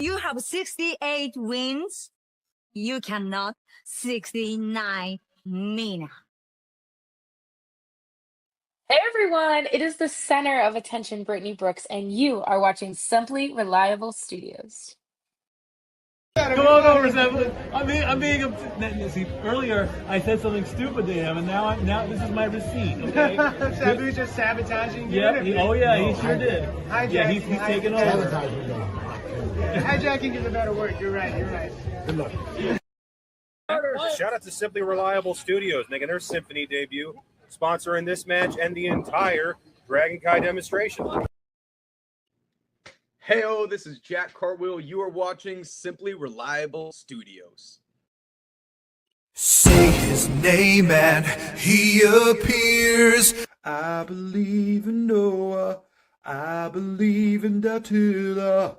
You have 68 wins. You cannot 69 Nina. Hey everyone, it is the center of attention, Brittany Brooks, and you are watching Simply Reliable Studios. Come on over, Simply. I'm being see, earlier I said something stupid to him, and now this is my receipt. Okay? Sabu's just sabotaging you. Yeah. He sure did. Hijacking. Yeah, he's taking over. Hijacking is a better word. You're right. Good luck. Shout out to Simply Reliable Studios making their Symphony debut, sponsoring this match and the entire Dragon Kai demonstration. Heyo, this is Jack Cartwheel. You are watching Simply Reliable Studios. Say his name and he appears. I believe in Noah. I believe in Datula.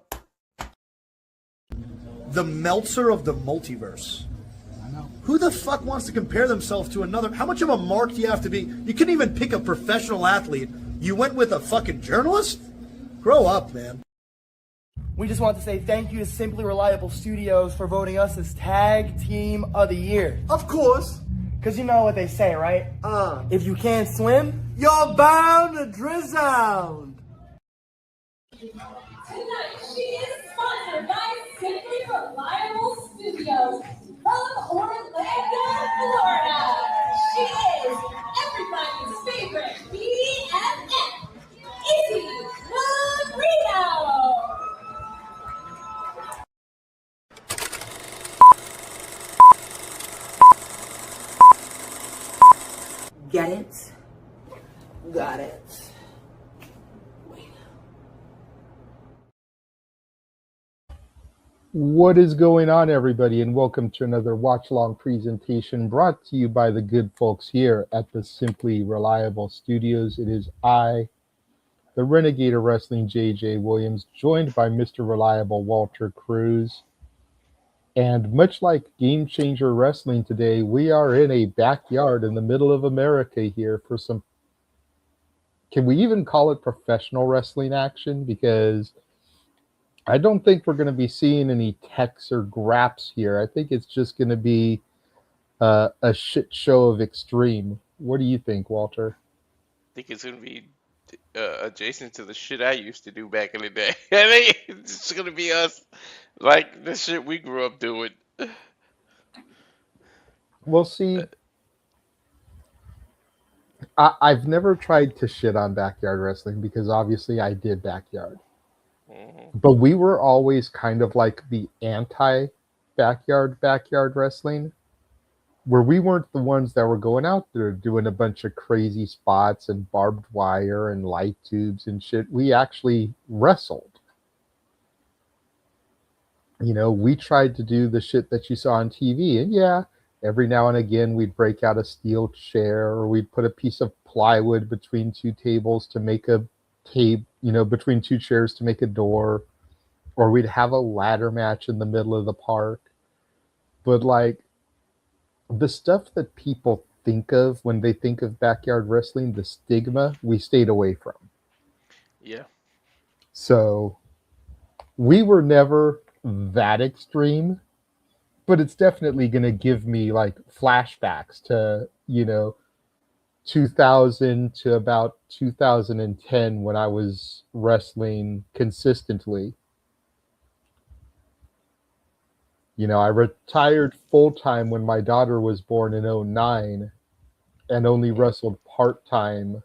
The Meltzer of the multiverse. Who the fuck wants to compare themselves to another? How much of a mark do you have to be? You couldn't even pick a professional athlete. You went with a fucking journalist? Grow up, man. We just want to say thank you to Simply Reliable Studios for voting us as Tag Team of the Year. Of course. Because you know what they say, right? If you can't swim, You're bound to drown. Tonight, she is sponsored by Simply Reliable Studios from Orlando, Florida. She is everybody's favorite BFF, Izzy Marino. Get it? Got it. What is going on, everybody, and welcome to another watch-along presentation brought to you by the good folks here at the Simply Reliable Studios. It is I, the Renegade of Wrestling, J.J. Williams, joined by Mr. Reliable Walter Cruz. And much like Game Changer Wrestling today, we are in a backyard in the middle of America here for some, can we even call it professional wrestling action? Because I don't think we're going to be seeing any techs or graps here. I think it's just going to be a shit show of extreme. What do you think, Walter? I think it's going to be adjacent to the shit I used to do back in the day. I think it's just going to be us, like the shit we grew up doing. We'll see. I've never tried to shit on backyard wrestling because obviously I did backyard. But we were always kind of like the anti-backyard wrestling, where we weren't the ones that were going out there doing a bunch of crazy spots and barbed wire and light tubes and shit. We actually wrestled. You know, we tried to do the shit that you saw on TV, and yeah, every now and again we'd break out a steel chair, or we'd put a piece of plywood between two tables to make a tape, between two chairs to make a door, or we'd have a ladder match in the middle of the park. But like the stuff that people think of when they think of backyard wrestling, the stigma, we stayed away from. Yeah. So we were never that extreme, but it's definitely going to give me like flashbacks to, 2000 to about 2010 when I was wrestling consistently. I retired full-time when my daughter was born in 2009 and only wrestled part-time,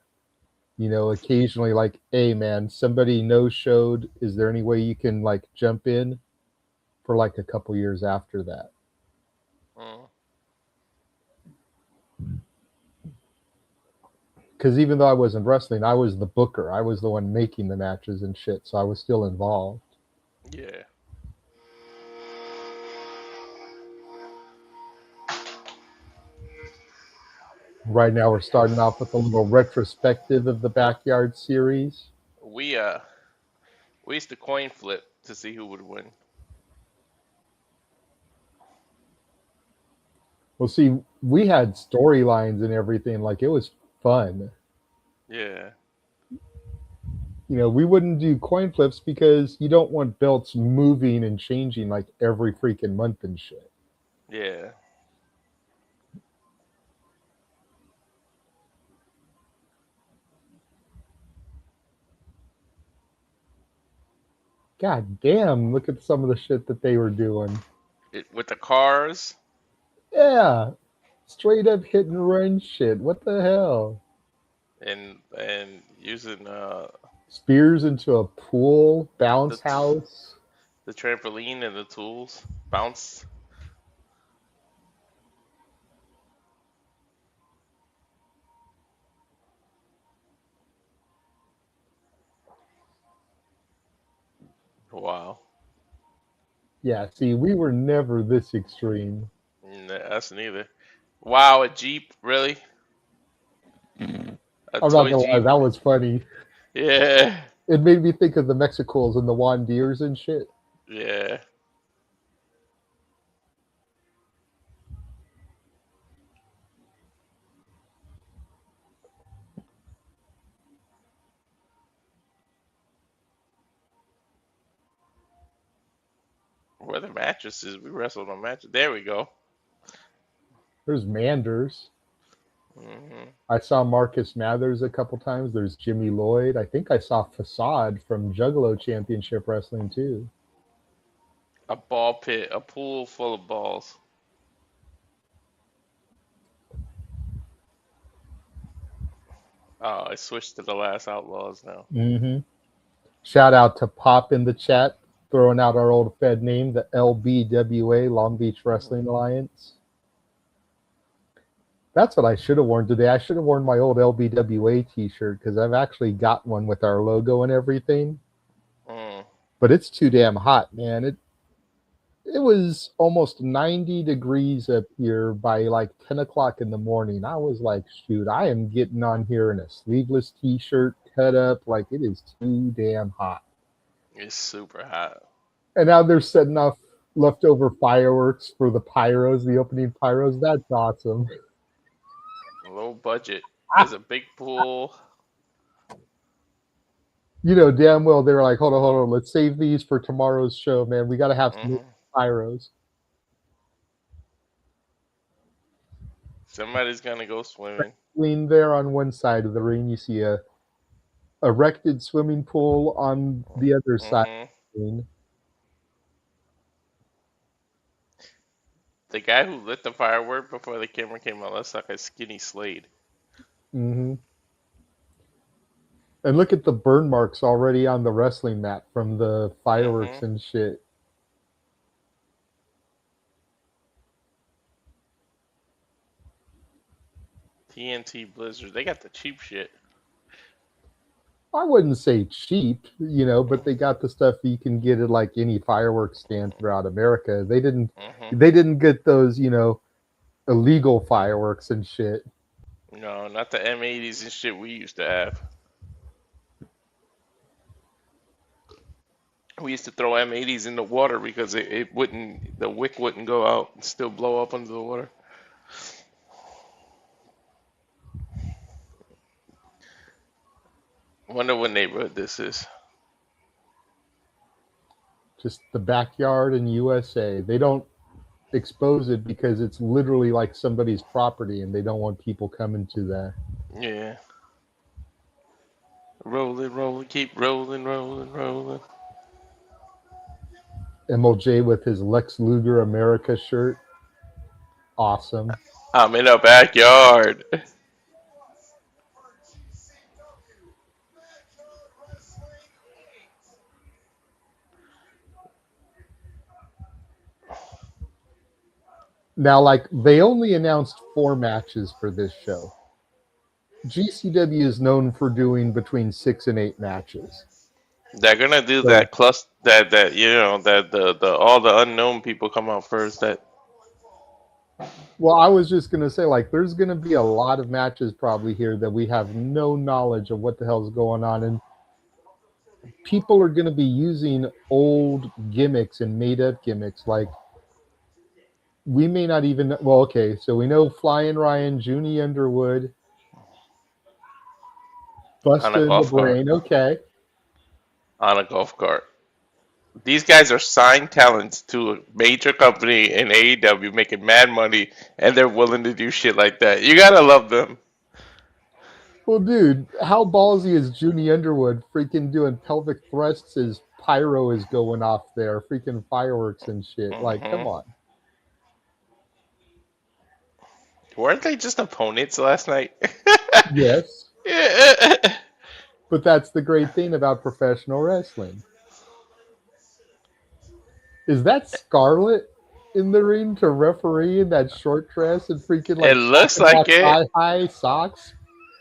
occasionally like, hey man, somebody no-showed. Is there any way you can like jump in? For like a couple years after that. Because even though I wasn't wrestling, I was the booker. I was the one making the matches and shit, so I was still involved. Yeah. Right now we're starting off with a little retrospective of the Backyard series. We used to coin flip to see who would win. Well, see, we had storylines and everything. Like, it was fun. Yeah. We wouldn't do coin flips because you don't want belts moving and changing like every freaking month and shit. Yeah. God damn, look at some of the shit that they were doing. With the cars. Yeah. Straight up hit and run shit. What the hell? And using Spears into a pool, bounce house. the trampoline and the tools. Bounce. Wow. Yeah, see, we were never this extreme. Us neither. Wow, a Jeep, really? A I'm not toy gonna lie, Jeep? that was funny. Yeah. It made me think of the Mexicals and the Juan Deers and shit. Yeah. Where the mattresses? We wrestled on mattresses. There we go. There's Manders. Hmm. I saw Marcus Mathers a couple times. There's Jimmy Lloyd. I think I saw Facade from Juggalo Championship Wrestling too. A ball pit, a pool full of balls. Oh, I switched to the Last Outlaws now. Mm-hmm. Shout out to Pop in the chat, throwing out our old Fed name, the LBWA, Long Beach Wrestling Alliance. That's what I should have worn today. I should have worn my old LBWA t-shirt because I've actually got one with our logo and everything. But it's too damn hot, man. It was almost 90 degrees up here by like 10 o'clock in the morning. I was like, shoot, I am getting on here in a sleeveless t-shirt, cut up. Like, it is too damn hot. It's super hot. And now they're setting off leftover fireworks for the pyros, the opening pyros. That's awesome. Low budget. There's a big pool. You know damn well they were like, hold on, let's save these for tomorrow's show, man. We got to have some pyros. Somebody's gonna go swimming. Lean there on one side of the ring, you see a erected swimming pool on the other side of the ring. The guy who lit the firework before the camera came on looks like a skinny Slade. Mm-hmm. And look at the burn marks already on the wrestling mat from the fireworks and shit. TNT Blizzard. They got the cheap shit. I wouldn't say cheap, but they got the stuff you can get at like any fireworks stand throughout America. They didn't get those, illegal fireworks and shit. No, not the M80s and shit we used to have. We used to throw M80s in the water because the wick wouldn't go out and still blow up under the water. Wonder what neighborhood this is. Just the backyard in USA. They don't expose it because it's literally like somebody's property and they don't want people coming to that. Yeah. Rolling, keep rolling. MLJ with his Lex Luger America shirt. Awesome. I'm in a backyard. Now, like, they only announced 4 matches for this show. GCW is known for doing between 6 and 8 matches. They're gonna do that cluster that the all the unknown people come out first. Well, I was just gonna say, like, there's gonna be a lot of matches probably here that we have no knowledge of what the hell's going on, and people are gonna be using old gimmicks and made up gimmicks. Like, we may not even. Well, okay, so we know Flying Ryan, Junie Underwood, Buster in the Brain. Okay. on a golf cart. These guys are signed talents to a major company in AEW making mad money, and they're willing to do shit like that. You gotta love them. Well, dude, how ballsy is Junie Underwood freaking doing pelvic thrusts as pyro is going off there, freaking fireworks and shit? Like, come Mhm. on. Weren't they just opponents last night? Yes, Yeah. but that's the great thing about professional wrestling. Is that Scarlett in the ring to referee in that short dress and freaking It like looks polka like dot it. thigh-high socks?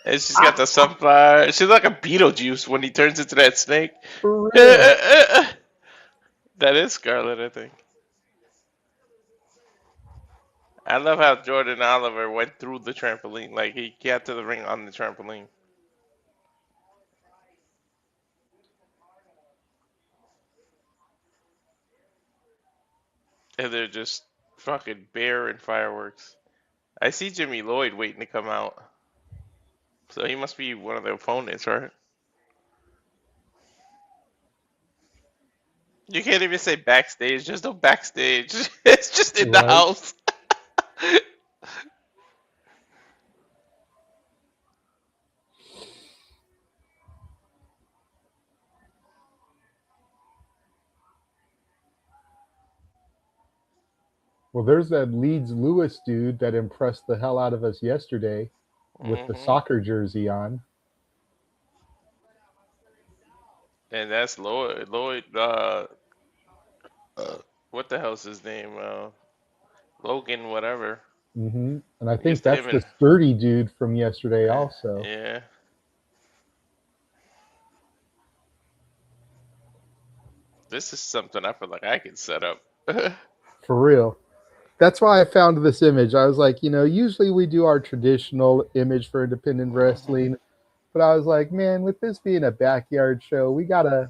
And she's got the sunflower. She's like a Beetlejuice when he turns into that snake. For real. That is Scarlet, I think. I love how Jordan Oliver went through the trampoline. Like, he got to the ring on the trampoline. And they're just fucking bear and fireworks. I see Jimmy Lloyd waiting to come out. So he must be one of the opponents, right? You can't even say backstage. There's no backstage. It's just in the Right. house. Well, there's that Leeds Lewis dude that impressed the hell out of us yesterday with the Mhm. soccer jersey on. And that's Lloyd. What the hell's his name? Logan, whatever. And I think Used that's him the in. sturdy dude from yesterday also. Yeah. This is something I feel like I could set up. For real. That's why I found this image. I was like, usually we do our traditional image for independent wrestling, but I was like, man, with this being a backyard show, we gotta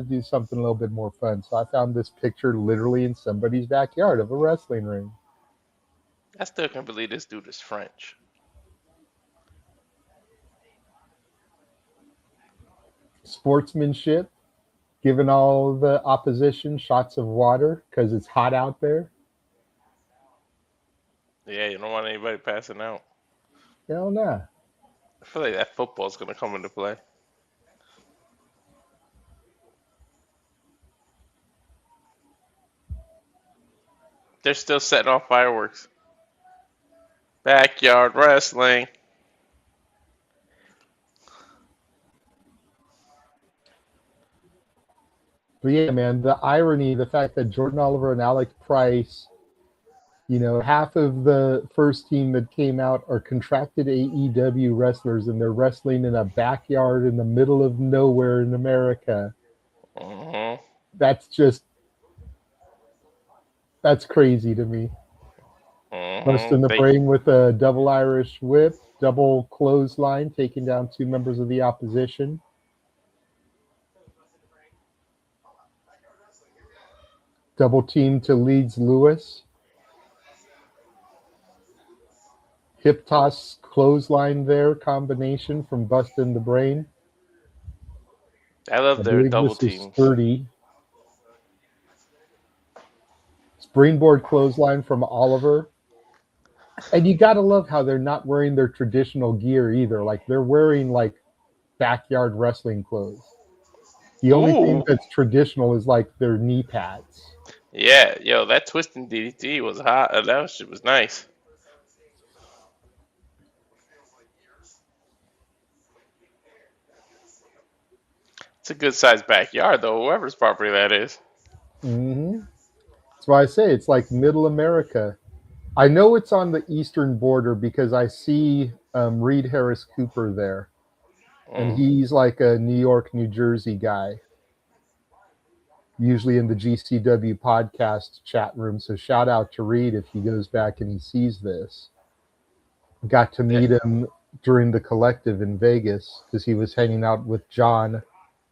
do something a little bit more fun. So I found this picture literally in somebody's backyard of a wrestling ring. I still can't believe this dude is French. Sportsmanship, giving all the opposition shots of water because it's hot out there. Yeah, you don't want anybody passing out. Hell nah. I feel like that football's gonna come into play. They're still setting off fireworks. Backyard wrestling. But yeah, man, the irony, the fact that Jordan Oliver and Alec Price, half of the first team that came out are contracted AEW wrestlers, and they're wrestling in a backyard in the middle of nowhere in America. Mhm. That's crazy to me. Busting the brain with a double Irish whip, double clothesline, taking down two members of the opposition. Double team to Leeds Lewis. Hip toss clothesline there, combination from busting the brain. I love their believe double this is teams. sturdy. Springboard clothesline from Oliver. And you gotta love how they're not wearing their traditional gear either. Like they're wearing like backyard wrestling clothes. The only thing Ooh. that's traditional is like their knee pads. Yeah, yo, that twisting DDT was hot. That shit was nice. It's a good sized backyard though, whoever's property that is. That's why I say it's like middle America. I know it's on the eastern border because I see Reed Harris Cooper there. And he's like a New York, New Jersey guy. Usually in the GCW podcast chat room. So shout out to Reed if he goes back and he sees this. Got to meet him during the collective in Vegas because he was hanging out with John,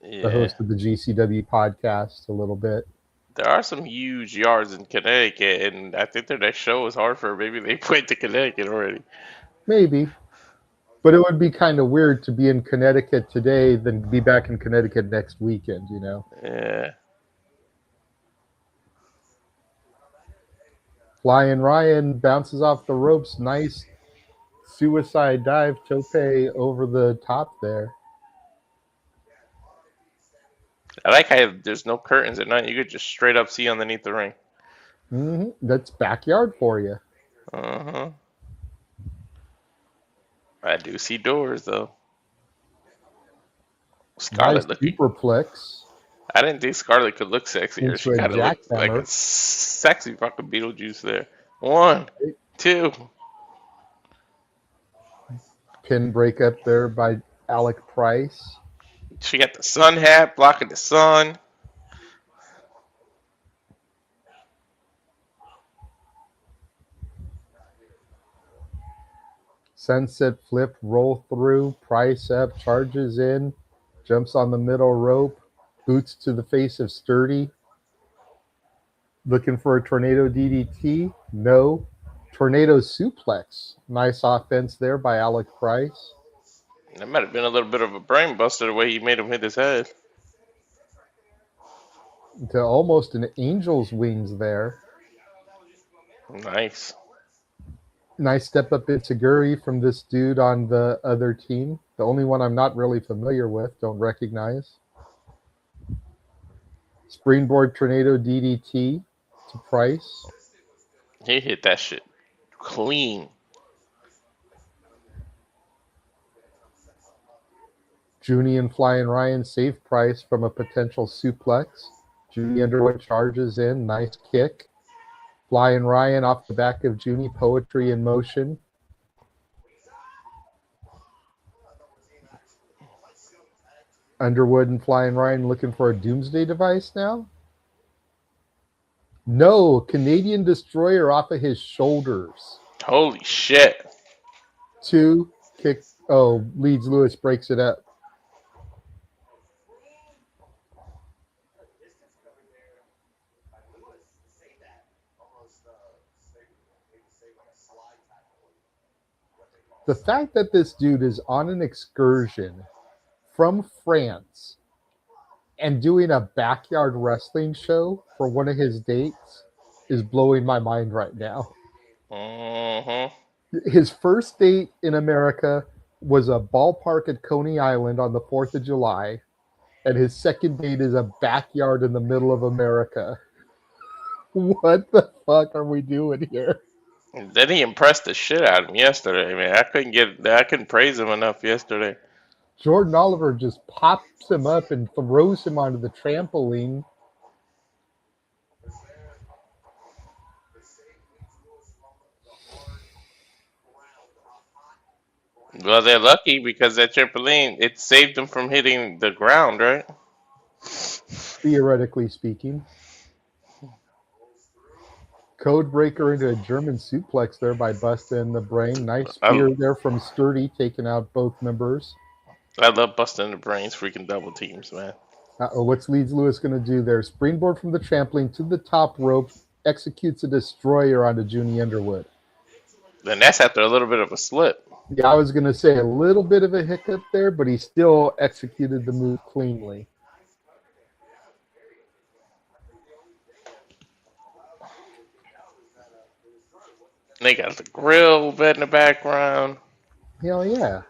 the host of the GCW podcast, a little bit. There are some huge yards in Connecticut, and I think their next show is Hartford. Maybe they went to Connecticut already. Maybe. But it would be kind of weird to be in Connecticut today, then be back in Connecticut next weekend, you know? Yeah. Flying Ryan bounces off the ropes. Nice suicide dive tope over the top there. I like how there's no curtains at night. You could just straight up see underneath the ring. That's backyard for you. Uh-huh. I do see doors, though. Scarlett Nice looking. superplex. I didn't think Scarlett could look sexier. Into She a kind of looked like jackhammer. a sexy fucking Beetlejuice there. 1, 2. Pin break up there by Alec Price. She got the sun hat blocking the sun. Sunset flip, roll through, Price up, charges in, jumps on the middle rope, boots to the face of Sturdy. Looking for a tornado DDT? No. Tornado suplex. Nice offense there by Alec Price. That might have been a little bit of a brain buster the way he made him hit his head. To almost an angel's wings there. Nice. Nice step up into Guri from this dude on the other team. The only one I'm not really familiar with, don't recognize. Springboard tornado DDT to Price. He hit that shit clean. Junie and Flying Ryan save Price from a potential suplex. Junie Underwood charges in. Nice kick. Flying Ryan off the back of Junie. Poetry in motion. Underwood and Flying Ryan looking for a doomsday device now? No, Canadian Destroyer off of his shoulders. Holy shit. 2, kick. Oh, Leeds Lewis breaks it up. The fact that this dude is on an excursion from France and doing a backyard wrestling show for one of his dates is blowing my mind right now. His first date in America was a ballpark at Coney Island on the 4th of July, and his second date is a backyard in the middle of America. What the fuck are we doing here? Then he impressed the shit out of him yesterday, man. I couldn't praise him enough yesterday. Jordan Oliver just pops him up and throws him onto the trampoline. Well, they're lucky because that trampoline, it saved them from hitting the ground, right? Theoretically speaking. Code breaker into a German suplex there by Busta in the Brain. Nice spear there from Sturdy, taking out both members. I love busting the brains, freaking double teams, man. What's Leeds Lewis going to do there? Springboard from the trampoline to the top rope, executes a destroyer onto Junie Underwood. Then that's after a little bit of a slip. Yeah, I was going to say a little bit of a hiccup there, but he still executed the move cleanly. They got the grill bed in the background. Hell yeah.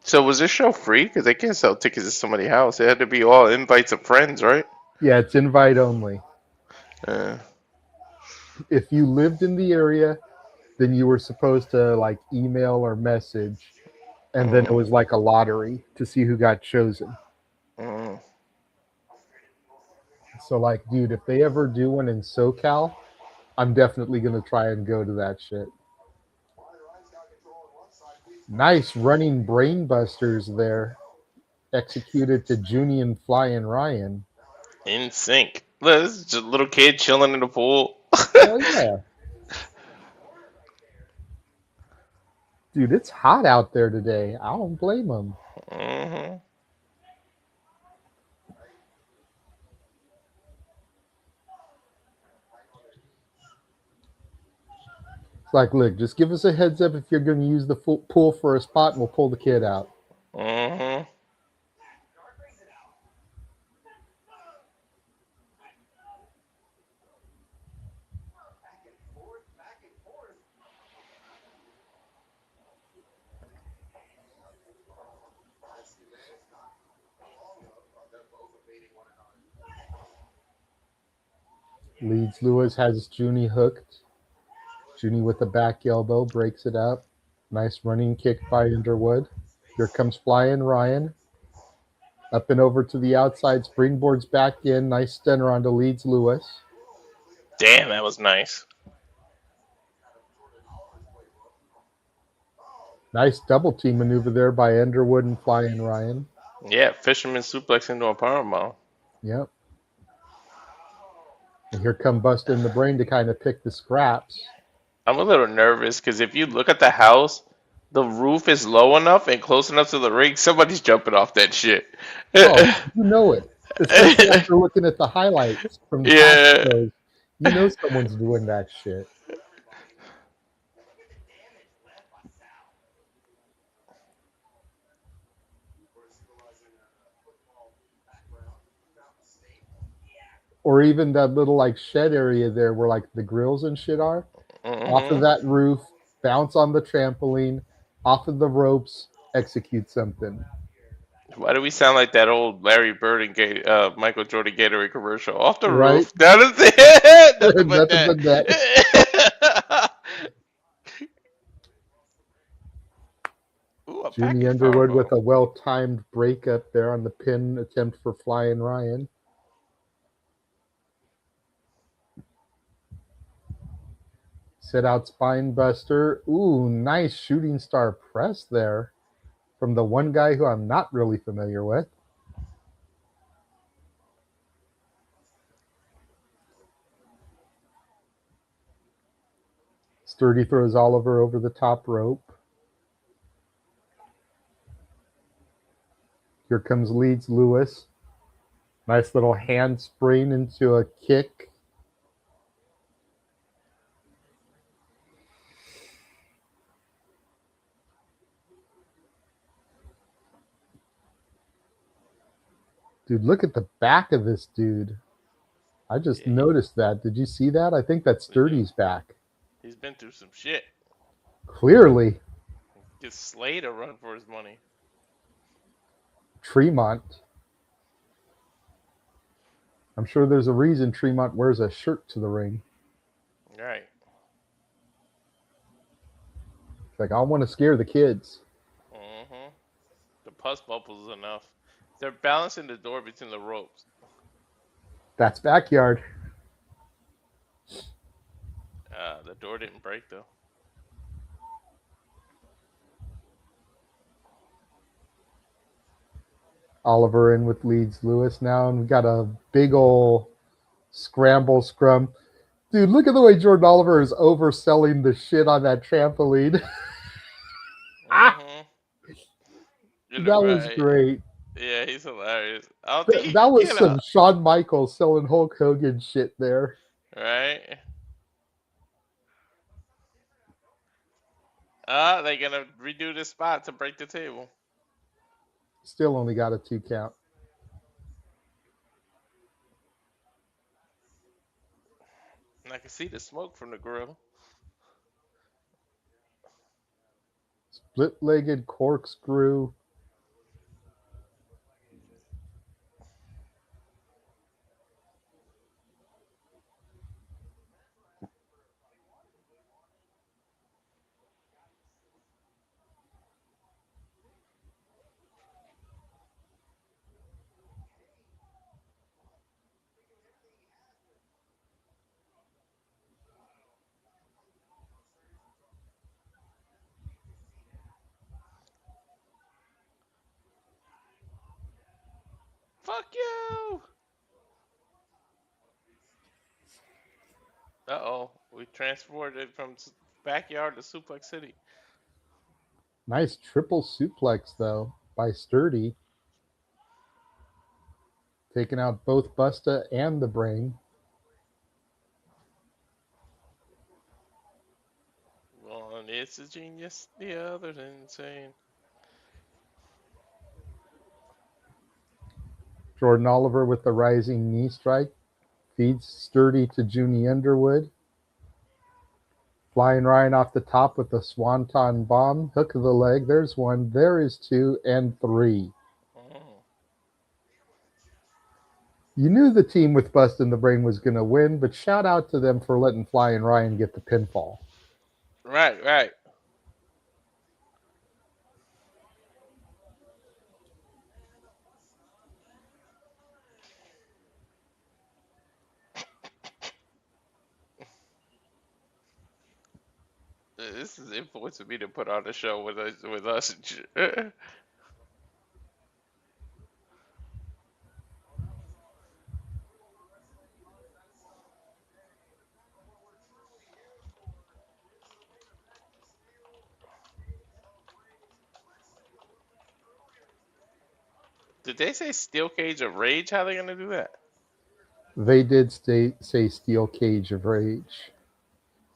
So was this show free? Because they can't sell tickets at somebody's house. It had to be all invites of friends, right? Yeah, it's invite only. Uh, If you lived in the area, then you were supposed to like email or message, and then it was like a lottery to see who got chosen. So like, dude, if they ever do one in SoCal, I'm definitely going to try and go to that shit. Nice running brain busters there. Executed to Junie and Flying Ryan. in sync. Look, this is just a little kid chilling in the pool. Hell yeah. Dude, it's hot out there today. I don't blame them. Mm-hmm. It's like, look, just give us a heads up if you're going to use the pool for a spot, and we'll pull the kid out. Mm-hmm. Leeds Lewis has Junie hooked. Junie with the back elbow breaks it up. Nice running kick by Underwood. Here comes flying Ryan. Up and over to the outside. Springboards back in. Nice stunner onto Leeds Lewis. Damn, that was nice. Nice double team maneuver there by Underwood and flying Ryan. Yeah, fisherman suplex into a powerbomb. Yep. And here come Busta in the Brain to kind of pick the scraps. I'm a little nervous because if you look at the house, the roof is low enough and close enough to the ring. Somebody's jumping off that shit. Oh, you know it. Especially after looking at the highlights from the past shows. You know someone's doing that shit. Or even that little like shed area there where like the grills and shit are. Mm-hmm. Off of that roof, bounce on the trampoline, off of the ropes, execute something. Why do we sound like that old Larry Bird and Michael Jordan Gatorade commercial? Off the Right? roof, down the nothing but Nothing that. but that. Ooh, a Junie package Underwood powerbomb. with a well-timed breakup there on the pin attempt for flying Ryan. Set out spine buster. Ooh, nice shooting star press there from the one guy who I'm not really familiar with. Sturdy throws Oliver over the top rope. Here comes Leeds Lewis. Nice little hand sprain into a kick. Dude, look at the back of this dude. I just noticed that. Did you see that? I think that's Sturdy's back. He's been through some shit. Clearly. Gives Slade a run for his money. Tremont. I'm sure there's a reason Tremont wears a shirt to the ring. Right. It's like, I want to scare the kids. Mm-hmm. The pus bubbles is enough. They're balancing the door between the ropes. That's backyard. The door didn't break though. Oliver in with Leeds Lewis now, and we've got a big ol' scramble scrum. Dude, look at the way Jordan Oliver is overselling the shit on that trampoline. Mm-hmm. That was great. Yeah, he's hilarious. I don't think That was some Shawn Michaels selling Hulk Hogan shit there. Right? They're gonna redo this spot to break the table. Still only got a 2 count. And I can see the smoke from the grill. Split-legged corkscrew. Fuck you! Uh-oh. We transported from backyard to Suplex City. Nice triple suplex, though, by Sturdy. Taking out both Busta and the Brain. It's a genius, the other's insane. Jordan Oliver with the rising knee strike. Feeds sturdy to Junie Underwood. Flying Ryan off the top with the swanton bomb. Hook of the leg. There's one. There is two and three. You knew the team with Bust in the Brain was going to win, but shout out to them for letting Flying Ryan get the pinfall. Right, right. This is influencing me to put on a show with us. Did they say Steel Cage of Rage? How are they gonna do that? They did say Steel Cage of Rage.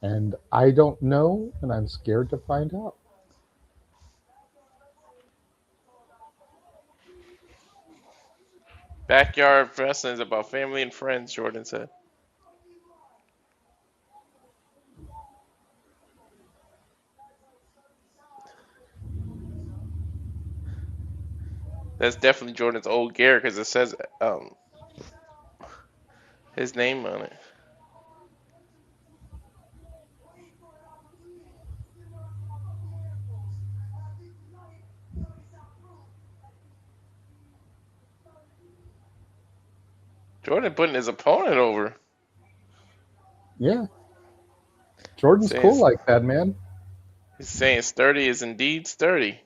And I don't know, and I'm scared to find out. Backyard wrestling is about family and friends, Jordan said. That's definitely Jordan's old gear because it says his name on it. Jordan putting his opponent over. Yeah. Jordan's cool like that, man. He's saying sturdy is indeed sturdy.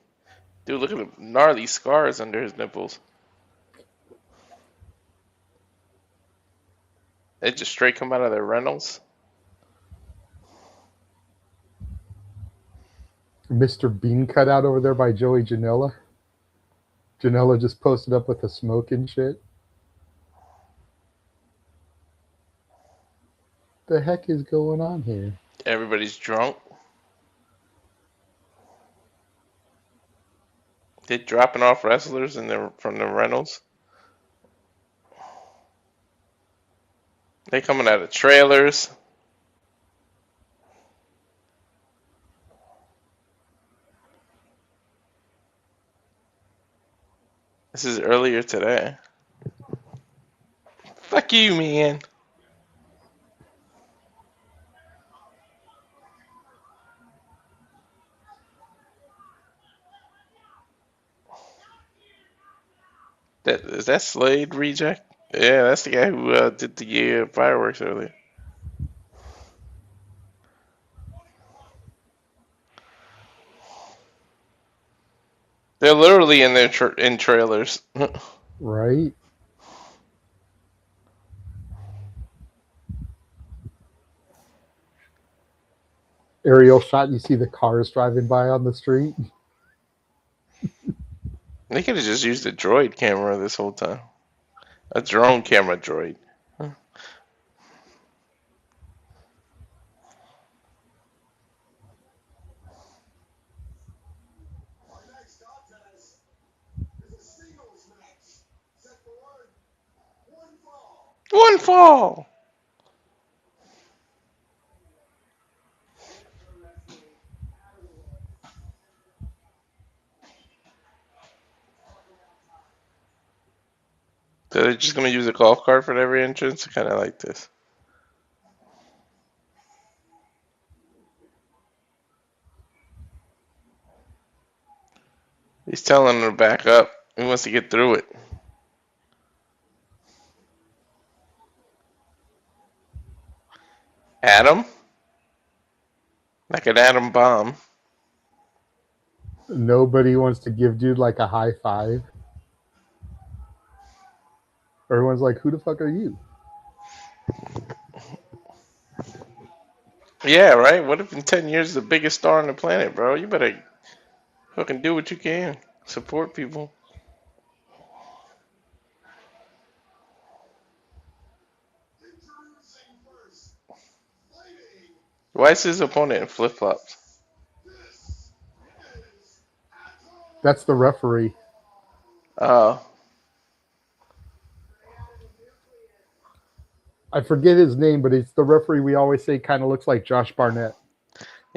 Dude, look at the gnarly scars under his nipples. They just straight come out of their Reynolds. Mr. Bean cutout over there by Joey Janela. Janela just posted up with the smoke and shit. The heck is going on here? Everybody's drunk. They're dropping off wrestlers from the Reynolds. They coming out of trailers. This is earlier today. Fuck you, man. Is that Slade Reject? Yeah, that's the guy who did the fireworks earlier. They're literally in their in trailers. Right. Aerial shot, you see the cars driving by on the street. They could have just used a droid camera this whole time. A drone camera droid. Huh. One fall. So they're just gonna use a golf cart for every entrance? I kinda like this. He's telling them to back up. He wants to get through it. Atom? Like an atom bomb. Nobody wants to give dude like a high five. Everyone's like, who the fuck are you? Yeah, right? What if in 10 years the biggest star on the planet, bro? You better fucking do what you can. Support people. Why is his opponent in flip-flops? That's the referee. Oh. I forget his name, but it's the referee we always say kind of looks like Josh Barnett.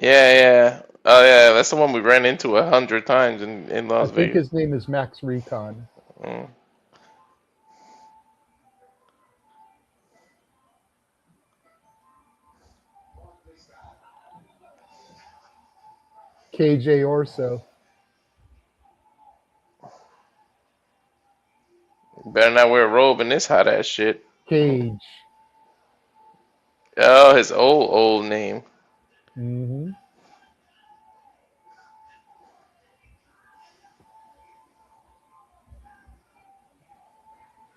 Yeah. Oh, yeah. That's the one we ran into 100 times in I Las think Vegas. his name is Max Recon. Mm. KJ Orso. Better not wear a robe in this hot ass shit. Cage. Oh, his old name. Mm-hmm.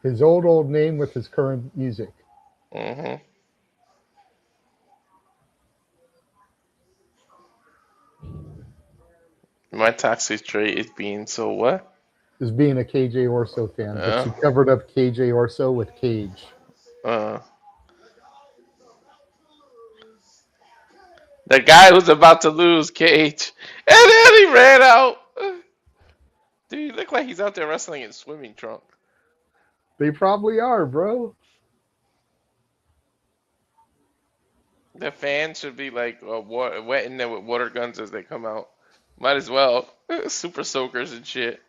His old name with his current music. Mm-hmm. My toxic trait is being so what? Is being a KJ Orso fan, but she covered up KJ Orso with Cage. The guy who's about to lose, Cage, and then he ran out. Dude, he looked like he's out there wrestling in swimming trunk. They probably are, bro. The fans should be like wetting them with water guns as they come out. Might as well. Super soakers and shit.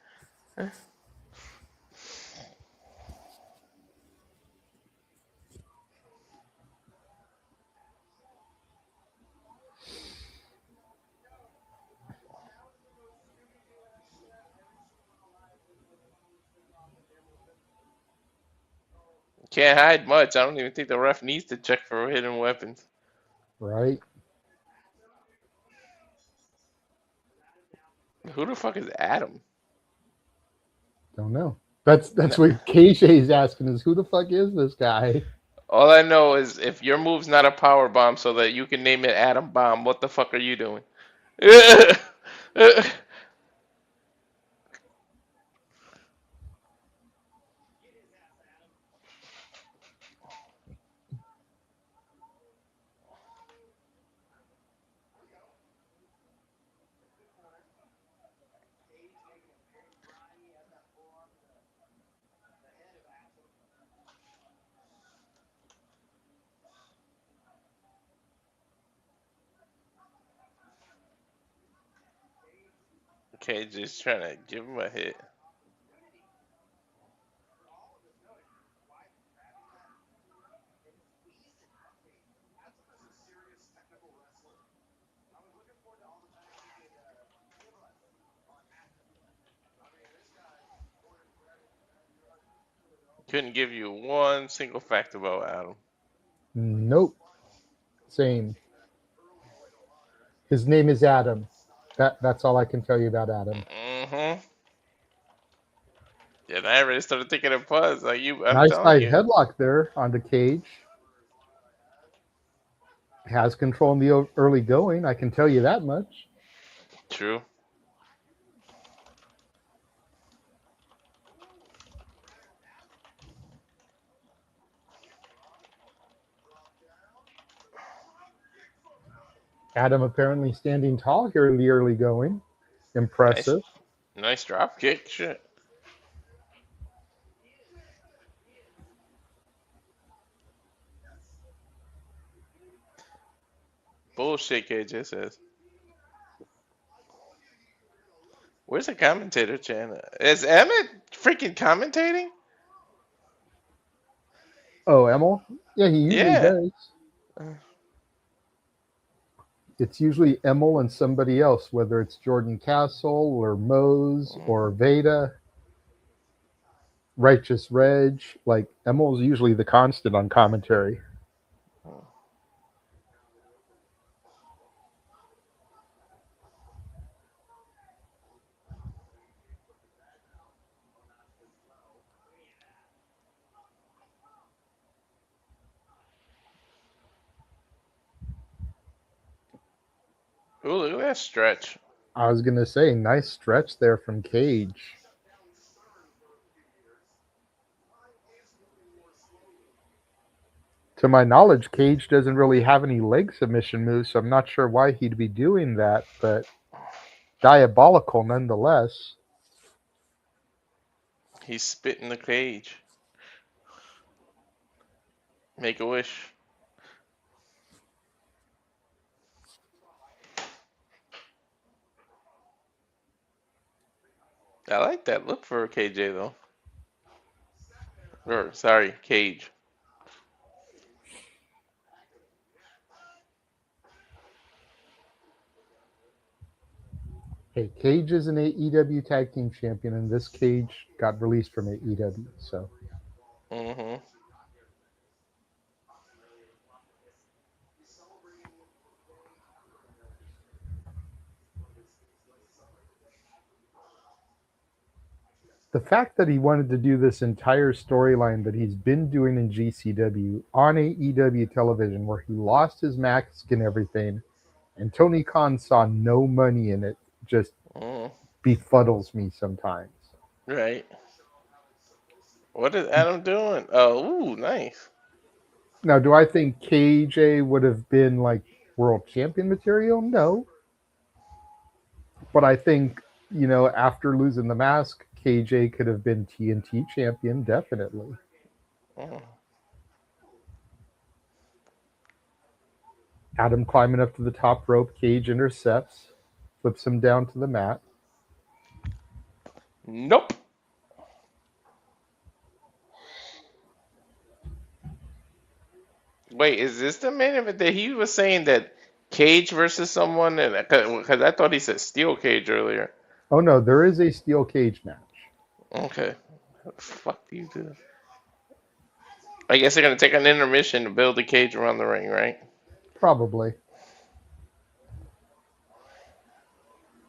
Can't hide much. I don't even think the ref needs to check for hidden weapons. Right. Who the fuck is Adam? Don't know. That's what KJ's asking is who the fuck is this guy? All I know is if your move's not a power bomb so that you can name it Atom Bomb, what the fuck are you doing? Okay, just trying to give him a hit. Couldn't give you one single fact about Adam. Nope. Same. His name is Adam. That's all I can tell you about Adam. Mm-hmm. Yeah, I already started thinking of Puzz. Like I'm Nice telling side you. headlock there on the Cage. Has control in the early going. I can tell you that much. True. Adam apparently standing tall here in the early going. Impressive. Nice drop kick. Shit. Bullshit, KJ says. Where's the commentator channel? Is Emmett freaking commentating? Oh, Emil? Yeah, he usually does. It's usually Emil and somebody else, whether it's Jordan Castle or Mose or Veda, Righteous Reg. Like, Emil's usually the constant on commentary. Ooh, look at that stretch. I was going to say, nice stretch there from Cage. To my knowledge, Cage doesn't really have any leg submission moves, so I'm not sure why he'd be doing that, but diabolical nonetheless. He's spit in the cage. Make a wish. I like that look for KJ though. Or sorry, Cage. Hey, Cage is an AEW Tag Team Champion, and this Cage got released from AEW. So Mm-hmm. the fact that he wanted to do this entire storyline that he's been doing in GCW on AEW television, where he lost his mask and everything, and Tony Khan saw no money in it, just befuddles me sometimes. Right. What is Adam doing? Oh, ooh, nice. Now, do I think KJ would have been like world champion material? No. But I think, after losing the mask, KJ could have been TNT champion, definitely. Adam climbing up to the top rope, Cage intercepts, flips him down to the mat. Nope. Wait, is this the main event that he was saying that Cage versus someone? And because I thought he said Steel Cage earlier. Oh no, there is a steel cage match. Okay. What the fuck do you do? I guess they're gonna take an intermission to build a cage around the ring, right? Probably.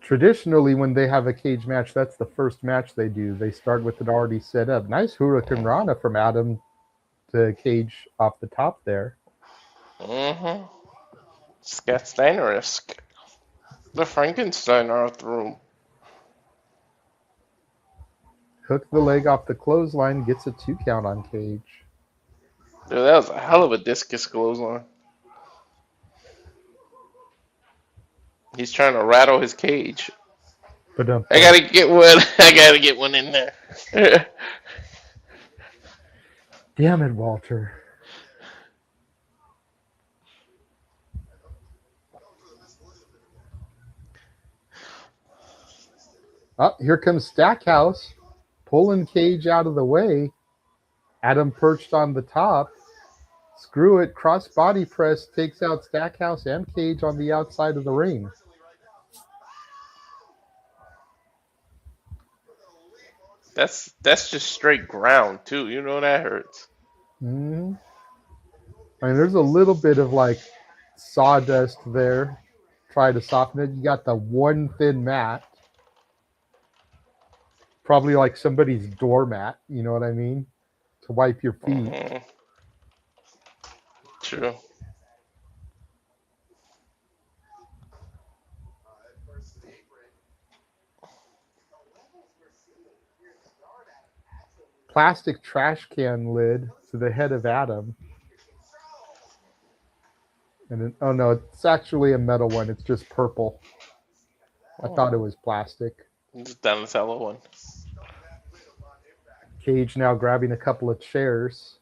Traditionally, when they have a cage match, that's the first match they do. They start with it already set up. Nice Hurricane Rana from Adam to Cage off the top there. Mm-hmm. Scott Steiner-esque. The Frankenstein art room. Hook the leg off the clothesline, gets a 2 count on Cage. Dude, that was a hell of a discus clothesline. He's trying to rattle his cage. But I gotta get one. I gotta get one in there. Damn it, Walter. Oh, here comes Stackhouse, pulling Cage out of the way. Adam perched on the top. Screw it, cross body press takes out Stackhouse and Cage on the outside of the ring. That's just straight ground too. You know that hurts. Mm-hmm. I mean, there's a little bit of like sawdust there. Try to soften it. You got the one thin mat. Probably like somebody's doormat, you know what I mean? To wipe your feet. Mm-hmm. True. Plastic trash can lid to the head of Adam. And then, oh no, it's actually a metal one. It's just purple. I thought it was plastic. Just down the cellar one. Cage now grabbing a couple of chairs.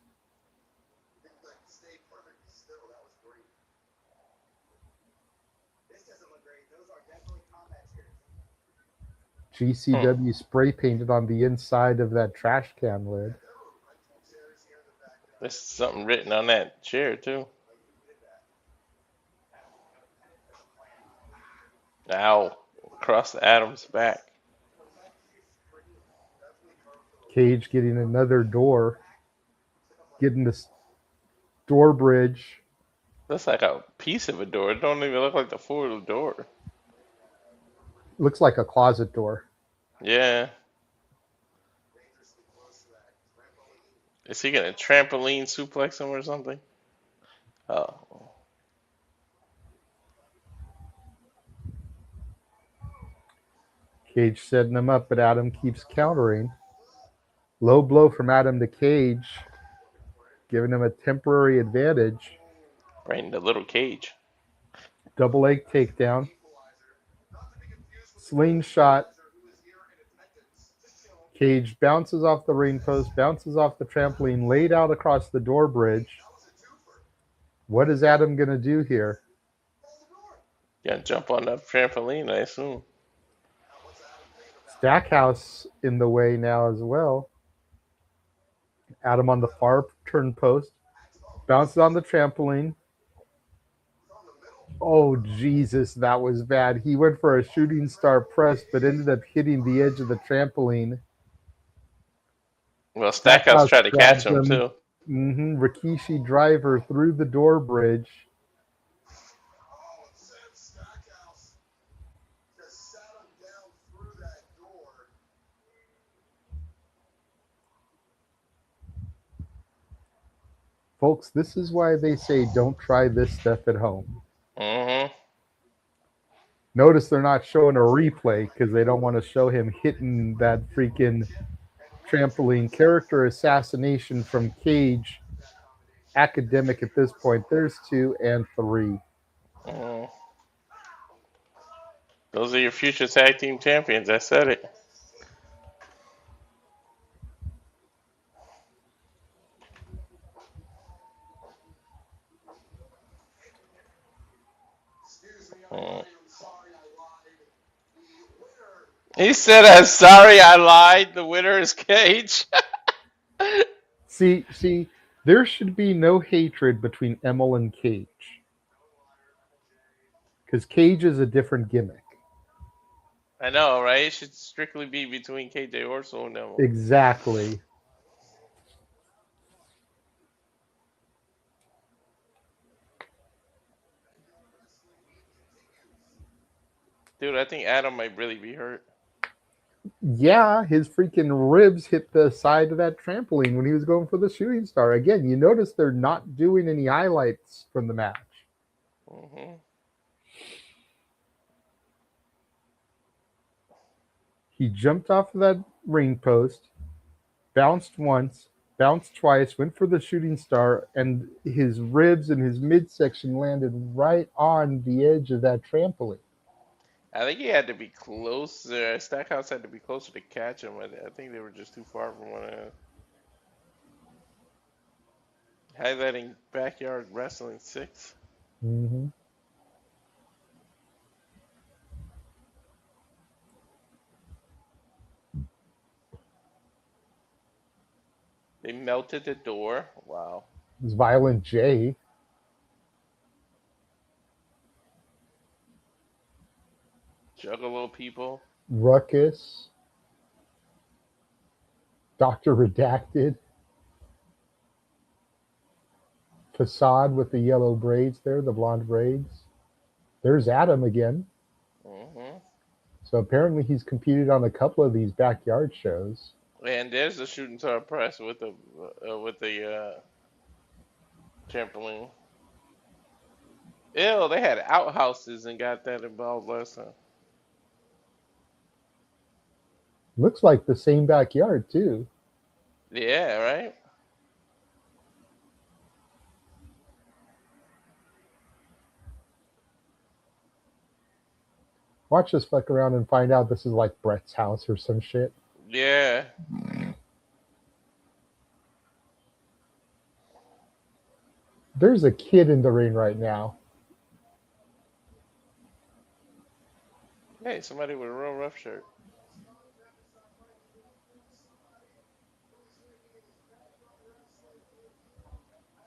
GCW spray painted on the inside of that trash can lid. There's something written on that chair too. Ow. Across Adam's back. Cage getting another door. Getting this door bridge. Looks like a piece of a door. It don't even look like the full door. Looks like a closet door. Yeah. Is he gonna trampoline suplex him or something? Oh. Cage setting him up, but Adam keeps countering. Low blow from Adam to Cage, giving him a temporary advantage. Right in the little cage. Double leg takedown. Slingshot. Cage bounces off the ring post, bounces off the trampoline, laid out across the door bridge. What is Adam going to do here? Yeah, jump on that trampoline, I assume. Stackhouse in the way now as well. Adam on the far turn post. Bounces on the trampoline. Oh, Jesus, that was bad. He went for a shooting star press, but ended up hitting the edge of the trampoline. Well, Stackhouse tried to catch him, too. Rikishi driver through the door bridge. Folks, this is why they say don't try this stuff at home. Mm-hmm. Notice they're not showing a replay because they don't want to show him hitting that freaking trampoline. Character assassination from Cage. Academic at this point. There's 2 and 3. Mm. Those are your future tag team champions. I said it. He said, "I'm sorry, I lied. The winner is Cage." See, there should be no hatred between Emil and Cage. Because Cage is a different gimmick. I know, right? It should strictly be between KJ Orso and Emil. Exactly. Dude, I think Adam might really be hurt. Yeah, his freaking ribs hit the side of that trampoline when he was going for the shooting star. Again, you notice they're not doing any highlights from the match. Mm-hmm. He jumped off of that ring post, bounced once, bounced twice, went for the shooting star, and his ribs and his midsection landed right on the edge of that trampoline. I think he had to be closer. Stackhouse had to be closer to catch him. I think they were just too far from one another. Highlighting Backyard Wrestling 6. Mm-hmm. They melted the door. Wow. It's Violent J. Juggalo people. Ruckus. Dr. Redacted. Facade with the yellow braids there, the blonde braids. There's Adam again. Mm-hmm. So apparently he's competed on a couple of these backyard shows. And there's the shooting star press with the trampoline. Ew, they had outhouses and got that involved last time. Looks like the same backyard too. Yeah, right? Watch us fuck around and find out this is like Brett's house or some shit. Yeah. There's a kid in the ring right now. Hey, somebody with a real rough shirt.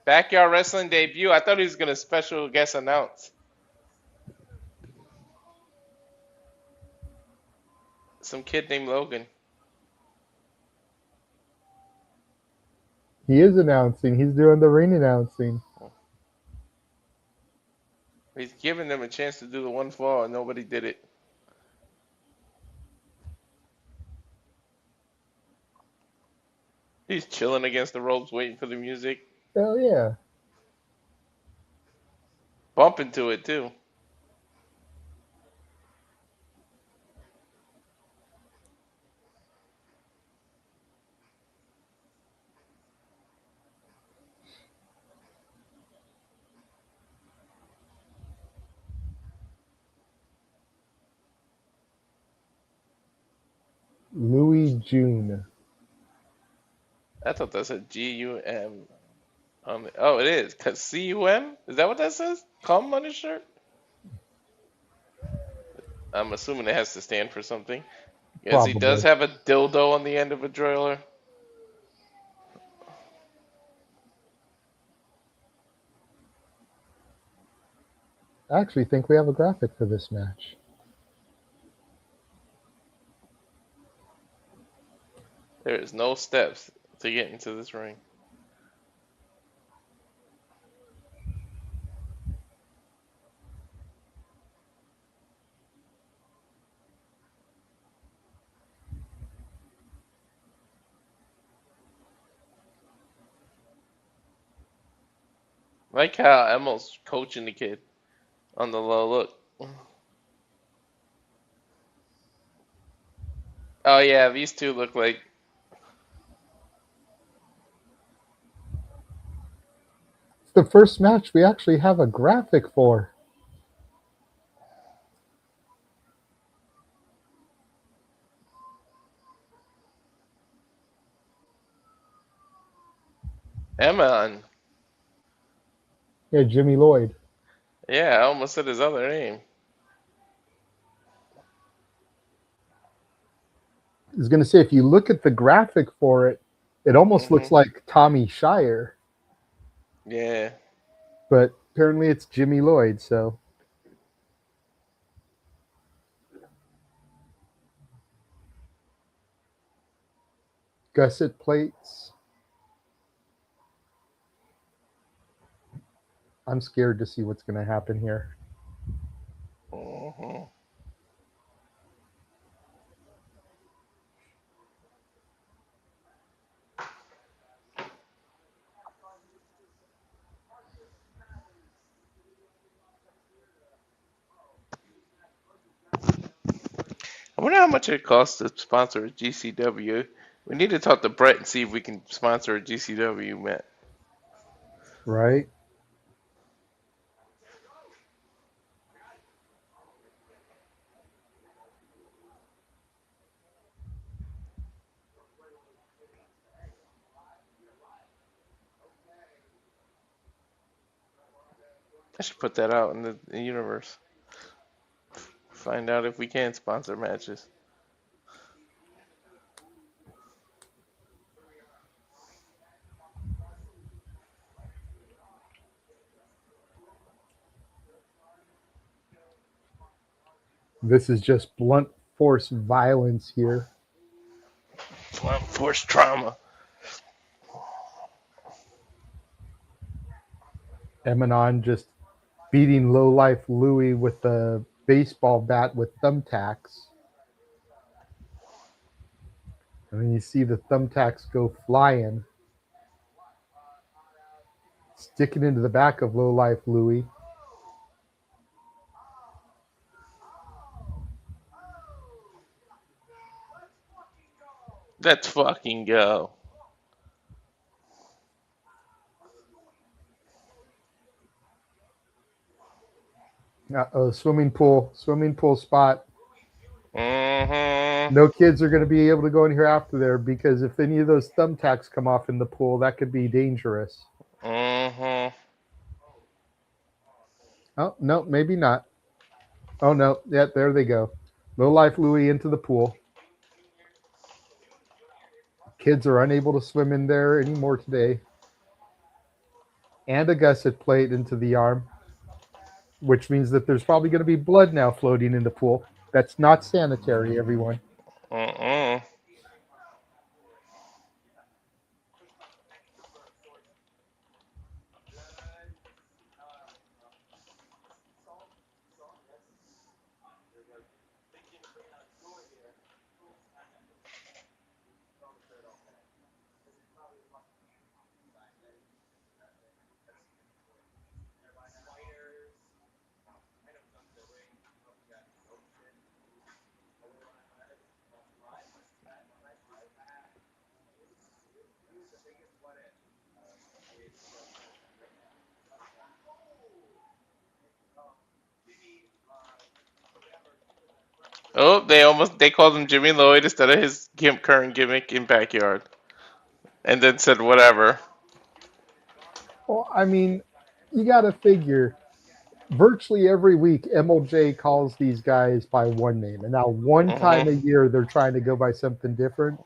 Backyard Wrestling debut. I thought he was going to special guest announce. Some kid named Logan. He is announcing. He's doing the ring announcing. He's giving them a chance to do the one fall and nobody did it. He's chilling against the ropes waiting for the music. Hell yeah. Bumping to it too. Louie June. I thought that said GUM. Oh, it is. CUM? Is that what that says? Cum on his shirt? I'm assuming it has to stand for something. Yes, he does Probably. have a dildo on the end of a driller. I actually think we have a graphic for this match. There is no steps to get into this ring. Like how Emil's coaching the kid on the low look. Oh yeah, these two look like It's the first match we actually have a graphic for. Emanon. Yeah, Jimmy Lloyd. Yeah, I almost said his other name. I was going to say, if you look at the graphic for it, it almost looks like Tommy Shire, Yeah. but apparently it's Jimmy Lloyd, so. Gusset plates. I'm scared to see what's going to happen here. I wonder how much it costs to sponsor a GCW. We need to talk to Brett and see if we can sponsor a GCW match. Right? I should put that out in the universe. Find out if we can sponsor matches. This is just blunt force violence here. Blunt force trauma. Emanon just beating lowlife Louie with the baseball bat with thumbtacks. And then you see the thumbtacks go flying, sticking into the back of lowlife Louie. Let's fucking go. Uh-oh, swimming pool spot. Mm-hmm. No kids are going to be able to go in here after there, because if any of those thumbtacks come off in the pool, that could be dangerous. Mm-hmm. Oh, no, maybe not. Oh, no. Yeah, there they go. Low life Louie into the pool. Kids are unable to swim in there anymore today. And a gusset plate into the arm, which means that there's probably going to be blood now floating in the pool. That's not sanitary, everyone. Mm-mm. Oh, they called him Jimmy Lloyd instead of his current gimmick in Backyard, and then said whatever. Well, I mean, you got to figure virtually every week MLJ calls these guys by one name, and now one time a year they're trying to go by something different.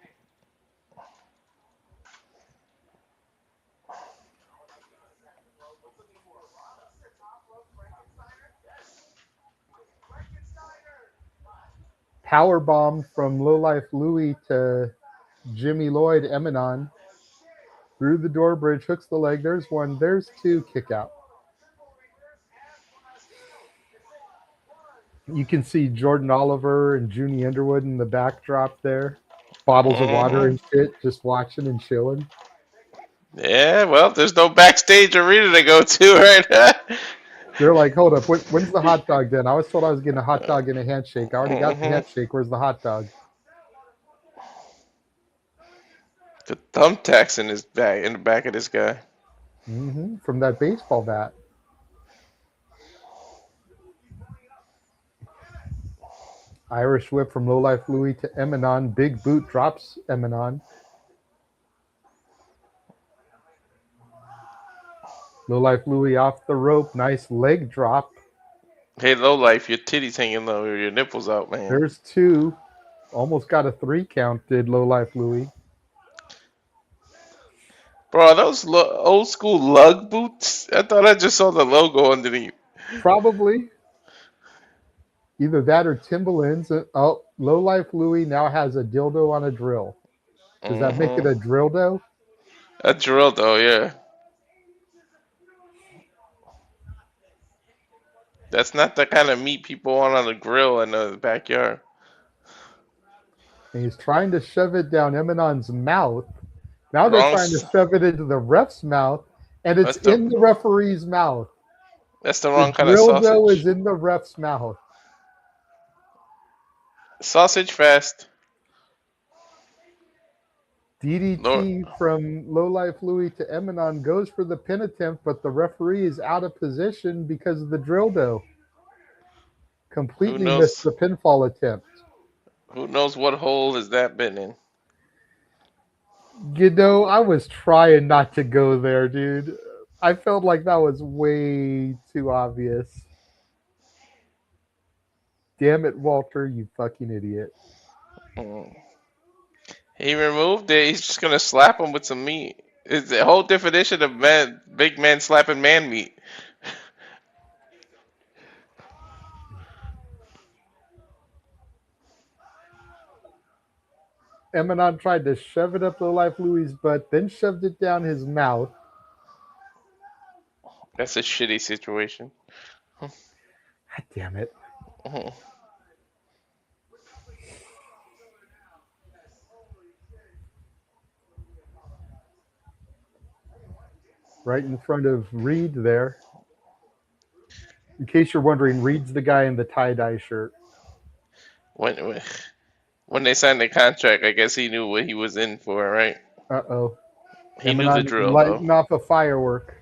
Power bomb from Lowlife Louie to Jimmy Lloyd, Emanon. Through the door bridge, hooks the leg. There's one. There's two. Kick out. You can see Jordan Oliver and Junie Underwood in the backdrop there. Bottles of water and shit, just watching and chilling. Yeah, well, there's no backstage arena to go to right They're like, hold up, when's the hot dog then? I was told I was getting a hot dog and a handshake. I already got the handshake. Where's the hot dog? The thumbtacks in his back, in the back of this guy. From that baseball bat. Irish whip from Lowlife Louie to Emanon. Big boot drops Emanon. Lowlife Louie off the rope. Nice leg drop. Hey, Lowlife, your titties hanging low, your nipples out, man. There's two. Almost got a 3 count, did Lowlife Louie. Bro, are those old school lug boots? I thought I just saw the logo underneath. Probably. Either that or Timberlands. Oh, Lowlife Louie now has a dildo on a drill. Does that make it a dildo? A dildo, yeah. That's not the kind of meat people want on the grill in the backyard. And he's trying to shove it down Emanon's mouth. Now they're trying to shove it into the ref's mouth, and it's in the referee's mouth. That's the wrong kind of sausage. The dildo is in the ref's mouth. Sausage fest. DDT from Lowlife Louie to Emanon goes for the pin attempt, but the referee is out of position because of the dildo. Completely missed the pinfall attempt. Who knows what hole has that been in? You know, I was trying not to go there, dude. I felt like that was way too obvious. Damn it, Walter, you fucking idiot. He removed it. He's just going to slap him with some meat. It's the whole definition of big man slapping man meat. Emanon tried to shove it up Lowlife Louie's butt, then shoved it down his mouth. That's a shitty situation. God damn it. Right in front of Reed there. In case you're wondering, Reed's the guy in the tie-dye shirt. When they signed the contract, I guess he knew what he was in for, right? Uh-oh. He knew the drill, lighting off a firework.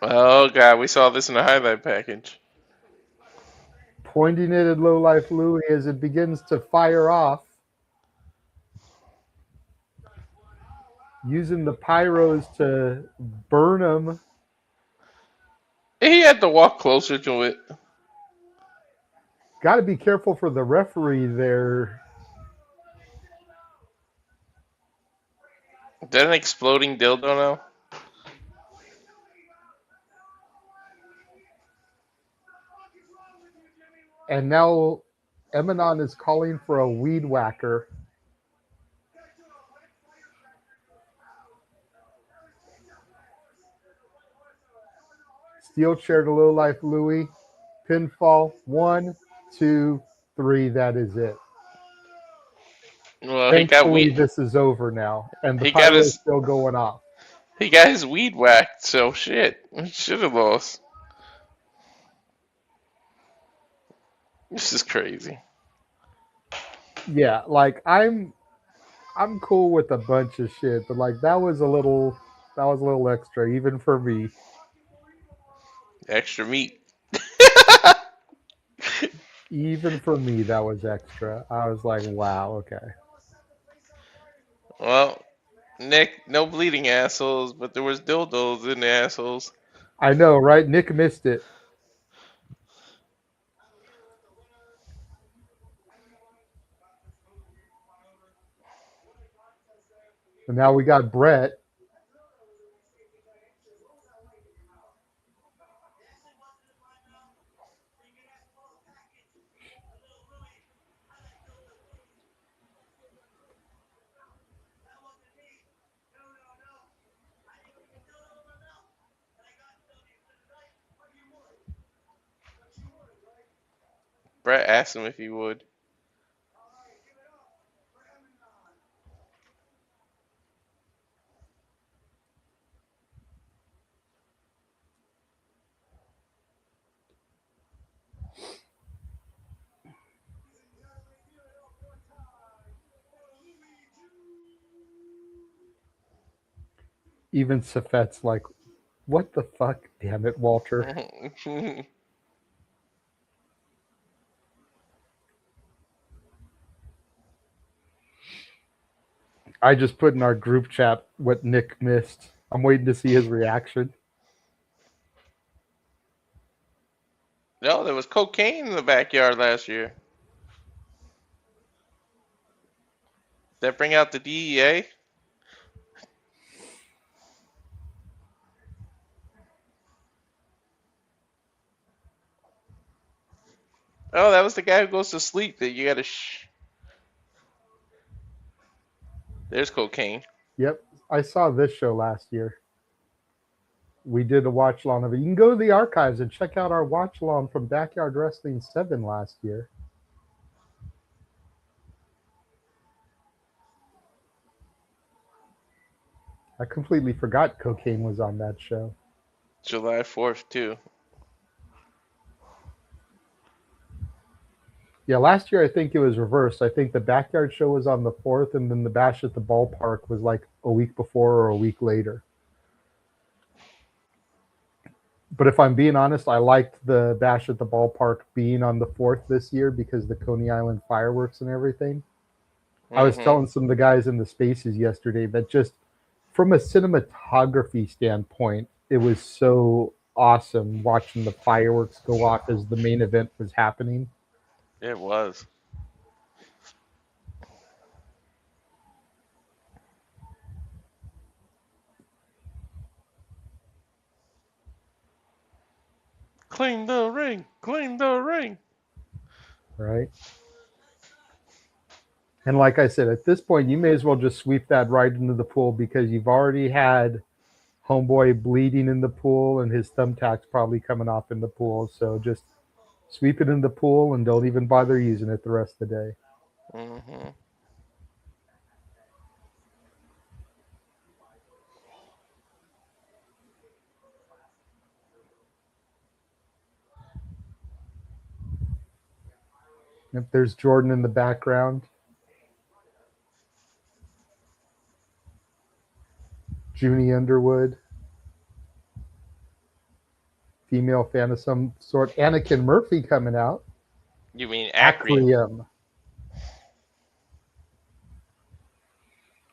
Oh, God, we saw this in the highlight package. Pointing it at Lowlife Louie as it begins to fire off. Using the pyros to burn him. He had to walk closer to it. Got to be careful for the referee there. Is that an exploding dildo now? And now Emanon is calling for a weed whacker. Steel chair to Lowlife Louie. Pinfall. 1, 2, 3. That is it. Well, thankfully, this is over now, and the pyro is still going off. He got his weed whacked, so shit. He should have lost. This is crazy. Yeah, like I'm cool with a bunch of shit, but like that was a little extra, even for me. Extra meat. Even for me, that was extra. I was like, wow, okay. Well, Nick, no bleeding assholes, but there was dildos in the assholes. I know, right? Nick missed it. And now we got Brett. Brett asked him if he would. Even Safet's like, what the fuck? Damn it, Walter. I just put in our group chat what Nick missed. I'm waiting to see his reaction. No, there was cocaine in the backyard last year. Did that bring out the DEA? Oh, that was the guy who goes to sleep that you gotta There's cocaine. Yep, I saw this show last year. We did a watch along of it. You can go to the archives and check out our watch along from Backyard Wrestling 7 last year. I completely forgot cocaine was on that show. July 4th, too. Yeah, last year I think it was reversed. I think the Backyard show was on the 4th, and then the Bash at the Ballpark was like a week before or a week later. But if I'm being honest, I liked the Bash at the Ballpark being on the 4th this year because the Coney Island fireworks and everything. I was telling some of the guys in the spaces yesterday that just from a cinematography standpoint, it was so awesome watching the fireworks go off as the main event was happening. It was. Clean the ring! Clean the ring! Right? And like I said, at this point, you may as well just sweep that right into the pool because you've already had Homeboy bleeding in the pool and his thumbtacks probably coming off in the pool. So just sweep it in the pool and don't even bother using it the rest of the day. Mm-hmm. If there's Jordan in the background, Junie Underwood, female fan of some sort, Anakin Murphy coming out. You mean Acreum? Acreum.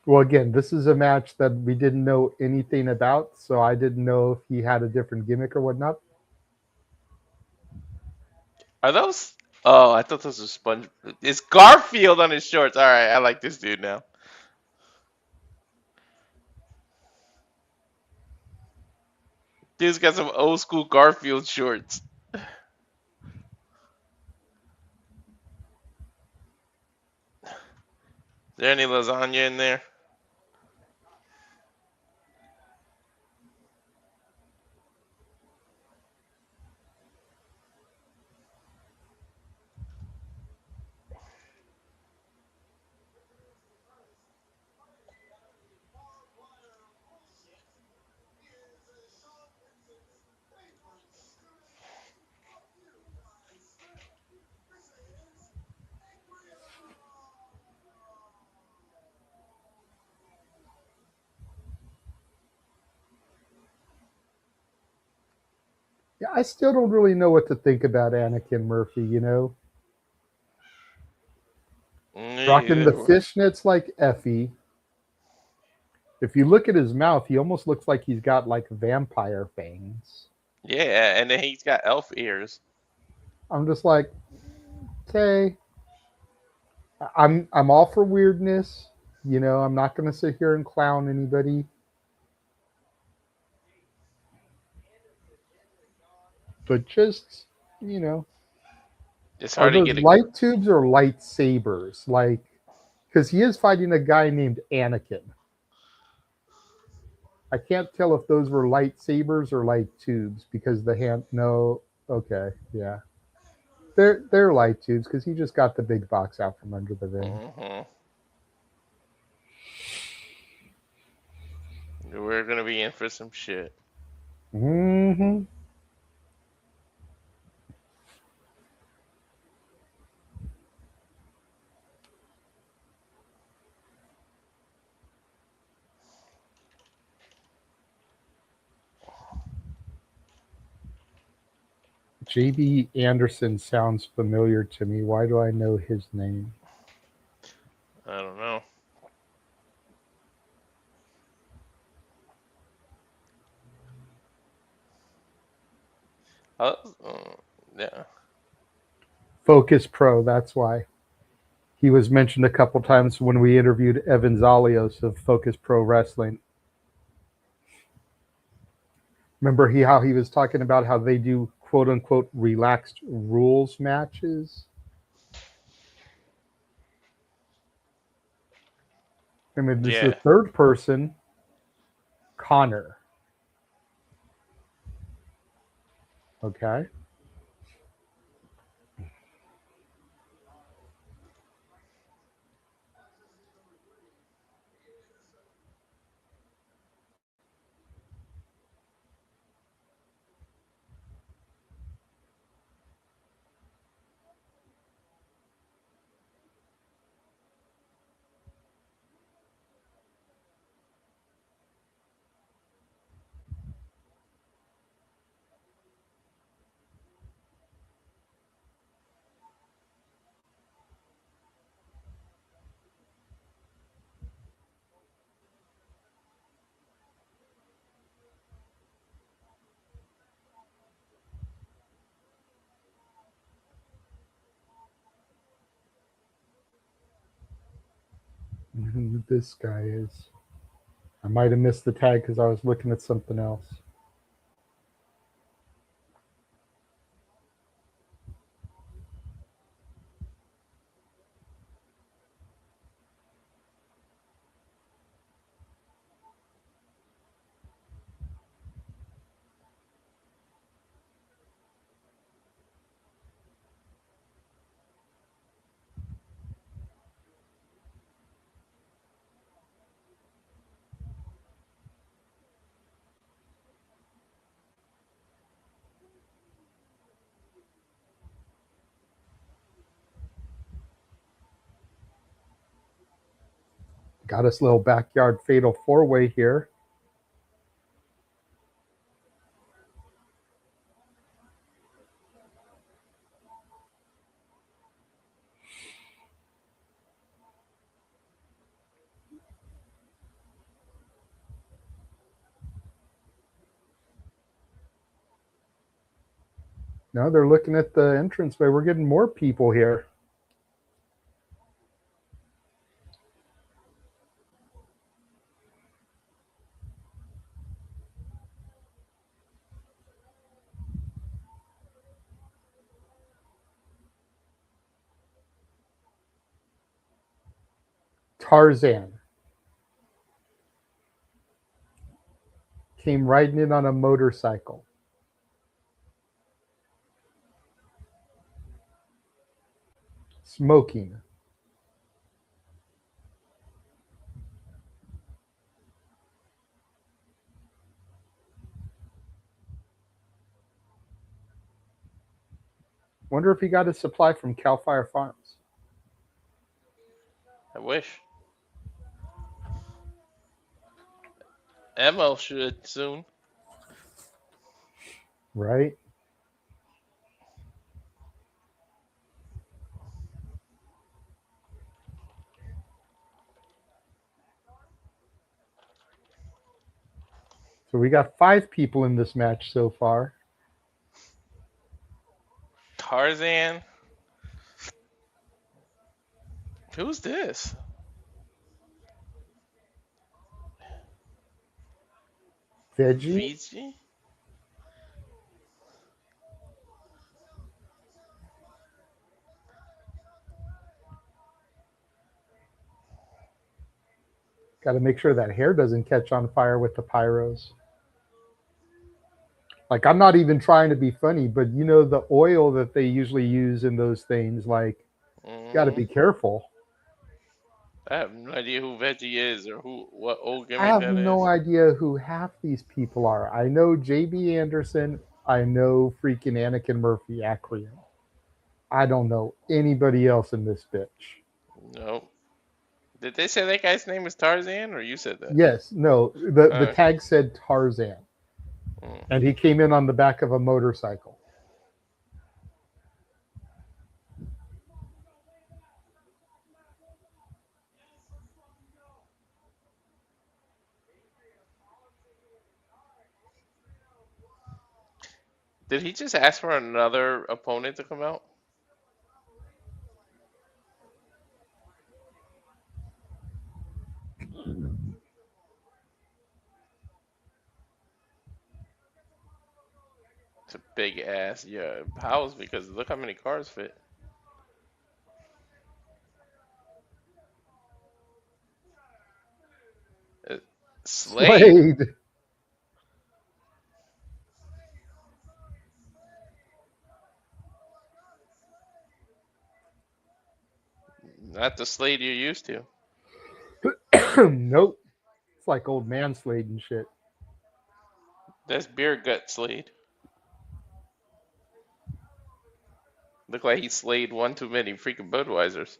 Well, again, this is a match that we didn't know anything about, so I didn't know if he had a different gimmick or whatnot. Are those? Oh, I thought those were Sponge. It's Garfield on his shorts. All right, I like this dude now. Dude's got some old school Garfield shorts. Is there any lasagna in there? Yeah, I still don't really know what to think about Anakin Murphy, you know? Rocking the fishnets like Effie. If you look at his mouth, he almost looks like he's got like vampire fangs. Yeah, and then he's got elf ears. I'm just like, okay. I'm all for weirdness. You know, I'm not gonna sit here and clown anybody. But just, you know, It's are hard to those get a. light tubes or lightsabers? Like, because he is fighting a guy named Anakin. I can't tell if those were lightsabers or light tubes because the hand. No, okay, yeah, they're light tubes because he just got the big box out from under the ring. We're gonna be in for some shit. Mm-hmm. JB Anderson sounds familiar to me. Why do I know his name? I don't know. Yeah. Focus Pro, that's why. He was mentioned a couple times when we interviewed Evan Zalios of Focus Pro Wrestling. Remember how he was talking about how they do quote unquote relaxed rules matches? I mean, this is the third person, Connor. Okay. Who this guy is. I might have missed the tag because I was looking at something else. Got us little backyard fatal four-way here. No, they're looking at the entranceway. We're getting more people here. Tarzan came riding in on a motorcycle. Smoking. Wonder if he got his supply from Cal Fire Farms. I wish. Emo should soon. Right? So we got 5 people in this match so far. Tarzan. Who's this? Veggie. VG? Got to make sure that hair doesn't catch on fire with the pyros. Like, I'm not even trying to be funny, but you know the oil that they usually use in those things, like, got to be careful. I have no idea who Veggie is or what old I gimmick have that no is. idea who half these people are. I know JB Anderson. I know freaking Anakin Murphy, Acreon. I don't know anybody else in this bitch. Nope. Did they say that guy's name is Tarzan, or you said that? Yes, no. The tag said Tarzan, and he came in on the back of a motorcycle. Did he just ask for another opponent to come out? It's a big ass, yeah, house because look how many cars fit. Slade. Not the Slade you're used to. Nope. It's like old man Slade and shit. That's beer gut Slade. Look like he slayed one too many freaking Budweisers.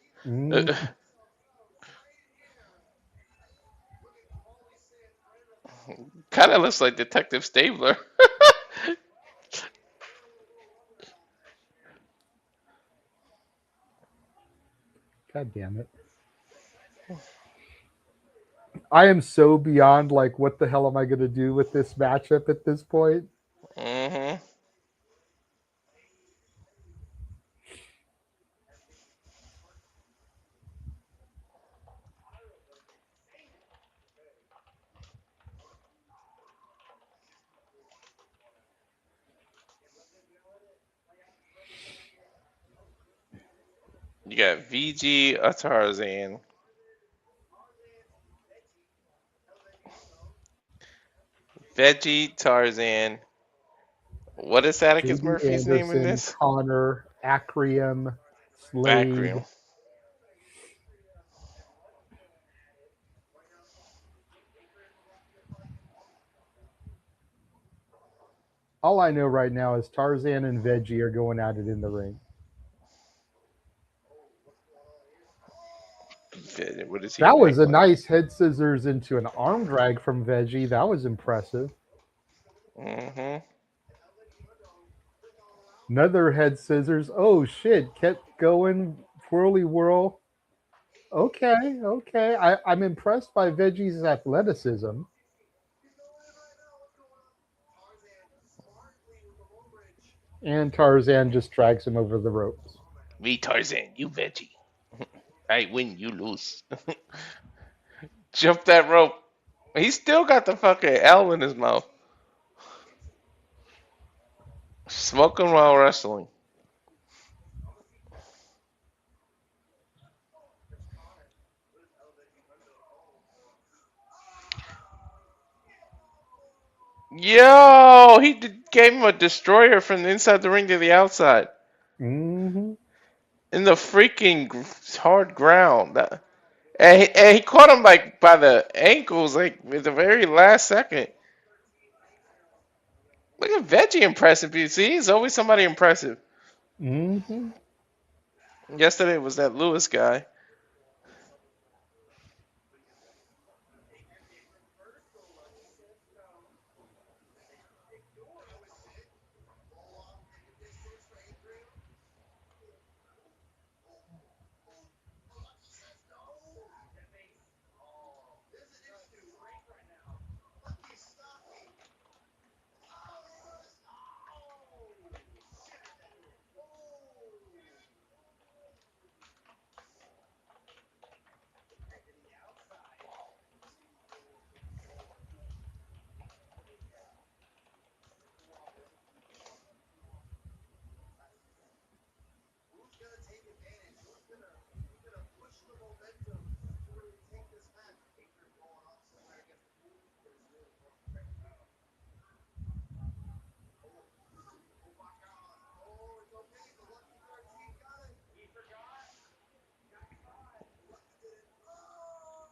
Kind of looks like Detective Stabler. God damn it. I am so beyond, like, what the hell am I going to do with this matchup at this point? Mm-hmm. You got VG, a Tarzan. Veggie, Tarzan. What is Atticus JB Murphy's name in Anderson, this? Connor, Acreum, Slade. Acreum. All I know right now is Tarzan and Veggie are going at it in the ring. What is he? That was a nice head scissors into an arm drag from Veggie. That was impressive. Mm-hmm. Another head scissors. Oh shit! Kept going. Whirly whirl. Okay, okay. I'm impressed by Veggie's athleticism. And Tarzan just drags him over the ropes. Me Tarzan, you Veggie. I win, you lose. Jump that rope. He still got the fucking L in his mouth. Smoking while wrestling. Yo, gave him a destroyer from the inside the ring to the outside. Mm-hmm. In the freaking hard ground. And he caught him like by the ankles, like at the very last second. Look at Veggie impressive. You see, he's always somebody impressive. Mm-hmm. Yesterday was that Lewis guy.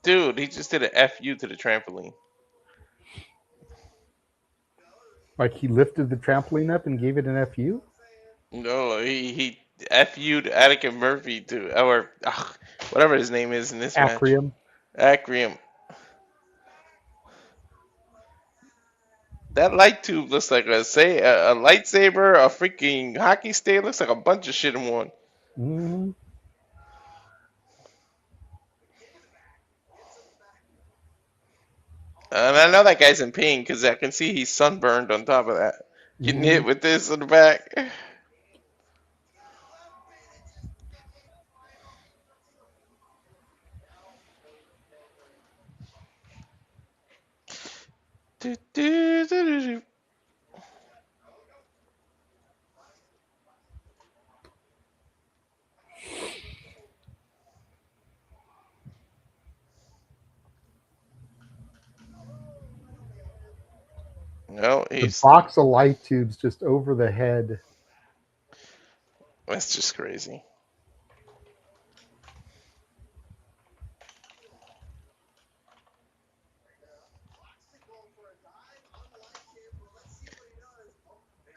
Dude, he just did an FU to the trampoline. Like he lifted the trampoline up and gave it an FU? No, he FU'd Attica Murphy to, or whatever his name is in this match. Acrium. Acrium. That light tube looks like a lightsaber, a freaking hockey stick. Looks like a bunch of shit in one. Mm-hmm. And I know that guy's in pain because I can see he's sunburned on top of that. Getting hit with this in the back. Do, do, do, do, do. No, The he's. box of light tubes just over the head. That's just crazy.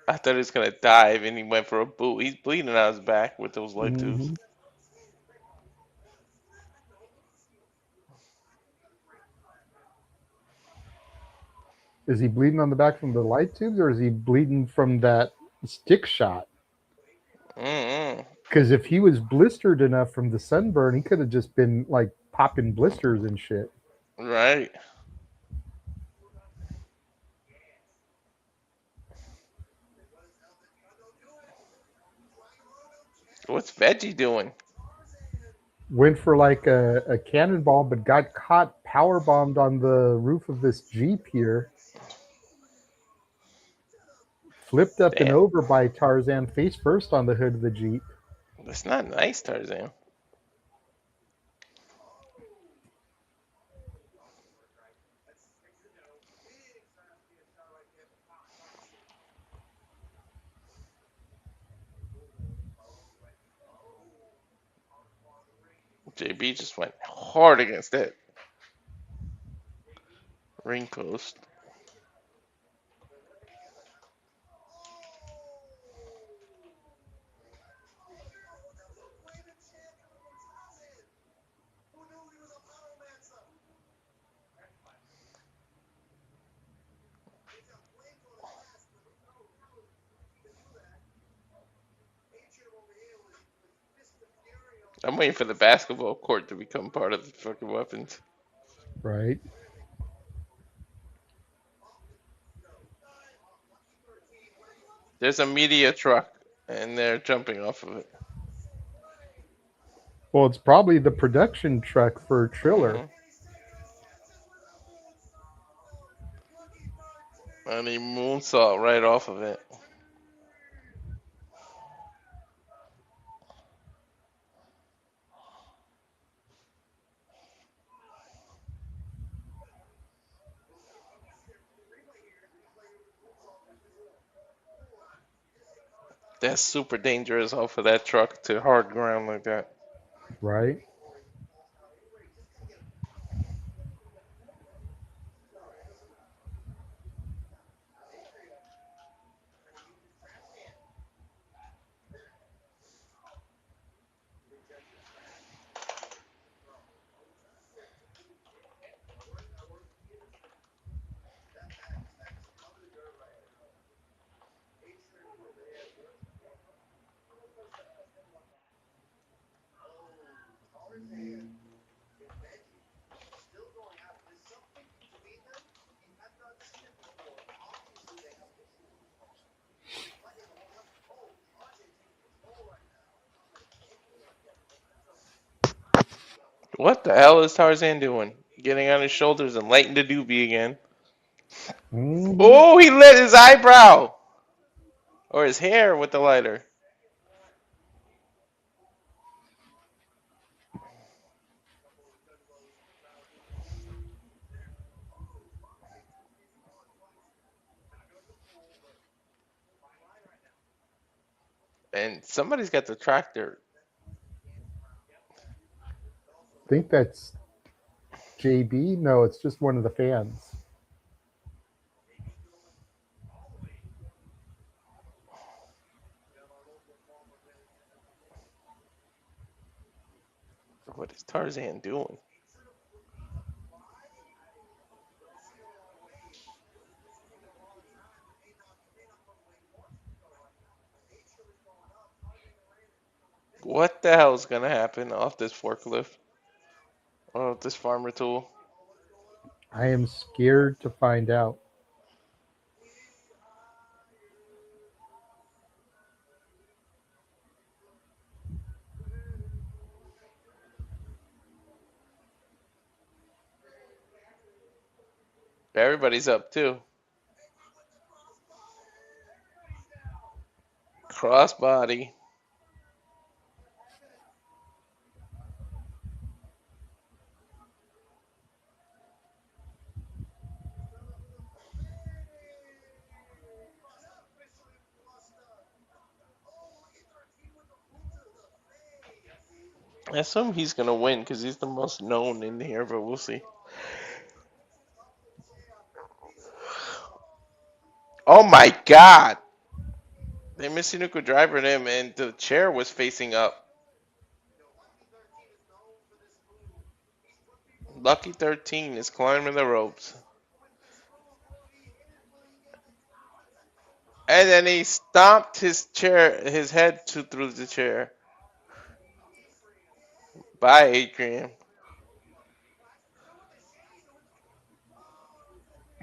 I thought he was gonna dive and he went for a boot. He's bleeding out his back with those light tubes. Is he bleeding on the back from the light tubes, or is he bleeding from that stick shot? Because if he was blistered enough from the sunburn, he could have just been like popping blisters and shit. Right. What's Veggie doing? Went for like a cannonball, but got caught power bombed on the roof of this Jeep here. Flipped up and over by Tarzan, face first on the hood of the Jeep. That's not nice, Tarzan. JB just went hard against it. Ring post. I'm waiting for the basketball court to become part of the fucking weapons. Right. There's a media truck, and they're jumping off of it. Well, it's probably the production truck for Triller. And he moonsault right off of it. That's super dangerous off of that truck to hard ground like that. Right. What the hell is Tarzan doing? Getting on his shoulders and lighting the doobie again. Oh, he lit his eyebrow! Or his hair with the lighter. And somebody's got the tractor. I think that's JB? No, it's just one of the fans. What is Tarzan doing? What the hell is gonna happen off this forklift? Or off this farmer tool? I am scared to find out. Everybody's up too. Crossbody. I assume he's gonna win because he's the most known in here, but we'll see. Oh my god! They Michinuku drivered him and the chair was facing up. Lucky 13 is climbing the ropes. And then he stomped his head through the chair. Bye, Adrian.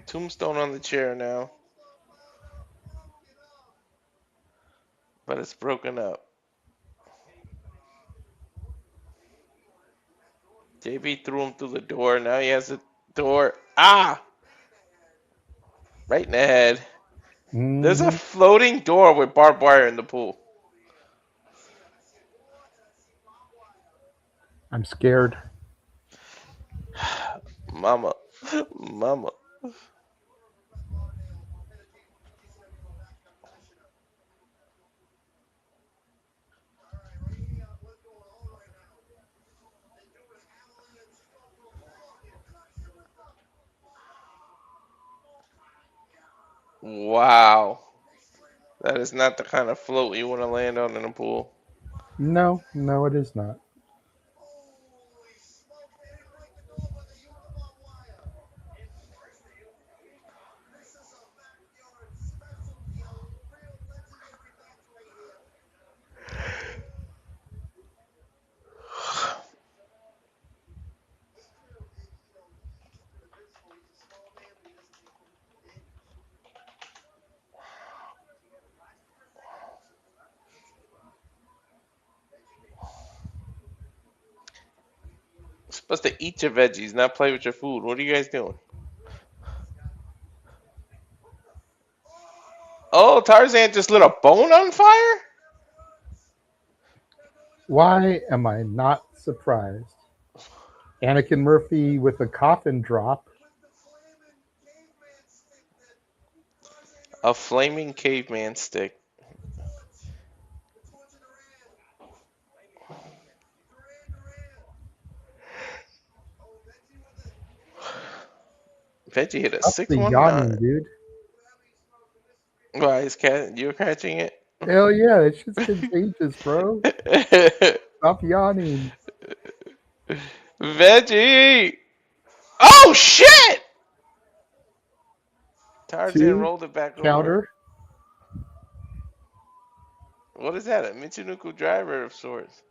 Tombstone on the chair now. But it's broken up. JB threw him through the door. Now he has the door. Ah! Right in the head. There's a floating door with barbed wire in the pool. I'm scared. Mama. Mama. Wow. That is not the kind of float you want to land on in a pool. No, it is not. You're supposed to eat your veggies, not play with your food. What are you guys doing? Oh, Tarzan just lit a bone on fire? Why am I not surprised? Anakin Murphy with a coffin drop. A flaming caveman stick. Veggie hit a That's the yawning, 619. dude. Why is you're catching it? Hell yeah, that shit's contagious, bro. Stop yawning. Veggie! Oh shit! Tarzan 2 rolled it back counter. over. What is that? A Michinoku driver of sorts.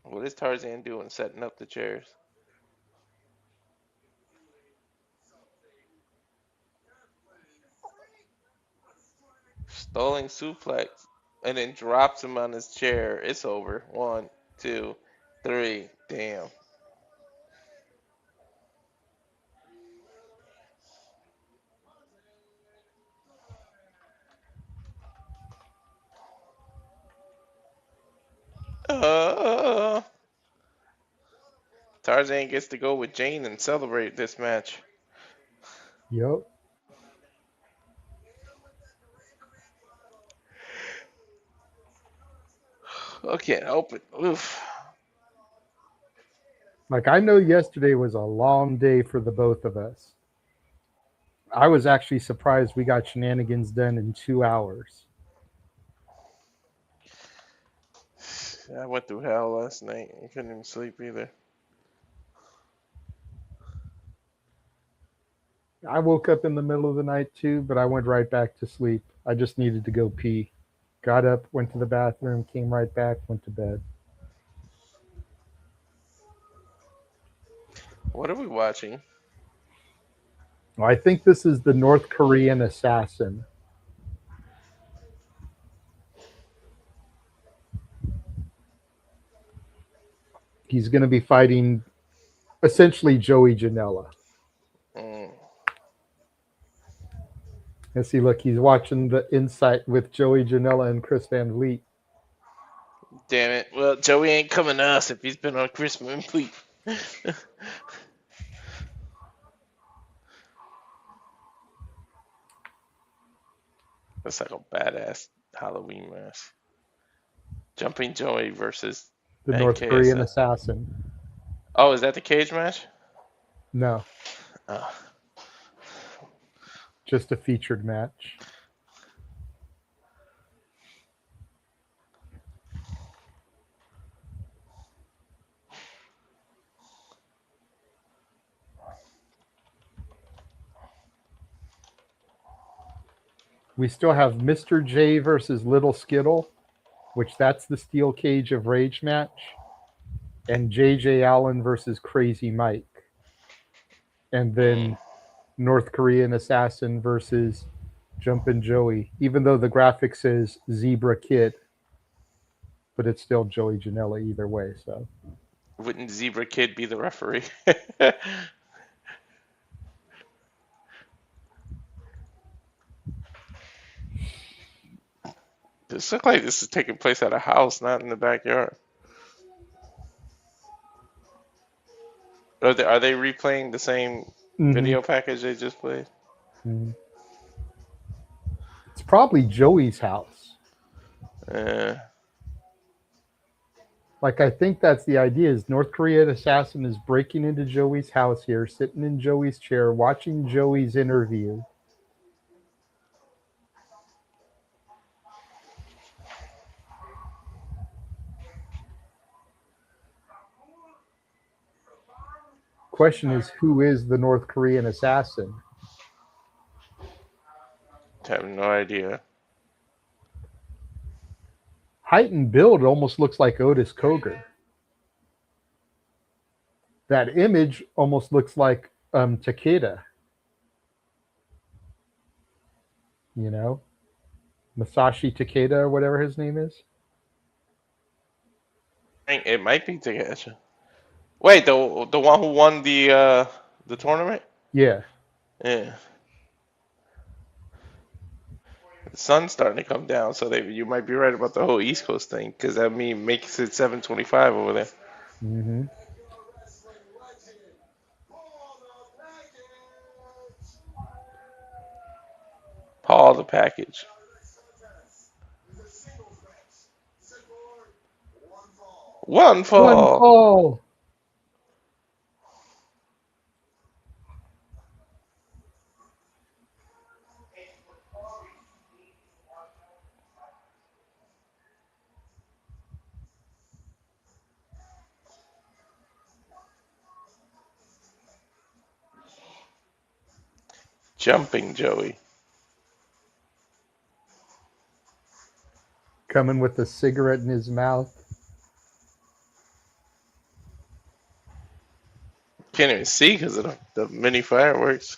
What is Tarzan doing setting up the chairs? Stalling suplex and then drops him on his chair. It's over. 1, 2, 3. Damn. Tarzan gets to go with Jane and celebrate this match. Yep. I can't open. Oof. Like, I know yesterday was a long day for the both of us. I was actually surprised we got shenanigans done in 2 hours. I went through hell last night. I couldn't even sleep either. I woke up in the middle of the night too, but I went right back to sleep. I just needed to go pee. Got up, went to the bathroom, came right back, went to bed. What are we watching? Well, I think this is the North Korean assassin. He's going to be fighting essentially Joey Janela. Mm. And see, look, he's watching the Insight with Joey Janela and Chris Van Vliet. Damn it. Well, Joey ain't coming to us if he's been on Chris Van Vliet. That's like a badass Halloween mask. Jumping Joey versus The NKSS. North Korean assassin. Oh, is that the cage match? No. Oh. Just a featured match. We still have Mr. J versus Little Skittle, which that's the steel cage of rage match, and JJ Allin versus Crazy Mike. And then North Korean assassin versus Jumpin' Joey, even though the graphic says Zebra Kid, but it's still Joey Janela either way. So Wouldn't Zebra Kid be the referee? This looks like this is taking place at a house, not in the backyard. Are they replaying the same video package they just played? It's probably Joey's house. Like, I think that's the idea, is North Korean assassin is breaking into Joey's house here, sitting in Joey's chair, watching Joey's interview. Question is, who is the North Korean assassin? I have no idea. Height and build almost looks like Otis Koger. That image almost looks like Takeda. You know? Masashi Takeda or whatever his name is. It might be Takesha. Wait, the one who won the tournament? Yeah. Yeah. The sun's starting to come down, so you might be right about the whole East Coast thing, because that makes it 7:25 over there. Mm-hmm. Paul the package. One fall. Jumping Joey. Coming with a cigarette in his mouth. Can't even see because of the mini fireworks.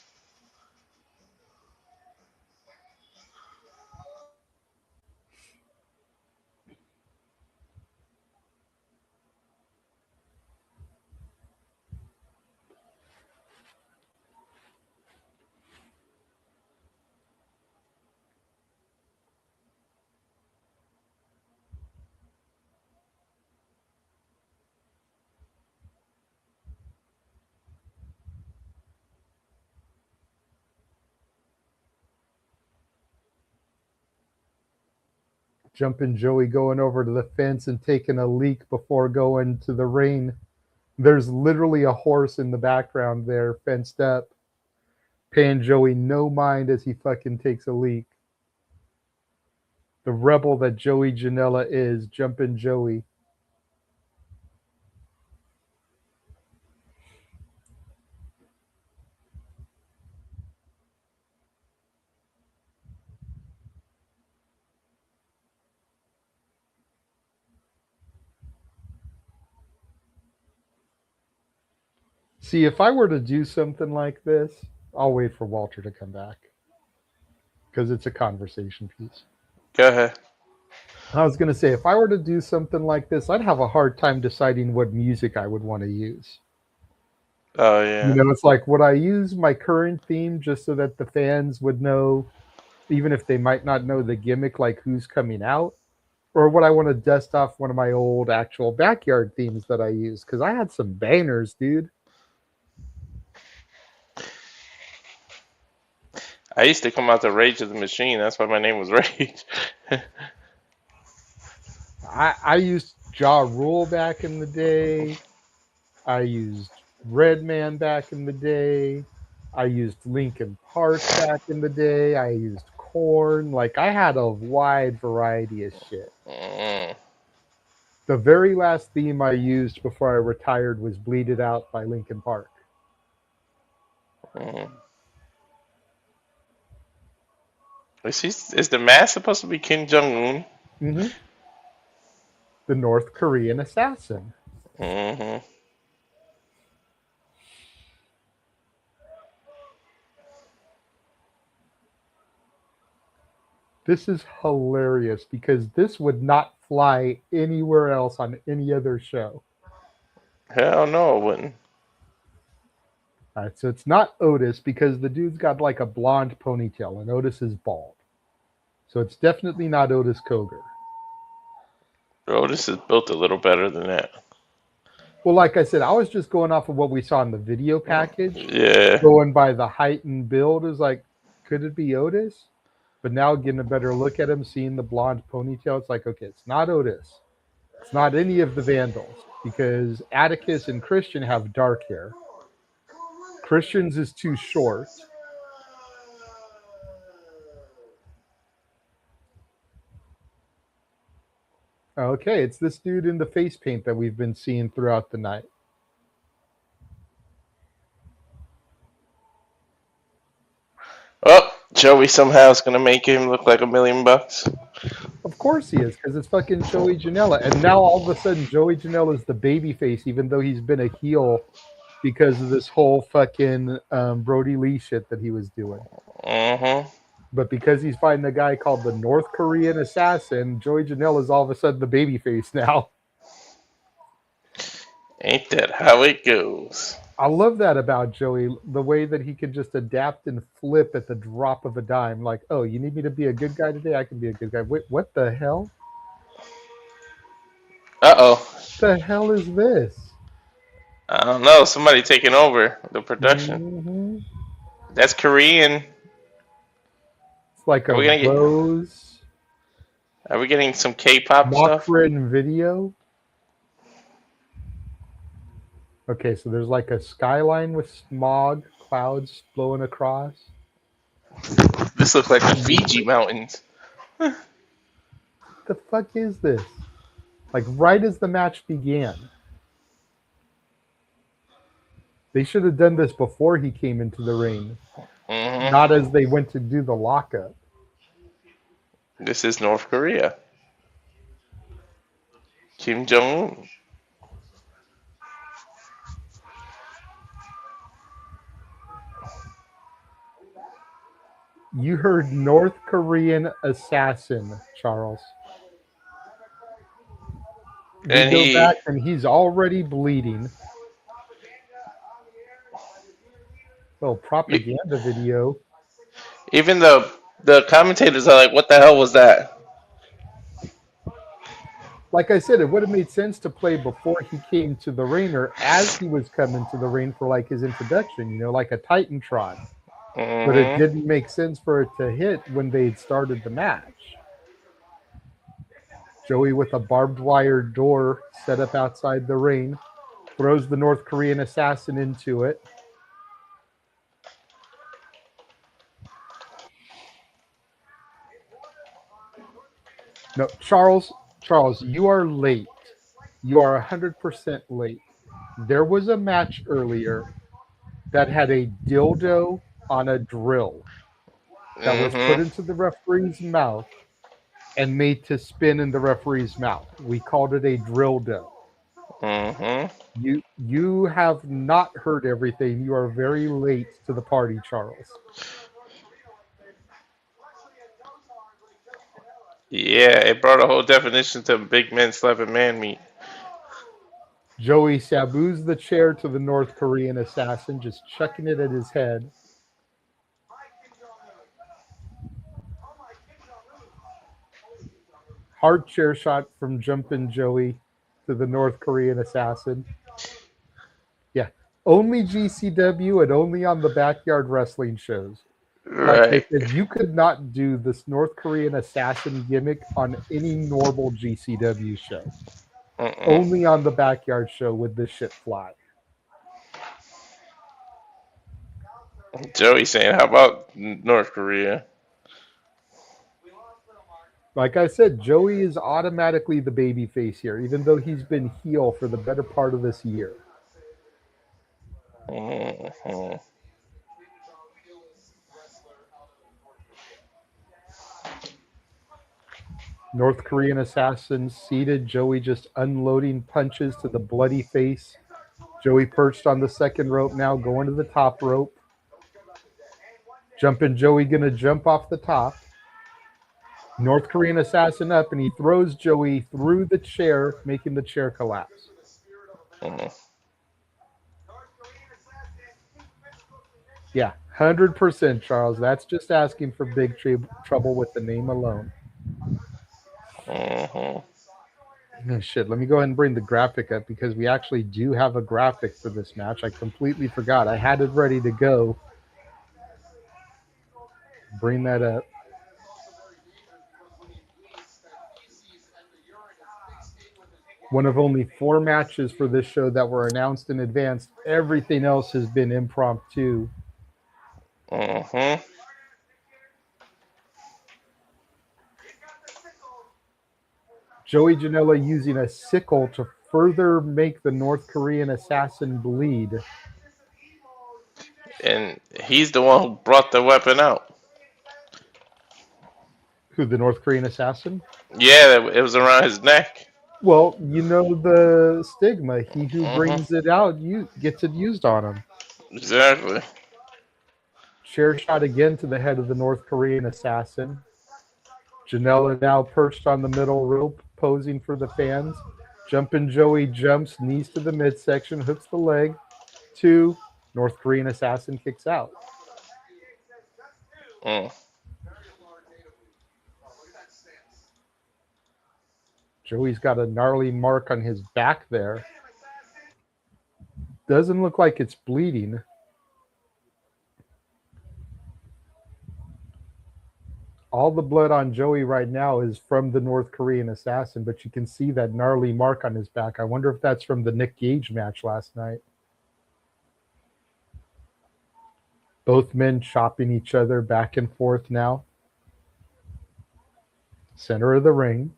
Jumping Joey going over to the fence and taking a leak before going to the ring. There's literally a horse in the background there, fenced up. Paying Joey no mind as he fucking takes a leak. The rebel that Joey Janela is, Jumping Joey. See, if I were to do something like this, I'll wait for Walter to come back. Because it's a conversation piece. Go ahead. I was going to say, if I were to do something like this, I'd have a hard time deciding what music I would want to use. Oh, yeah. You know, it's like, would I use my current theme just so that the fans would know, even if they might not know the gimmick, like who's coming out? Or would I want to dust off one of my old actual backyard themes that I use? Because I had some bangers, dude. I used to come out to Rage of the Machine. That's why my name was Rage. I used Ja Rule back in the day. I used Redman back in the day. I used Linkin Park back in the day. I used Korn. Like, I had a wide variety of shit. The very last theme I used before I retired was Bleed It Out by Linkin Park. Is the mask supposed to be Kim Jong-un? Mm-hmm. The North Korean assassin. Mm-hmm. This is hilarious because this would not fly anywhere else on any other show. Hell no, it wouldn't. All right, so it's not Otis because the dude's got like a blonde ponytail and Otis is bald. So it's definitely not Otis Koger. Otis is built a little better than that. Well, like I said, I was just going off of what we saw in the video package. Yeah. Going by the height and build is like, could it be Otis? But now getting a better look at him, seeing the blonde ponytail, it's like, okay, it's not Otis. It's not any of the Vandals because Atticus and Christian have dark hair. Christian's is too short. Okay, it's this dude in the face paint that we've been seeing throughout the night. Oh, Joey somehow is going to make him look like $1 million. Of course he is, because it's fucking Joey Janela. And now all of a sudden, Joey Janela is the baby face, even though he's been a heel because of this whole fucking Brody Lee shit that he was doing. Mm-hmm. But because he's fighting a guy called the North Korean assassin, Joey Janela is all of a sudden the baby face now. Ain't that how it goes? I love that about Joey, the way that he can just adapt and flip at the drop of a dime. Like, oh, you need me to be a good guy today? I can be a good guy. Wait, what the hell? Uh-oh. What the hell is this? I don't know. Somebody taking over the production. Mm-hmm. That's Korean. It's like a rose. Are we getting some K-pop stuff? Mock-written video. Okay, so there's like a skyline with smog, clouds blowing across. This looks like the Fiji Mountains. What the fuck is this? Like right as the match began. They should have done this before he came into the ring. Mm-hmm. Not as they went to do the lockup. This is North Korea. Kim Jong-un. You heard North Korean assassin, Charles. And go back and he's already bleeding. Little propaganda video. Even the commentators are like, what the hell was that? Like I said, it would have made sense to play before he came to the ring or as he was coming to the ring for like his introduction, you know, like a Titantron. Mm-hmm. But it didn't make sense for it to hit when they'd started the match. Joey with a barbed wire door set up outside the ring. Throws the North Korean assassin into it. No, Charles, you are late. You are 100% late. There was a match earlier that had a dildo on a drill that was put into the referee's mouth and made to spin in the referee's mouth. We called it a drill dough. You have not heard everything. You are very late to the party, Charles. Yeah, it brought a whole definition to big men slapping man meat. Joey saboos the chair to the North Korean assassin, just chucking it at his head. Hard chair shot from Jumpin' Joey to the North Korean assassin. Yeah, only GCW and only on the Backyard Wrestling shows. Like I said, you could not do this North Korean assassin gimmick on any normal GCW show. Only on the Backyard show would this shit fly. Joey saying, how about North Korea? Like I said, Joey is automatically the baby face here, even though he's been heel for the better part of this year. North Korean assassin seated, Joey just unloading punches to the bloody face. Joey perched on the second rope now, going to the top rope. Jumpin' Joey gonna jump off the top. North Korean assassin up, and he throws Joey through the chair, making the chair collapse. Yeah, 100%, Charles. That's just asking for big trouble with the name alone. Oh, shit, let me go ahead and bring the graphic up because we actually do have a graphic for this match. I completely forgot. I had it ready to go. Bring that up. One of only 4 matches for this show that were announced in advance. Everything else has been impromptu. Joey Janela using a sickle to further make the North Korean assassin bleed. And he's the one who brought the weapon out. Who, the North Korean assassin? Yeah, it was around his neck. Well, you know the stigma. He who brings it out gets it used on him. Exactly. Chair shot again to the head of the North Korean assassin. Janela now perched on the middle rope, posing for the fans. Jumpin' Joey jumps, knees to the midsection, hooks the leg. 2, North Korean assassin kicks out. Joey's got a gnarly mark on his back there. Doesn't look like it's bleeding. All the blood on Joey right now is from the North Korean assassin, but you can see that gnarly mark on his back. I wonder if that's from the Nick Gage match last night. Both men chopping each other back and forth now. Center of the ring.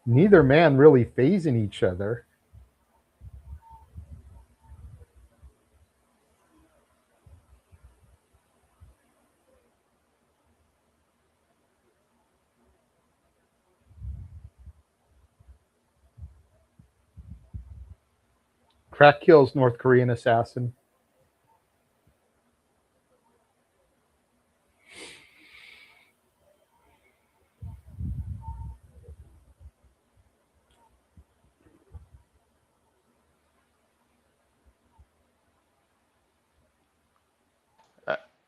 Neither man really phasing each other. Crack kills North Korean assassin.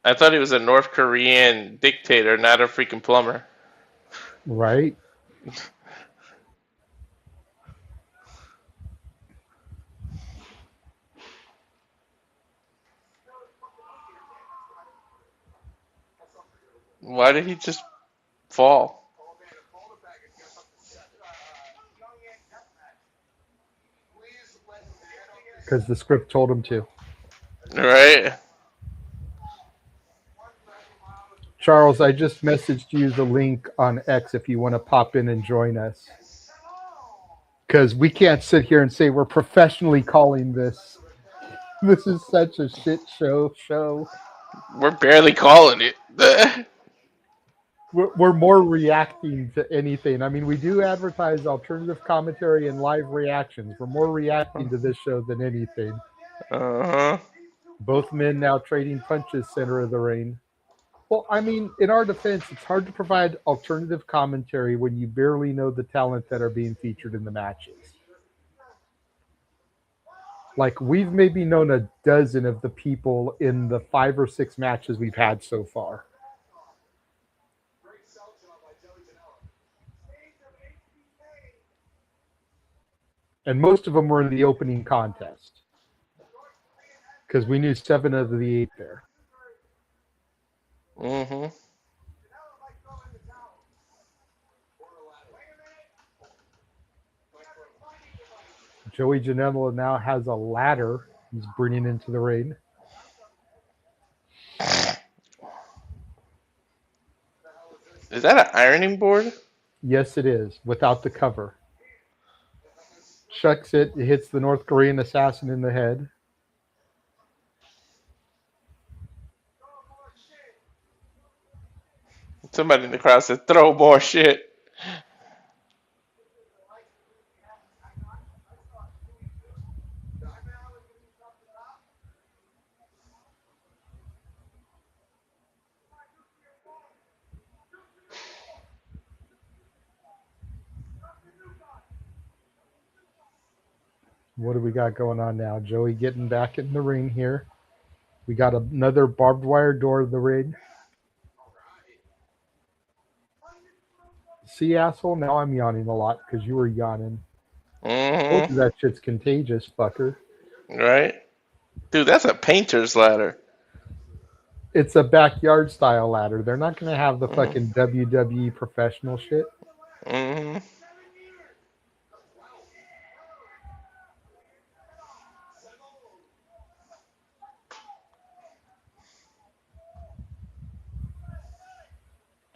I thought he was a North Korean dictator, not a freaking plumber. Right? Why did he just fall? Because the script told him to. Right? Charles, I just messaged you the link on X if you want to pop in and join us. Because we can't sit here and say we're professionally calling this. This is such a shit show. We're barely calling it. We're more reacting to anything. I mean, we do advertise alternative commentary and live reactions. We're more reacting to this show than anything. Uh-huh. Both men now trading punches center of the ring. Well, I mean, in our defense, it's hard to provide alternative commentary when you barely know the talent that are being featured in the matches. Like, we've maybe known a dozen of the people in the 5 or 6 matches we've had so far. And most of them were in the opening contest. Because we knew 7 of the 8 there. Mm-hmm. Joey Janela now has a ladder he's bringing into the ring. Is that an ironing board? Yes, it is, without the cover. Chucks it, it hits the North Korean assassin in the head. Somebody in the crowd said, throw more shit. What do we got going on now? Joey getting back in the ring here. We got another barbed wire door to the ring. See, asshole? Now I'm yawning a lot because you were yawning. Mm-hmm. That shit's contagious, fucker. Right? Dude, that's a painter's ladder. It's a backyard style ladder. They're not going to have the fucking WWE professional shit. Mm-hmm.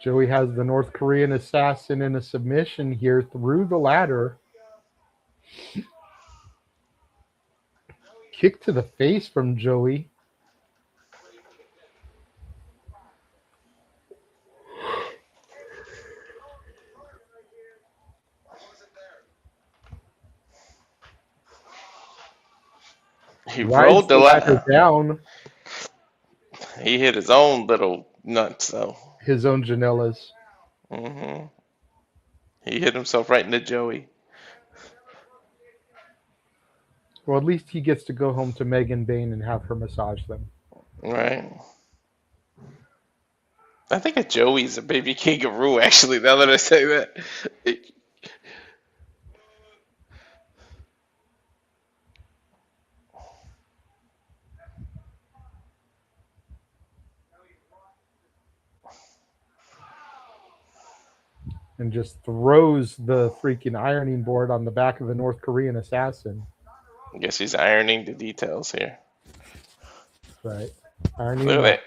Joey has the North Korean assassin in a submission here through the ladder. Kick to the face from Joey. He rolled the ladder down. He hit his own little nuts, though. His own Janela's. Mm-hmm. He hit himself right in the Joey. Well, at least he gets to go home to Megan Bain and have her massage them. Right. I think a Joey's a baby kangaroo, actually, now that I say that. And just throws the freaking ironing board on the back of the North Korean assassin. I guess he's ironing the details here. Right. Ironing Look at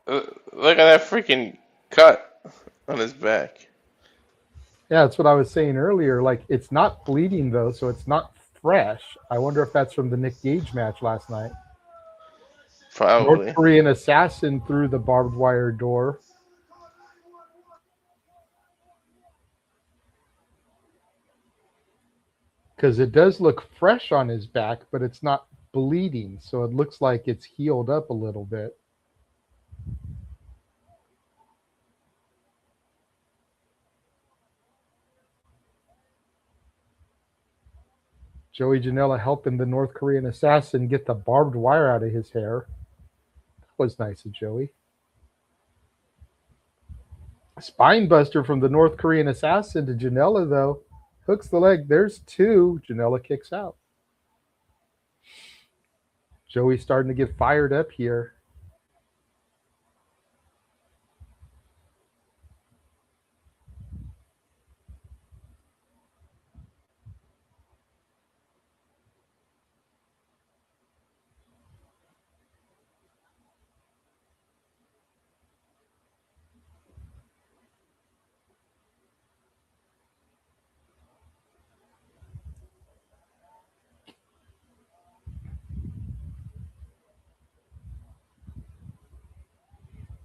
that. Look at that freaking cut on his back. Yeah, that's what I was saying earlier. Like, it's not bleeding, though, so it's not fresh. I wonder if that's from the Nick Gage match last night. Probably. North Korean assassin through the barbed wire door. Because it does look fresh on his back, but it's not bleeding, so it looks like it's healed up a little bit. Joey Janela helping the North Korean assassin get the barbed wire out of his hair. That was nice of Joey. Spine buster from the North Korean assassin to Janela, though. Hooks the leg. There's 2. Janela kicks out. Joey's starting to get fired up here.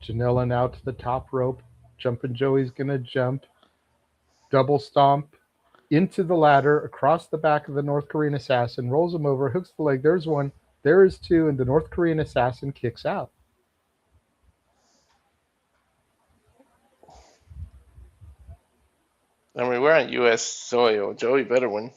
Janela now to the top rope. Jumping Joey's going to jump. Double stomp into the ladder, across the back of the North Korean assassin, rolls him over, hooks the leg. There's one. There is two, and the North Korean assassin kicks out. I mean, we're on U.S. soil. Joey better win.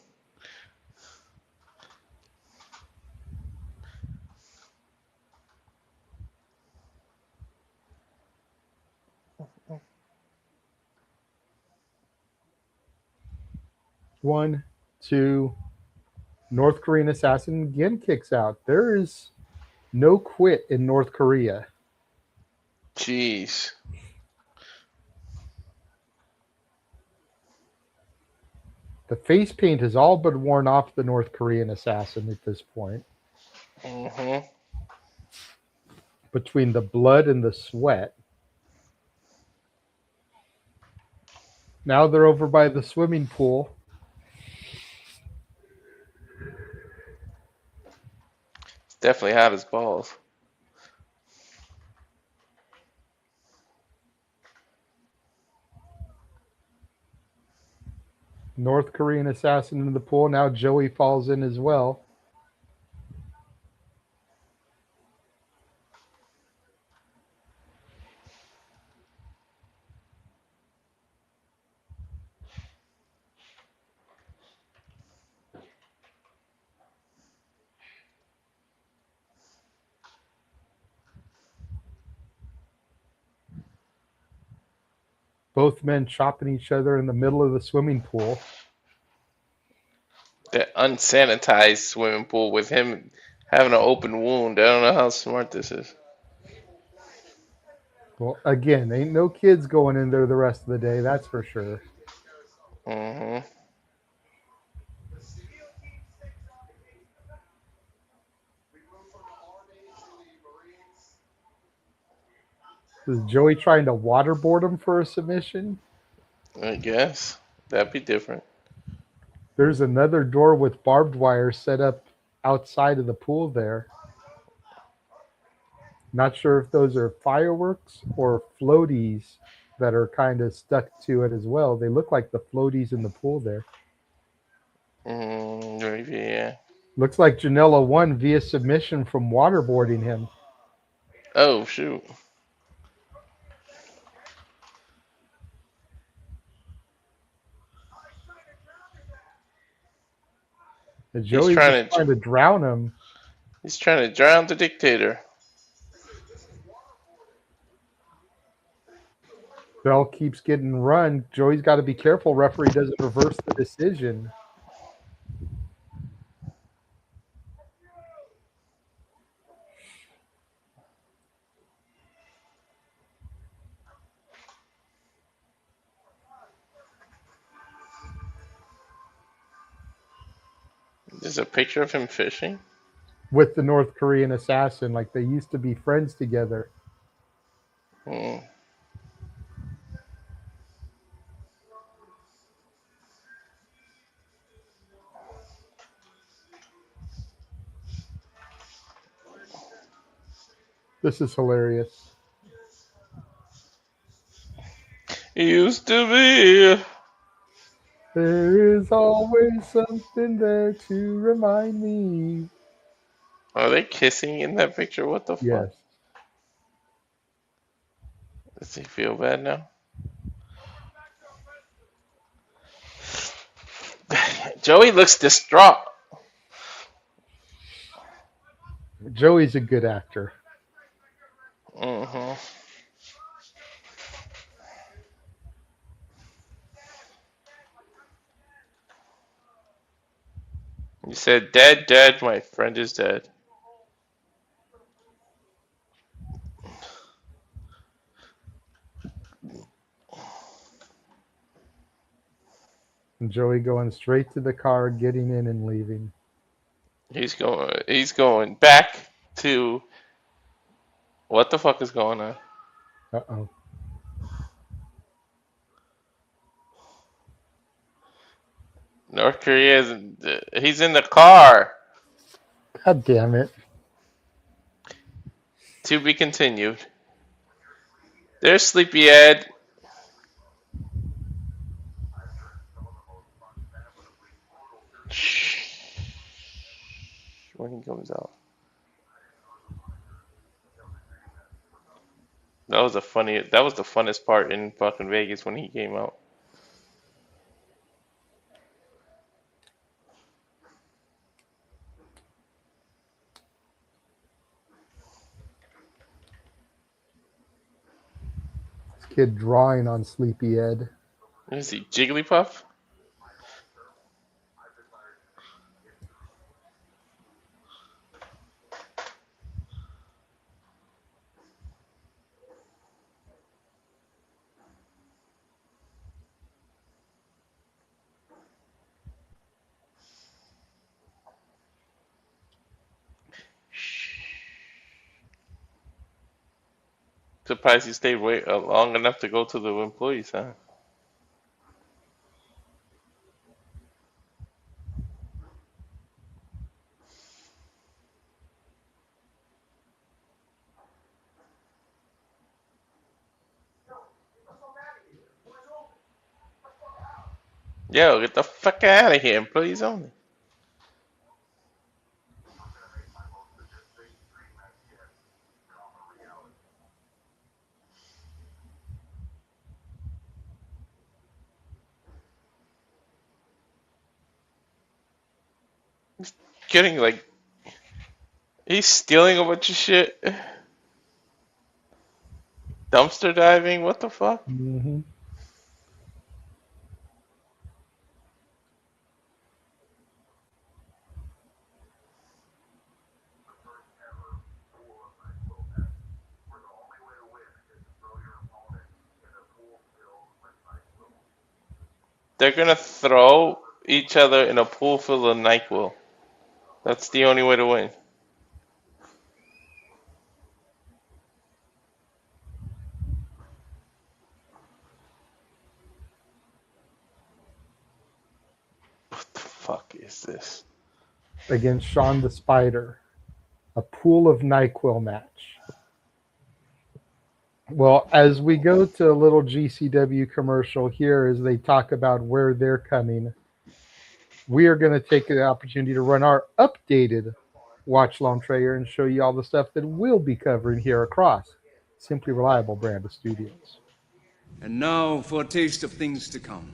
One, two. North Korean assassin again kicks out. There is no quit in North Korea. Jeez. The face paint has all but worn off the North Korean assassin at this point. Mm-hmm. Between the blood and the sweat. Now they're over by the swimming pool. It's definitely hot as balls. North Korean assassin in the pool. Now Joey falls in as well. Both men chopping each other in the middle of the swimming pool. That unsanitized swimming pool with him having an open wound. I don't know how smart this is. Well, again, ain't no kids going in there the rest of the day, that's for sure. Mm-hmm. Is Joey trying to waterboard him for a submission? I guess. That'd be different. There's another door with barbed wire set up outside of the pool there. Not sure if those are fireworks or floaties that are kind of stuck to it as well. They look like the floaties in the pool there. Maybe, yeah. Looks like Janela won via submission from waterboarding him. Oh, shoot. And Joey's trying to drown him. He's trying to drown the dictator. Bell keeps getting run. Joey's got to be careful. Referee doesn't reverse the decision. There's a picture of him fishing? With the North Korean assassin, like they used to be friends together. Hmm. This is hilarious. It used to be. There is always something there to remind me. Are they kissing in that picture? What the fuck? Yes. Does he feel bad now? Joey looks distraught. Joey's a good actor. Mm-hmm. You said dead, dead, my friend is dead. And Joey going straight to the car, getting in and leaving. He's going back to what the fuck is going on? Uh-oh. North Korea he's in the car. God damn it. To be continued. There's Sleepyhead. When he comes out. That was the funnest part in fucking Vegas when he came out. This kid drawing on Sleepyhead. Is he Jigglypuff? Surprised he stayed long enough to go to the employees, huh? Yo, get the fuck out of here, employees only. Kidding, like, he's stealing a bunch of shit. Dumpster diving, what the fuck? Mm-hmm. They're gonna throw each other in a pool full of NyQuil. That's the only way to win. What the fuck is this? Against Sean the Spider. A pool of NyQuil match. Well, as we go to a little GCW commercial here, as they talk about where they're coming, we are going to take the opportunity to run our updated watch long trailer and show you all the stuff that we'll be covering here across Simply Reliable brand of studios. And now for a taste of things to come.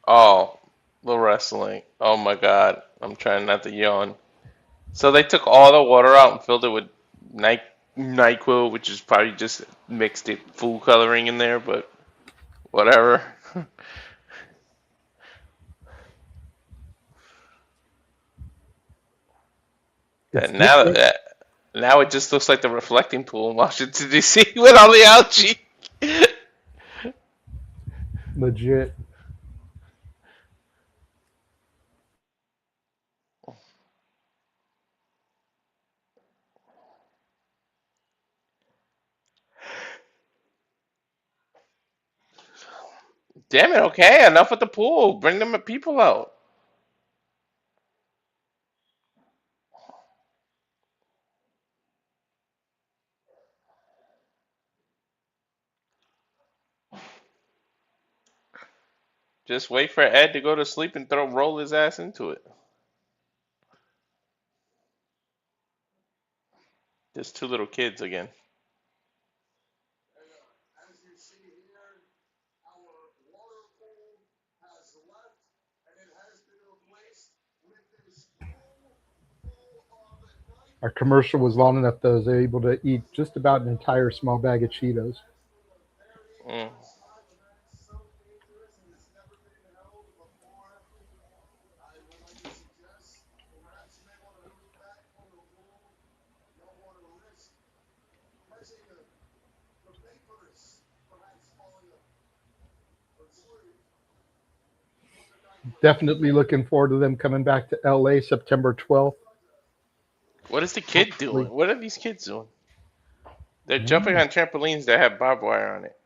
Oh, the wrestling. Oh my god. I'm trying not to yawn. So they took all the water out and filled it with NyQuil, which is probably just mixed it food coloring in there, but whatever. And now it just looks like the reflecting pool in Washington D.C. with all the algae. Legit. Damn it, okay, enough with the pool. Bring them people out. Just wait for Ed to go to sleep and roll his ass into it. Just two little kids again. Our commercial was long enough that I was able to eat just about an entire small bag of Cheetos. Mm. Definitely looking forward to them coming back to LA September 12th. What is the kid Hopefully. doing? What are these kids doing? They're Mm. jumping on trampolines that have barbed wire on it.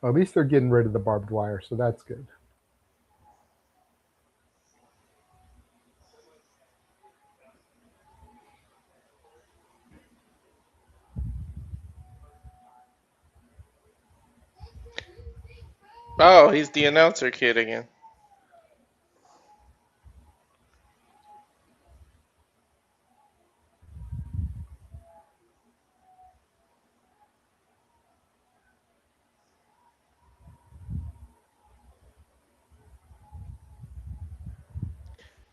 Well, at least they're getting rid of the barbed wire, so that's good. Oh, he's the announcer kid again.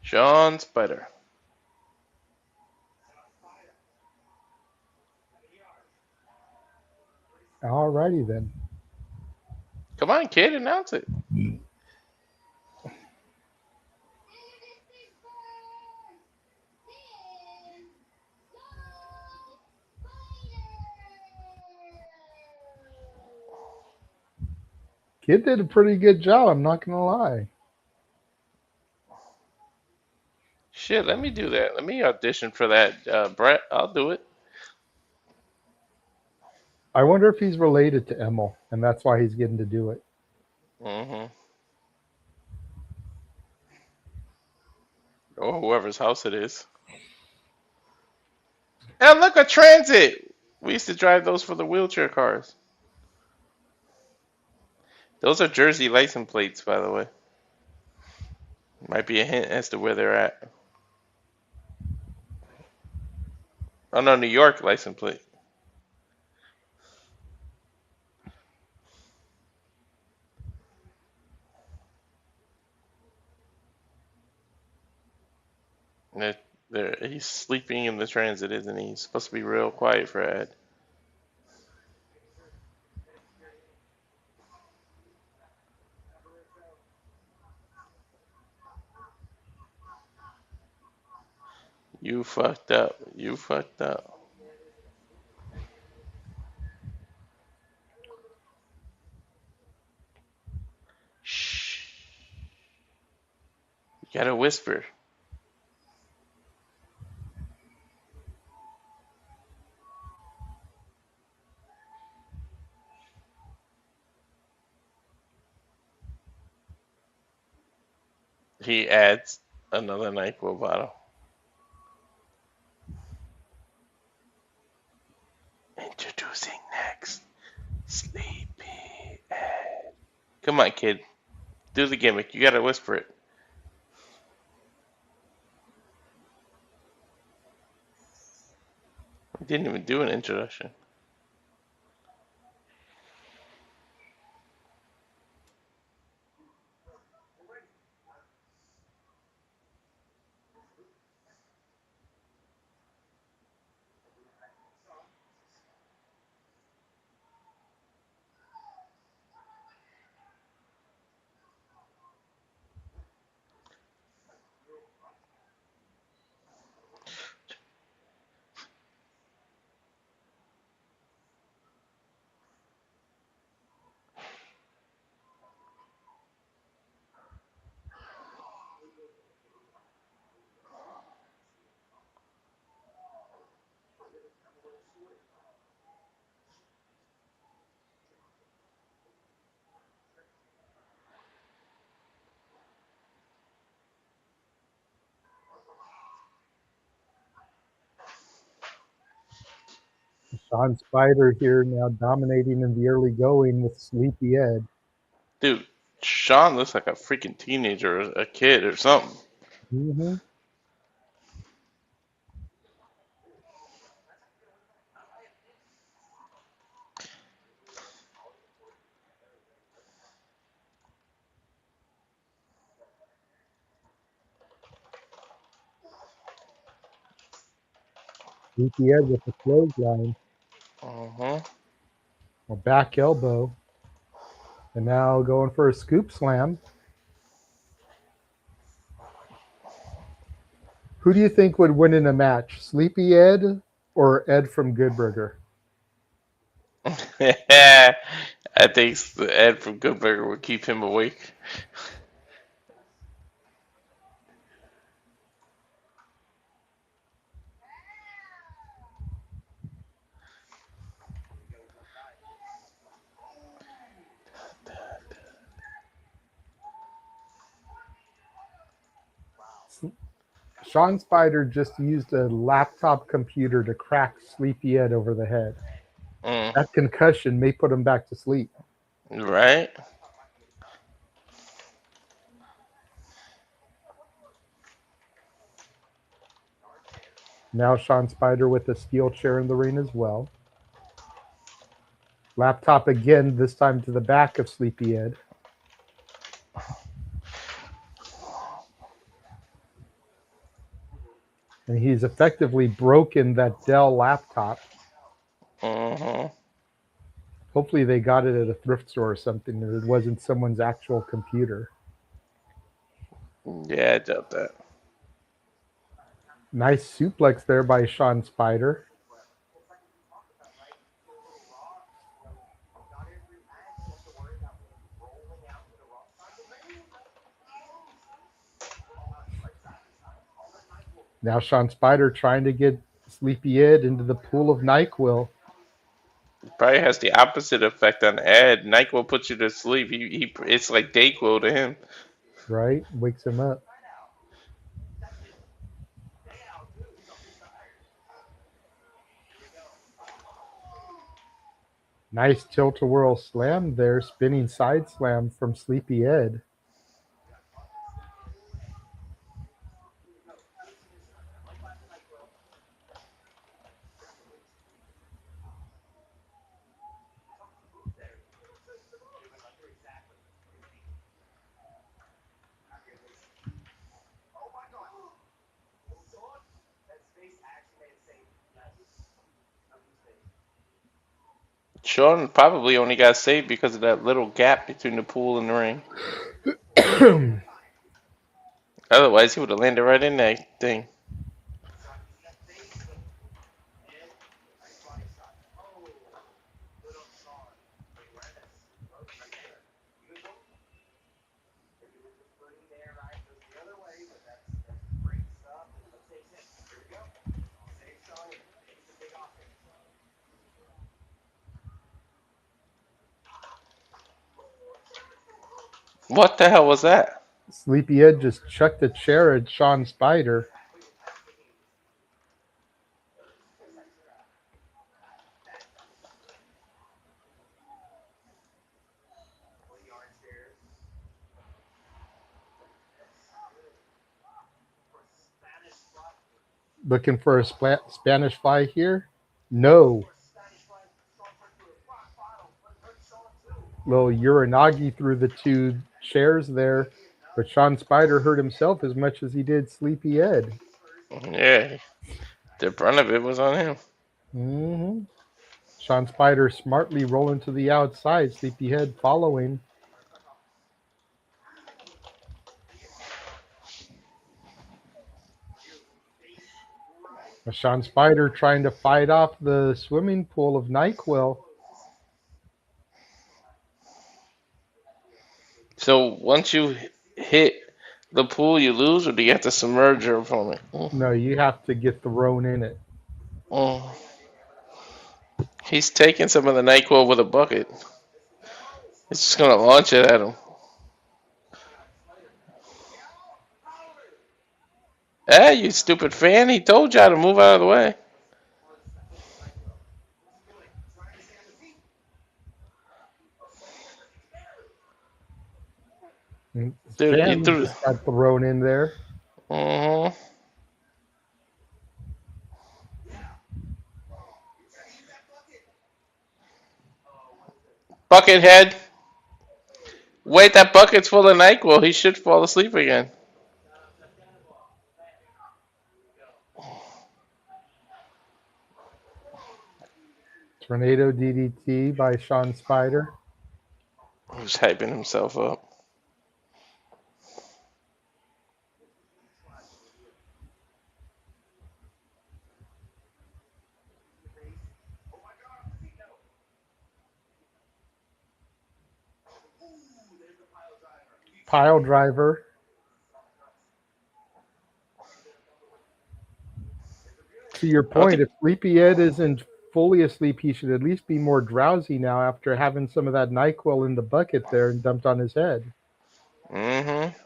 Sean Spider. Alrighty then. Come on, kid, announce it. Kid did a pretty good job, I'm not going to lie. Shit, let me do that. Let me audition for that, Brett. I'll do it. I wonder if he's related to Emil, and that's why he's getting to do it. Mm-hmm. Or whoever's house it is. And look, a transit! We used to drive those for the wheelchair cars. Those are Jersey license plates, by the way. Might be a hint as to where they're at. Oh no, New York license plate. He's sleeping in the transit, isn't he? He's supposed to be real quiet for Ed. You fucked up. You fucked up. Shh. You gotta whisper. He adds another NyQuil bottle. Introducing next, Sleepy Ed. Come on, kid. Do the gimmick. You gotta whisper it. He didn't even do an introduction. Sean Spider here now dominating in the early going with Sleepy Ed. Dude, Sean looks like a freaking teenager, or a kid, or something. Mm-hmm. Sleepy Ed with the clothesline. A back elbow. And now going for a scoop slam. Who do you think would win in a match? Sleepy Ed or Ed from Good Burger? I think Ed from Good Burger would keep him awake. Sean Spider just used a laptop computer to crack Sleepy Ed over the head. That concussion may put him back to sleep. Right? Now Sean Spider with a steel chair in the ring as well. Laptop again, this time to the back of Sleepy Ed. And he's effectively broken that Dell laptop. Hopefully they got it at a thrift store or something, and it wasn't someone's actual computer. Yeah, I doubt that. Nice suplex there by Sean Spider. Now Sean Spider trying to get Sleepy Ed into the pool of NyQuil. Probably has the opposite effect on Ed. NyQuil puts you to sleep. It's like Dayquil to him. Right? Wakes him up. Nice tilt-a-whirl slam there. Spinning side slam from Sleepy Ed. Sean probably only got saved because of that little gap between the pool and the ring. Otherwise, he would have landed right in that thing. What the hell was that? Sleepy Ed just chucked a chair at Sean Spider. Looking for a Spanish fly here? No. Little Uranagi through the two chairs there. But Sean Spider hurt himself as much as he did Sleepy Ed. Yeah. The brunt of it was on him. Mm-hmm. Sean Spider smartly rolling to the outside. Sleepy Ed following. Sean Spider trying to fight off the swimming pool of NyQuil. So once you hit the pool, you lose, or do you have to submerge your opponent? No, you have to get thrown in it. He's taking some of the NyQuil with a bucket. It's just going to launch it at him. Hey, you stupid fan. He told you how to move out of the way. Dude, he Fan threw. just got thrown in there. Uh-huh. Buckethead. Wait, that bucket's full of NyQuil. He should fall asleep again. Tornado DDT by Sean Spider. He's hyping himself up. Pile driver. To your point, if Sleepyhead isn't fully asleep, he should at least be more drowsy now after having some of that NyQuil in the bucket there and dumped on his head. Mm-hmm.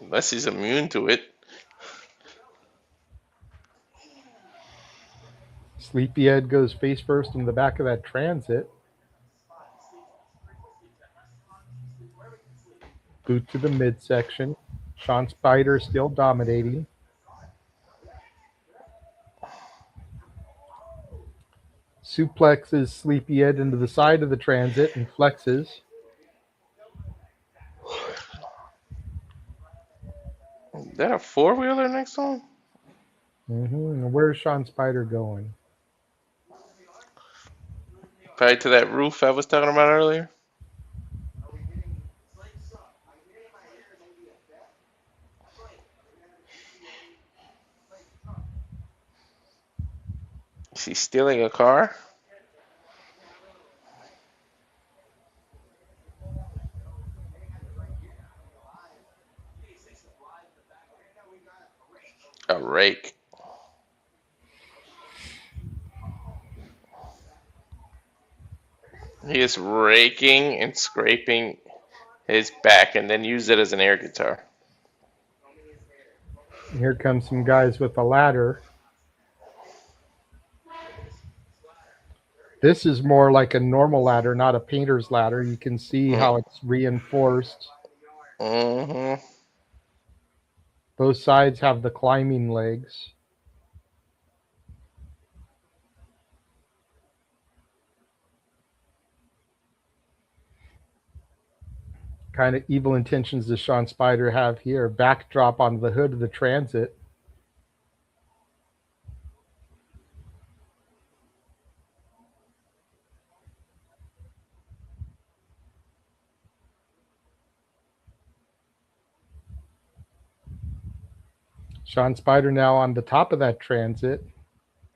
Unless he's immune to it. Sleepyhead goes face first in the back of that transit. Boot to the midsection. Sean Spider still dominating. Suplexes Sleepyhead into the side of the transit and flexes. Is that a four-wheeler next to him? Mm-hmm. Where's Sean Spider going? Probably to that roof I was talking about earlier. Is he stealing a car? A rake. He is raking and scraping his back and then use it as an air guitar. Here comes some guys with a ladder. This is more like a normal ladder, not a painter's ladder. You can see how it's reinforced. Mm-hmm. Both sides have the climbing legs. Kind of evil intentions does Sean Spider have here? Backdrop on the hood of the transit. Sean Spider now on the top of that transit.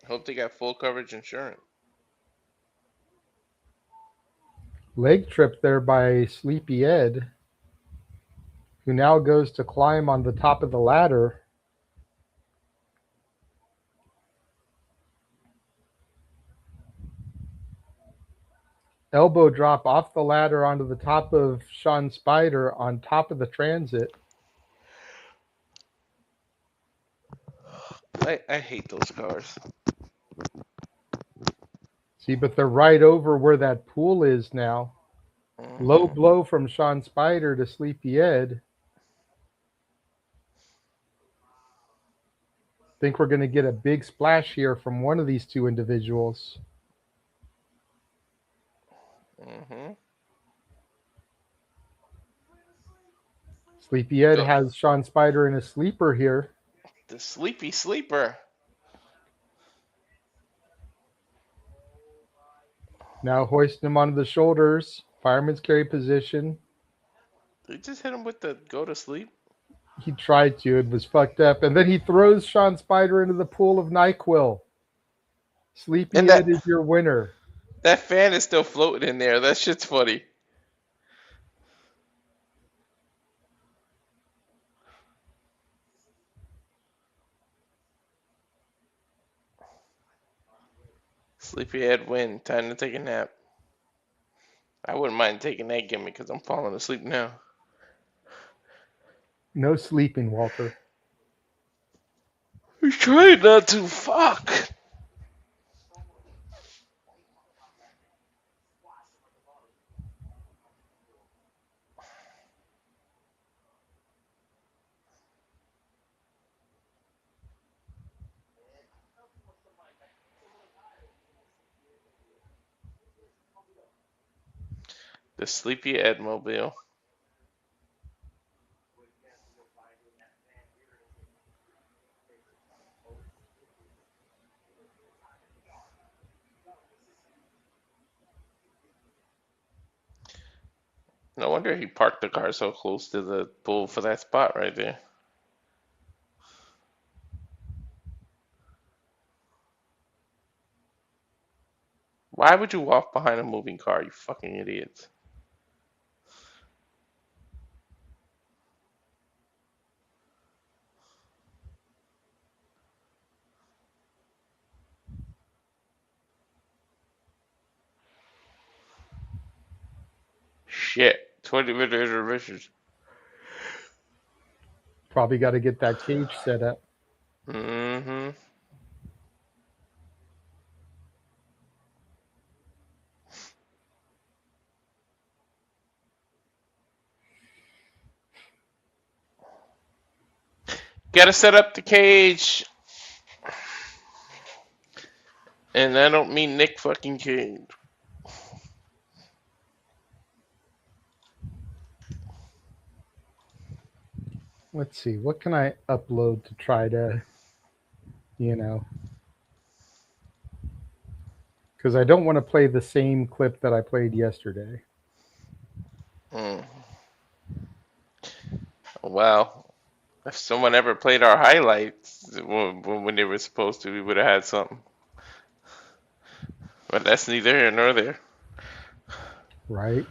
Hope they got full coverage insurance. Leg trip there by Sleepyhead, who now goes to climb on the top of the ladder. Elbow drop off the ladder onto the top of Sean Spider on top of the transit. I hate those cars. See, but they're right over where that pool is now. Low blow from Sean Spider to Sleepyhead. Think we're going to get a big splash here from one of these two individuals. Mm-hmm. Sleepyhead has Sean Spider in a sleeper here. The sleepy sleeper. Now hoisting him onto the shoulders. Fireman's carry position. They just hit him with the go to sleep. He tried to. It was fucked up. And then he throws Sean Spider into the pool of NyQuil. Sleepyhead is your winner. That fan is still floating in there. That shit's funny. Sleepyhead win. Time to take a nap. I wouldn't mind taking that gimmick because I'm falling asleep now. No sleeping, Walter. I'm trying not to. Fuck. The Sleepy Ed Mobile. No wonder he parked the car so close to the pool for that spot right there. Why would you walk behind a moving car, you fucking idiots? Shit. 20-minute reservations. Probably got to get that cage set up. Mm-hmm. Gotta set up the cage. And I don't mean Nick fucking Cage. Let's see, what can I upload to try to, you know, because I don't want to play the same clip that I played yesterday. Well, if someone ever played our highlights when they were supposed to, we would have had something. But that's neither here nor there. Right.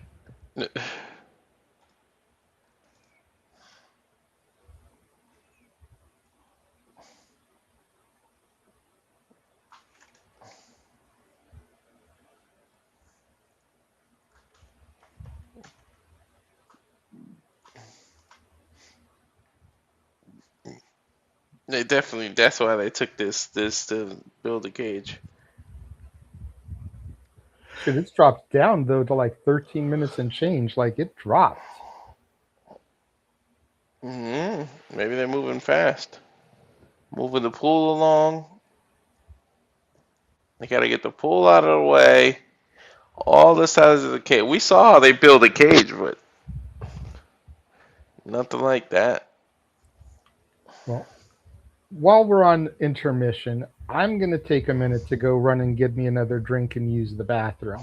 They definitely, that's why they took this to build a cage. Shit, it's dropped down though to like 13 minutes and change. Like it dropped. Maybe they're moving fast. Moving the pool along. They gotta get the pool out of the way. All the sides of the cage. We saw how they build a cage, but nothing like that. Well, while we're on intermission, I'm going to take a minute to go run and get me another drink and use the bathroom.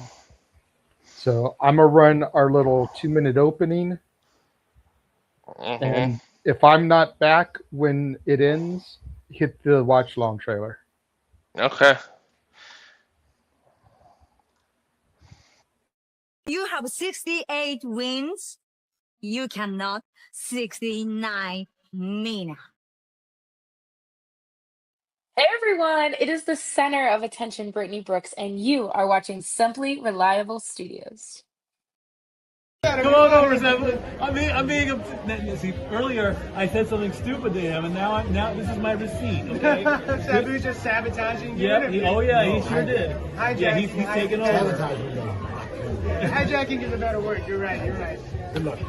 So I'm going to run our little 2-minute opening. And if I'm not back when it ends, hit the watch long trailer. Okay. You have 68 wins. You cannot 69 Mina. Hey everyone, it is the center of attention, Brittany Brooks, and you are watching Simply Reliable Studios. Come on over, Zeppelin. I'm being see, earlier I said something stupid to him, and now this is my receipt. Okay. Sabu's just sabotaging you. Yep. He sure did. Hijacking. Yeah, he's taking over. Hijacking is a better word. You're right. Good luck.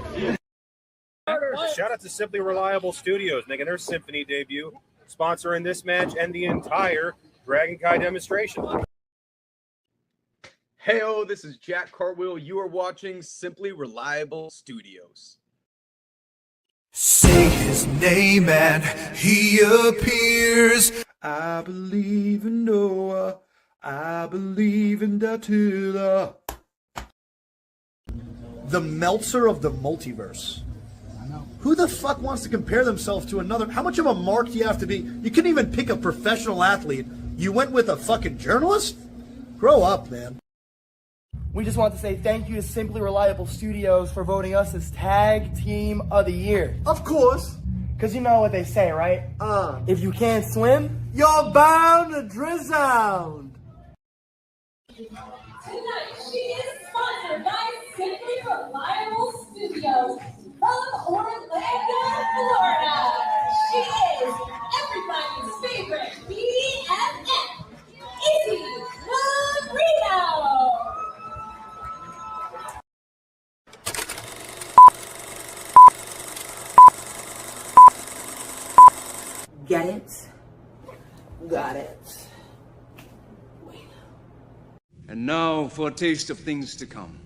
Shout out to Simply Reliable Studios making their Symphony debut, sponsoring this match and the entire Dragon Kai demonstration. Heyo, this is Jack Cartwheel. You are watching Simply Reliable Studios. Say his name and he appears. I believe in Noah. I believe in Datula. The Meltzer of the multiverse. Who the fuck wants to compare themselves to another? How much of a mark do you have to be? You couldn't even pick a professional athlete. You went with a fucking journalist? Grow up, man. We just want to say thank you to Simply Reliable Studios for voting us as Tag Team of the Year. Of course. Because you know what they say, right? If you can't swim, You're bound to drown. Tonight, she is sponsored by Simply Reliable Studios from Orlando, Florida. She is everybody's favorite BFF, Izzy Marino. Get it? Got it. And now for a taste of things to come.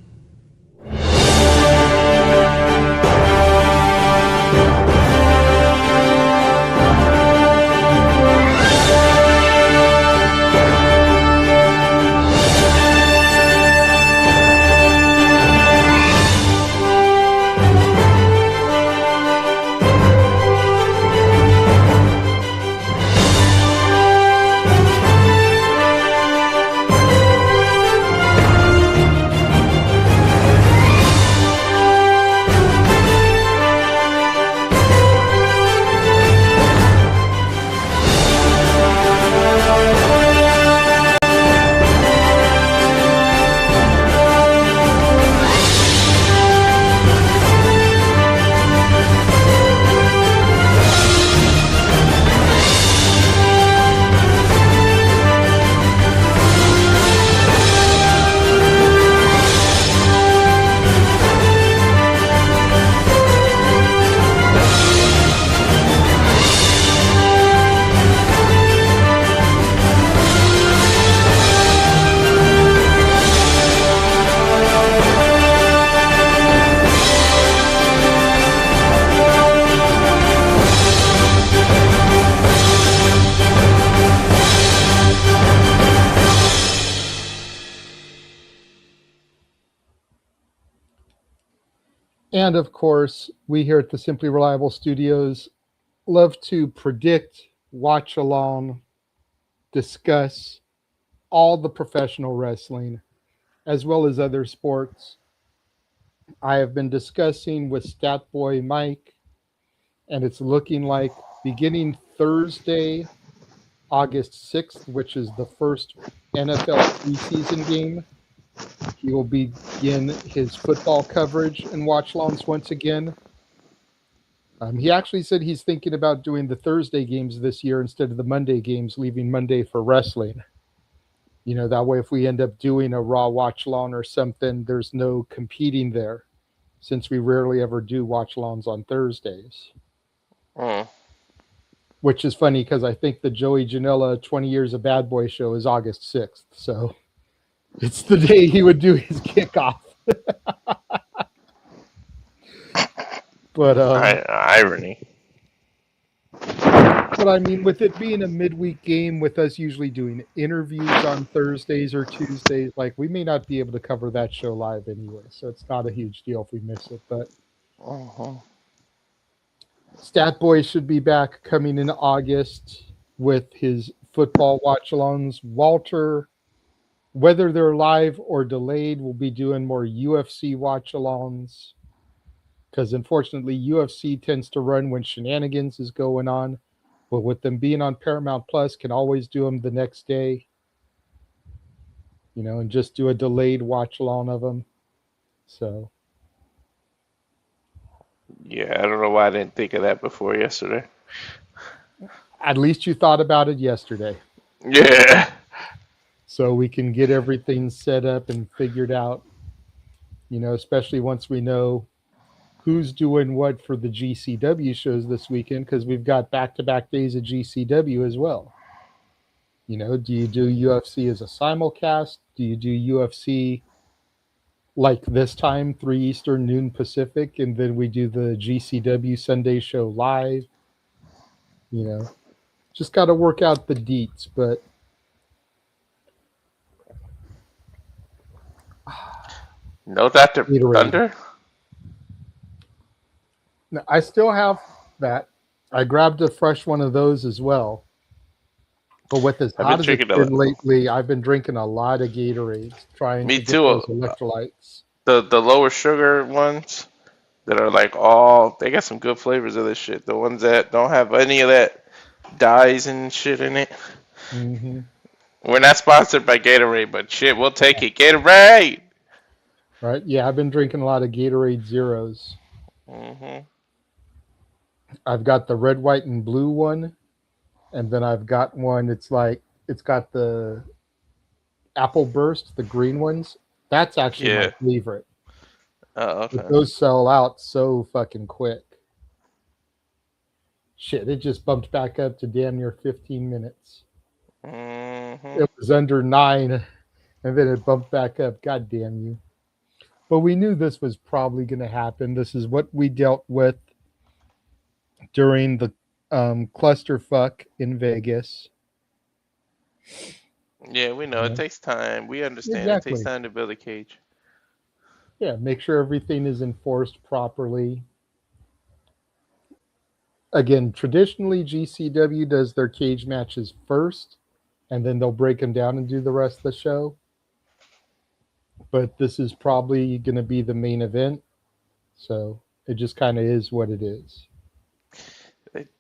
And of course, we here at the Simply Reliable Studios love to predict, watch along, discuss all the professional wrestling as well as other sports. I have been discussing with Statboy Mike, and it's looking like beginning Thursday, August 6th, which is the first NFL preseason game, he will begin his football coverage and watch alongs once again. He actually said he's thinking about doing the Thursday games this year instead of the Monday games, leaving Monday for wrestling. You know, that way if we end up doing a Raw watch along or something, there's no competing there, since we rarely ever do watch alongs on Thursdays. Which is funny because I think the Joey Janela 20 Years of Bad Boy show is August 6th. So it's the day he would do his kickoff. But irony. But I mean, with it being a midweek game, with us usually doing interviews on Thursdays or Tuesdays, like we may not be able to cover that show live anyway, so it's not a huge deal if we miss it. But Stat Boy should be back coming in August with his football watch-alongs. Walter, whether they're live or delayed, will be doing more UFC watch-alongs, because unfortunately UFC tends to run when shenanigans is going on. But with them being on Paramount Plus, can always do them the next day, you know, and just do a delayed watch along of them. So, yeah, I don't know why I didn't think of that before yesterday. At least you thought about it yesterday. Yeah. So we can get everything set up and figured out, you know, especially once we know who's doing what for the GCW shows this weekend, because we've got back-to-back days of GCW as well. You know, do you do UFC as a simulcast? Do you do UFC like this time, 3 Eastern, noon Pacific, and then we do the GCW Sunday show live? You know, just got to work out the deets, but no Dr. Thunder? No, I still have that. I grabbed a fresh one of those as well. But with as hot as it's been lately, I've been drinking a lot of Gatorades, trying to get those electrolytes. The lower sugar ones that are like all, they got some good flavors of this shit. The ones that don't have any of that dyes and shit in it. Mm-hmm. We're not sponsored by Gatorade, but shit, we'll take it. Gatorade! Right? Yeah, I've been drinking a lot of Gatorade Zeros. Mm-hmm. I've got the red, white, and blue one. And then I've got one, it's got the Apple Burst, the green ones. That's actually my favorite. Oh, okay. But those sell out so fucking quick. Shit, it just bumped back up to damn near 15 minutes. Mm-hmm. It was under 9, and then it bumped back up. God damn you. But we knew this was probably going to happen. This is what we dealt with during the clusterfuck in Vegas. Yeah, we know. It takes time. We understand. Exactly. It takes time to build a cage. Yeah, make sure everything is enforced properly. Again, traditionally, GCW does their cage matches first, and then they'll break them down and do the rest of the show. But this is probably going to be the main event, so it just kind of is what it is.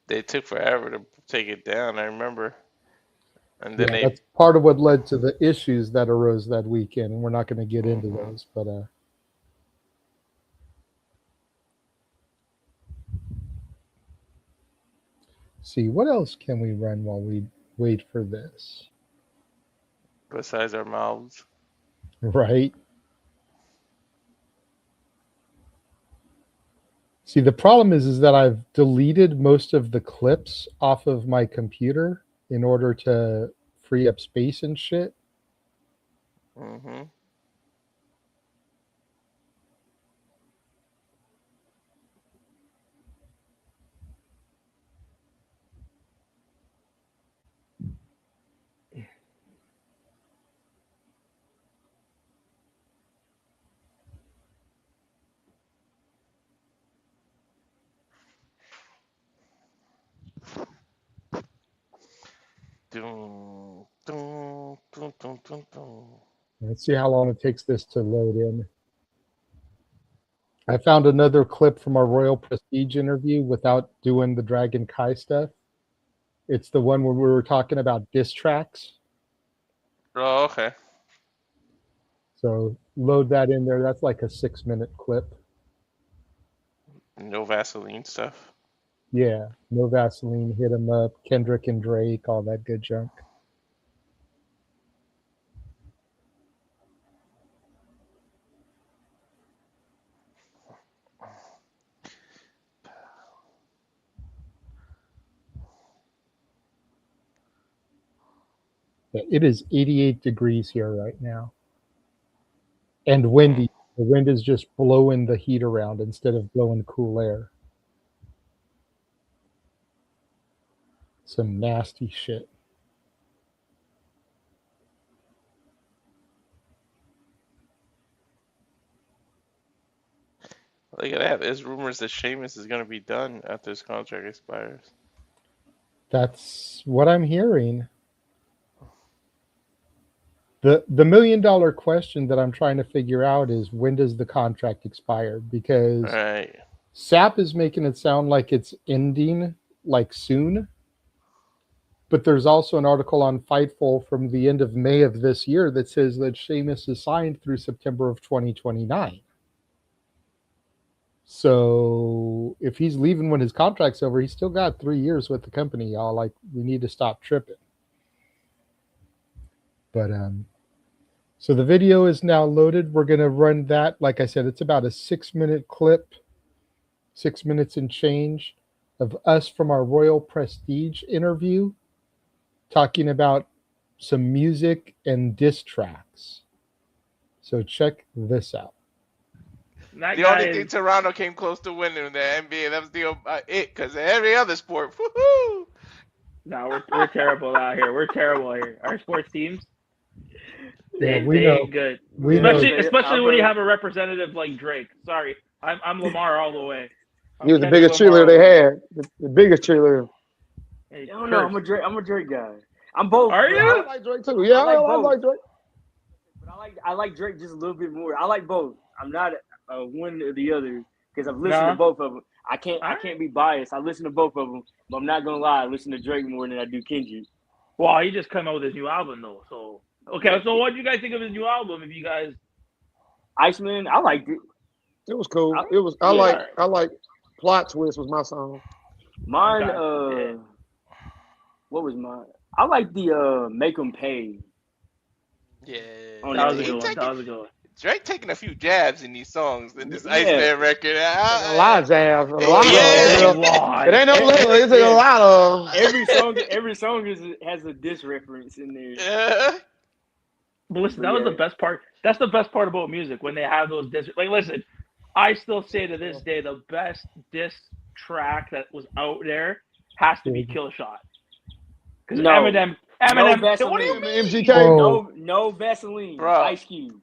They took forever to take it down, I remember. And then that's part of what led to the issues that arose that weekend, and we're not going to get into those, but see, what else can we run while we wait for this? Besides our mouths. Right. See, the problem is that I've deleted most of the clips off of my computer in order to free up space and shit. Mm-hmm. Dun, dun, dun, dun, dun, dun. Let's see how long it takes this to load in. I found another clip from our Royal Prestige interview without doing the Dragon Kai stuff. It's the one where we were talking about diss tracks. Oh, okay. So load that in there. That's like a 6-minute clip. No Vaseline stuff. Yeah, no Vaseline, hit 'em up, Kendrick and Drake, all that good junk. Yeah, it is 88 degrees here right now. And windy. The wind is just blowing the heat around instead of blowing cool air. Some nasty shit. Look at that. There's rumors that Sheamus is going to be done after his contract expires. That's what I'm hearing. The $1 million question that I'm trying to figure out is, when does the contract expire? Because Right. SAP is making it sound like it's ending like soon. But there's also an article on Fightful from the end of May of this year that says that Sheamus is signed through September of 2029. So if he's leaving when his contract's over, he's still got 3 years with the company, y'all. Like, we need to stop tripping. But so the video is now loaded. We're gonna run that. Like I said, it's about a 6-minute clip, 6 minutes and change, of us from our Royal Prestige interview, talking about some music and diss tracks. So check this out. The only thing Toronto came close to winning in the NBA, that was it, because every other sport, woohoo! No, we're terrible out here. We're terrible here. Our sports teams, they we know. ain't good. We know. Especially when you have a representative like Drake. Sorry, I'm Lamar all the way. He was the biggest cheerleader they had. The biggest cheerleader. Hey, I don't know. I'm a Drake guy. I'm both. Are you? I like Drake too. Yeah, I like Drake. But I like Drake just a little bit more. I like both. I'm not one or the other because I've listened to both of them. I can't be biased. I listen to both of them, but I'm not gonna lie. I listen to Drake more than I do Kendrick. Well, he just came out with his new album though. So okay, so what do you guys think of his new album? If you guys, Iceman, I liked it. It was cool. I like Plot Twist was my song. Mine, what was mine? I like the Make 'Em Pay. Yeah. That was a good one. That was a good one. Drake taking a few jabs in these songs in this Iceman record. A lot of jabs. It ain't no little. It's a lot of. Every song has a diss reference in there. Yeah. But listen, that was the best part. That's the best part about music, when they have those diss. Like, listen, I still say to this day the best diss track that was out there has to be Kill Shot. Because Eminem. No Vaseline. What do you mean? MGK. No Vaseline. Bro. Ice Cube.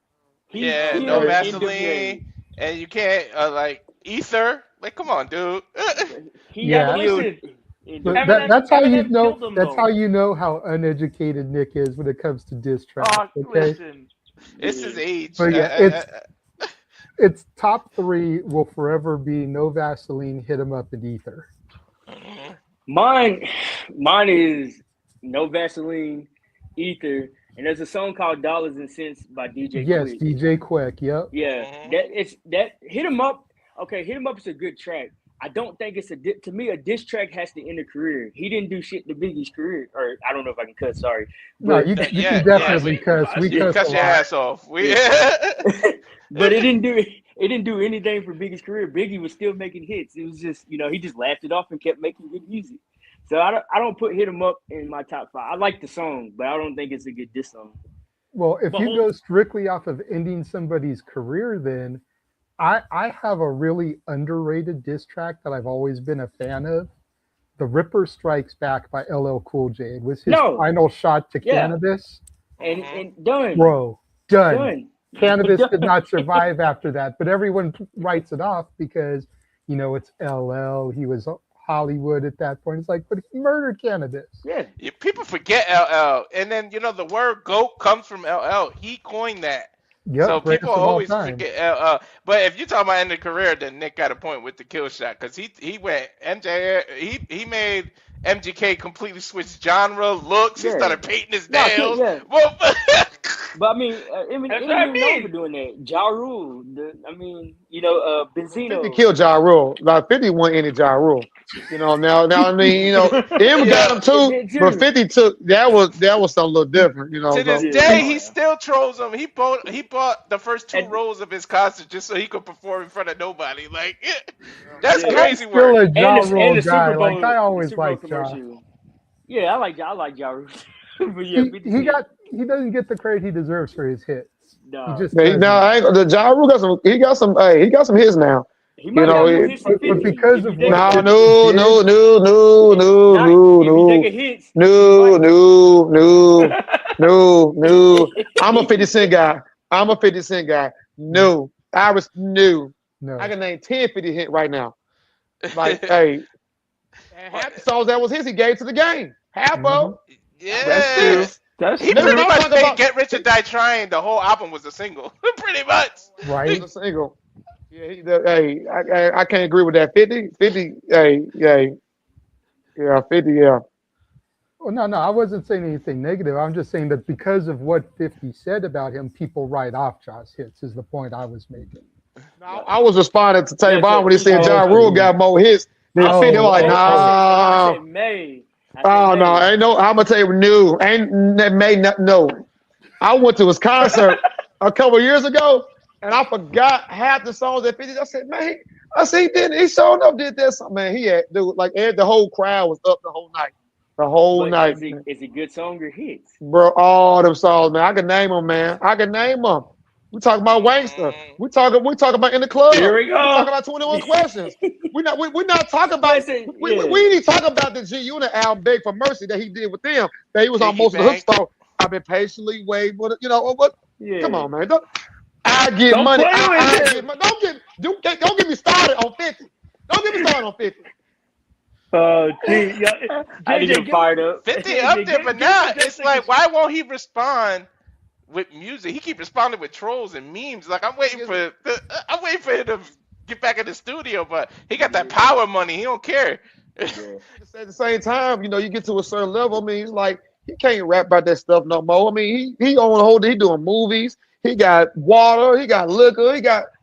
No Vaseline, and you can't Ether. Like, come on, dude. That's how you know. That's how you know how uneducated Nick is when it comes to diss tracks. Okay? Listen, it's his age. But yeah, it's top 3 will forever be No Vaseline, Hit 'Em Up, and Ether. Mine is No Vaseline, Ether, and there's a song called Dollars and Cents by DJ Quick. Yes, DJ Quick. Yep. Yeah, that Hit 'Em Up. Okay, Hit 'Em Up is a good track. I don't think it's to me, a diss track has to end a career. He didn't do shit to Biggie's career, or I don't know if I can cuss. Sorry. No, you can definitely cuss. We cuss cut your ass off. But it didn't do anything for Biggie's career. Biggie was still making hits. It was just, he just laughed it off and kept making good music. So I don't put Hit 'Em Up in my top 5. I like the song, but I don't think it's a good diss song. Well, if you go strictly off of ending somebody's career, then I have a really underrated diss track that I've always been a fan of. The Ripper Strikes Back by LL Cool J. It was his final shot to cannabis. And done. Bro, done. Cannabis did not survive after that, but everyone writes it off because, it's LL. He was Hollywood at that point. It's like, but he murdered cannabis. Yeah. People forget LL, and then the word "goat" comes from LL. He coined that. Yep, So greatest people of all always time. forget LL. But if you're talking about end of career, then Nick got a point with the kill shot because he went MJ. He made MGK completely switch genre, looks. He started painting his nails. Yeah. Well, But I mean, Eminem known for doing that. Ja Rule, Benzino. 50 killed Ja Rule. Like 50 won any Ja Rule. Now I mean, M got him too, but 50 took that was something a little different, to this day, he still trolls him. He bought the first 2 rows of his concert just so he could perform in front of nobody. Like that's crazy work. Still a Ja Rule the guy. Super Bowl, Like I always Super Bowl liked Ja. commercial. Yeah, I like Ja Rule. But yeah, He doesn't get the credit he deserves for his hits. No. He just the Ja Rule got some hits now. He might have more hits than but 50. because of what No. I'm a 50 Cent guy. No. No. I can name 10 50 hit right now. Like, hey. And half the songs that was his, he gave to the game. Half of. Yeah. He pretty much made Get Rich or Die Trying. The whole album was a single. Pretty much. Right. It was a single. Yeah, I can't agree with that. 50, yeah, 50, yeah. Well, no, I wasn't saying anything negative. I'm just saying that because of what 50 said about him, people write off Josh hits is the point I was making. I was responding to Tavon when he said Ja Rule got more hits than 50. I'm like, nah. I said May. Oh no, ain't no. I'm gonna tell you, no, ain't made no. I went to his concert a couple years ago, and I forgot half the songs that 50. I said, man, he showed up, did that. Man, he had like the whole crowd was up the whole night. The whole night. Is it good song or hits? Bro, all them songs, man. I can name them, man. I can name them. We talking about Wangster. We talking about In the Club. Here we go. We talking about 21 Questions. We're not talking about. We ain't talking about the G Unit album "Beg for Mercy" that he did with them. That he was on most of the hook song. I've been patiently waiting for what? Yeah. Come on, man. I get money. I get money. Don't get me started on 50. Don't get me started on 50. Oh, gee, yeah. I didn't get fired up. 50 up there, but now it's like, why won't he respond with music? He keep responding with trolls and memes. Like I'm waiting for him to get back in the studio, but he got that power money. He don't care. At the same time, you get to a certain level. I mean, it's like he can't rap about that stuff no more. I mean, he on the whole. He doing movies. He got water. He got liquor.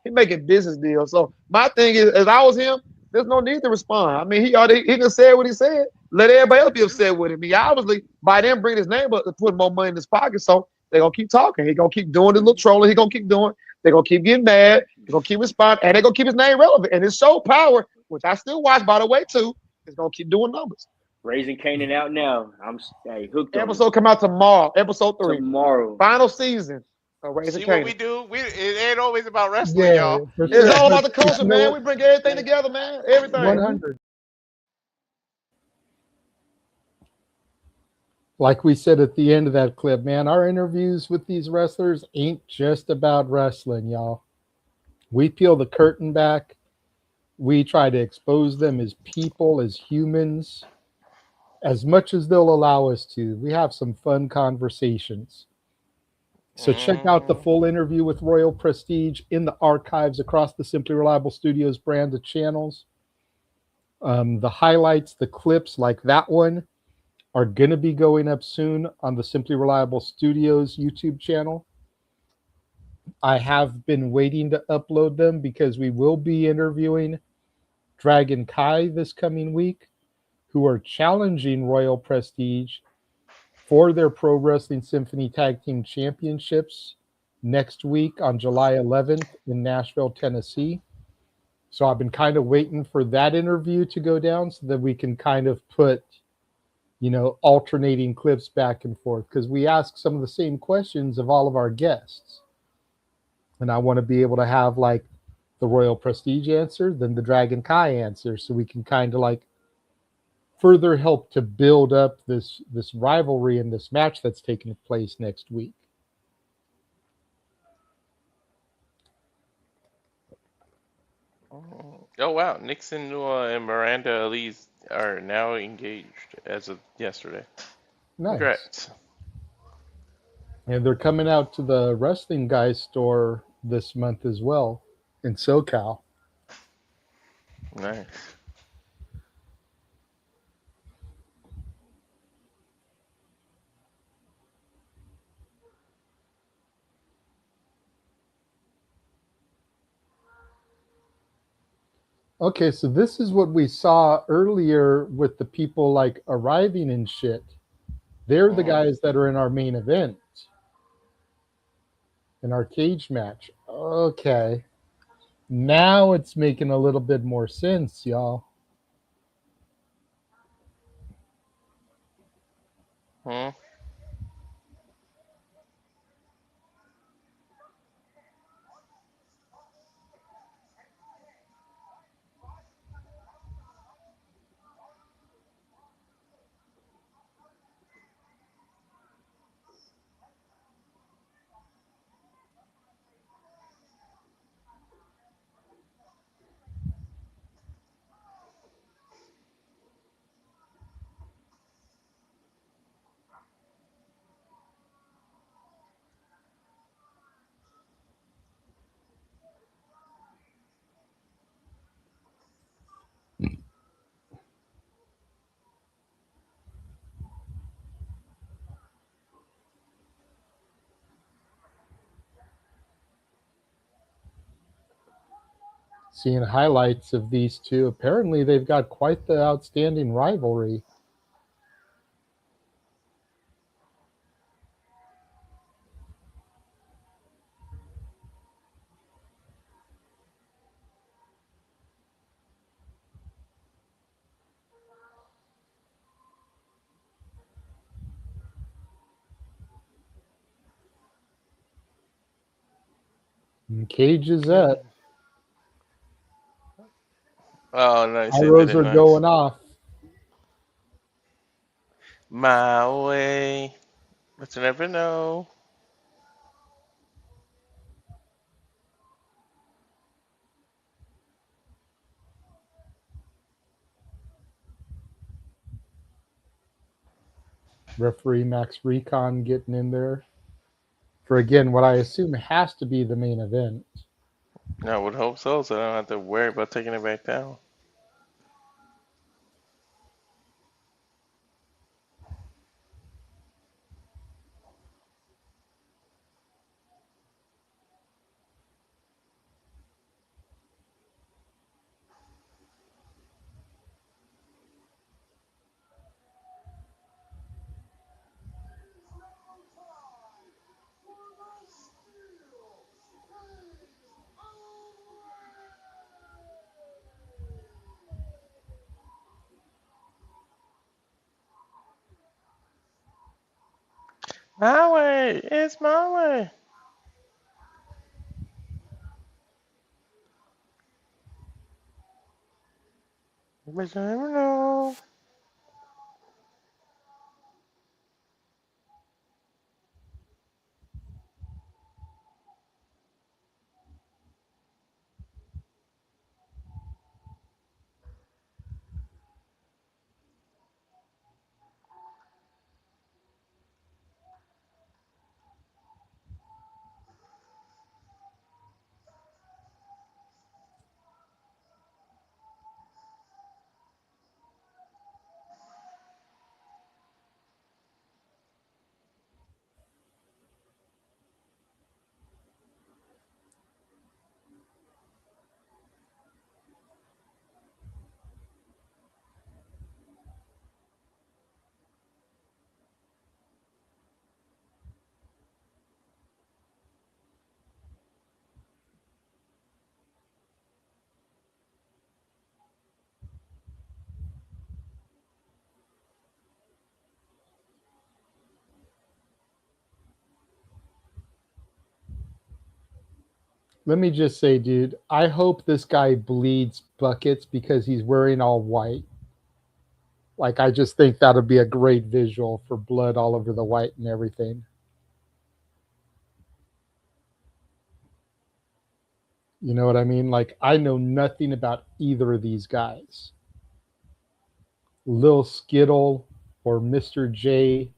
He making business deals. So my thing is, as I was him, there's no need to respond. I mean, he can say what he said. Let everybody else be upset with him. He obviously by then bring his name up to put more money in his pocket. So they're gonna keep talking. He's gonna keep doing the little trolling. He's gonna keep doing. They're gonna keep getting mad. They're gonna keep responding, and they're gonna keep his name relevant. And his show Power, which I still watch by the way too, is gonna keep doing numbers. Raising Canaan out now. I'm hooked. Episode come out tomorrow. Episode 3 tomorrow. Final season. Raising See Canaan. what we do? It ain't always about wrestling, y'all. It's all about the culture, man. We bring everything together, man. Everything. 100. Like we said at the end of that clip, man, our interviews with these wrestlers ain't just about wrestling, y'all. We peel the curtain back. We try to expose them as people, as humans, as much as they'll allow us to. We have some fun conversations. So check out the full interview with Royal Prestige in the archives across the Simply Reliable Studios brand of channels. The highlights, the clips like that one are going to be going up soon on the Simply Reliable Studios YouTube channel. I have been waiting to upload them because we will be interviewing Dragon Kai this coming week, who are challenging Royal Prestige for their Pro Wrestling Symphony Tag Team Championships next week on July 11th in Nashville, Tennessee. So I've been kind of waiting for that interview to go down so that we can kind of put, alternating clips back and forth, because we ask some of the same questions of all of our guests. And I want to be able to have like the Royal Prestige answer, then the Dragon Kai answer, so we can kind of like further help to build up this rivalry and this match that's taking place next week. Oh wow, Nixon and Miranda Ali's are now engaged as of yesterday. Nice. Congrats. And they're coming out to the Wrestling Guys store this month as well in SoCal. Nice. Okay, so this is what we saw earlier with the people like arriving and shit. They're the guys that are in our main event, in our cage match. Okay. Now it's making a little bit more sense, y'all. Hmm. Seeing highlights of these two. Apparently, they've got quite the outstanding rivalry. And Cage is up. Oh, nice. Arrows are going off. My way. But you never know. Referee Max Recon getting in there for, again, what I assume has to be the main event. I would hope so, so I don't have to worry about taking it back down. My way. It's my way. But you never know. Let me just say, dude, I hope this guy bleeds buckets because he's wearing all white. Like, I just think that'll be a great visual for blood all over the white and everything. You know what I mean? Like, I know nothing about either of these guys. Lil Skittle or Mr. J.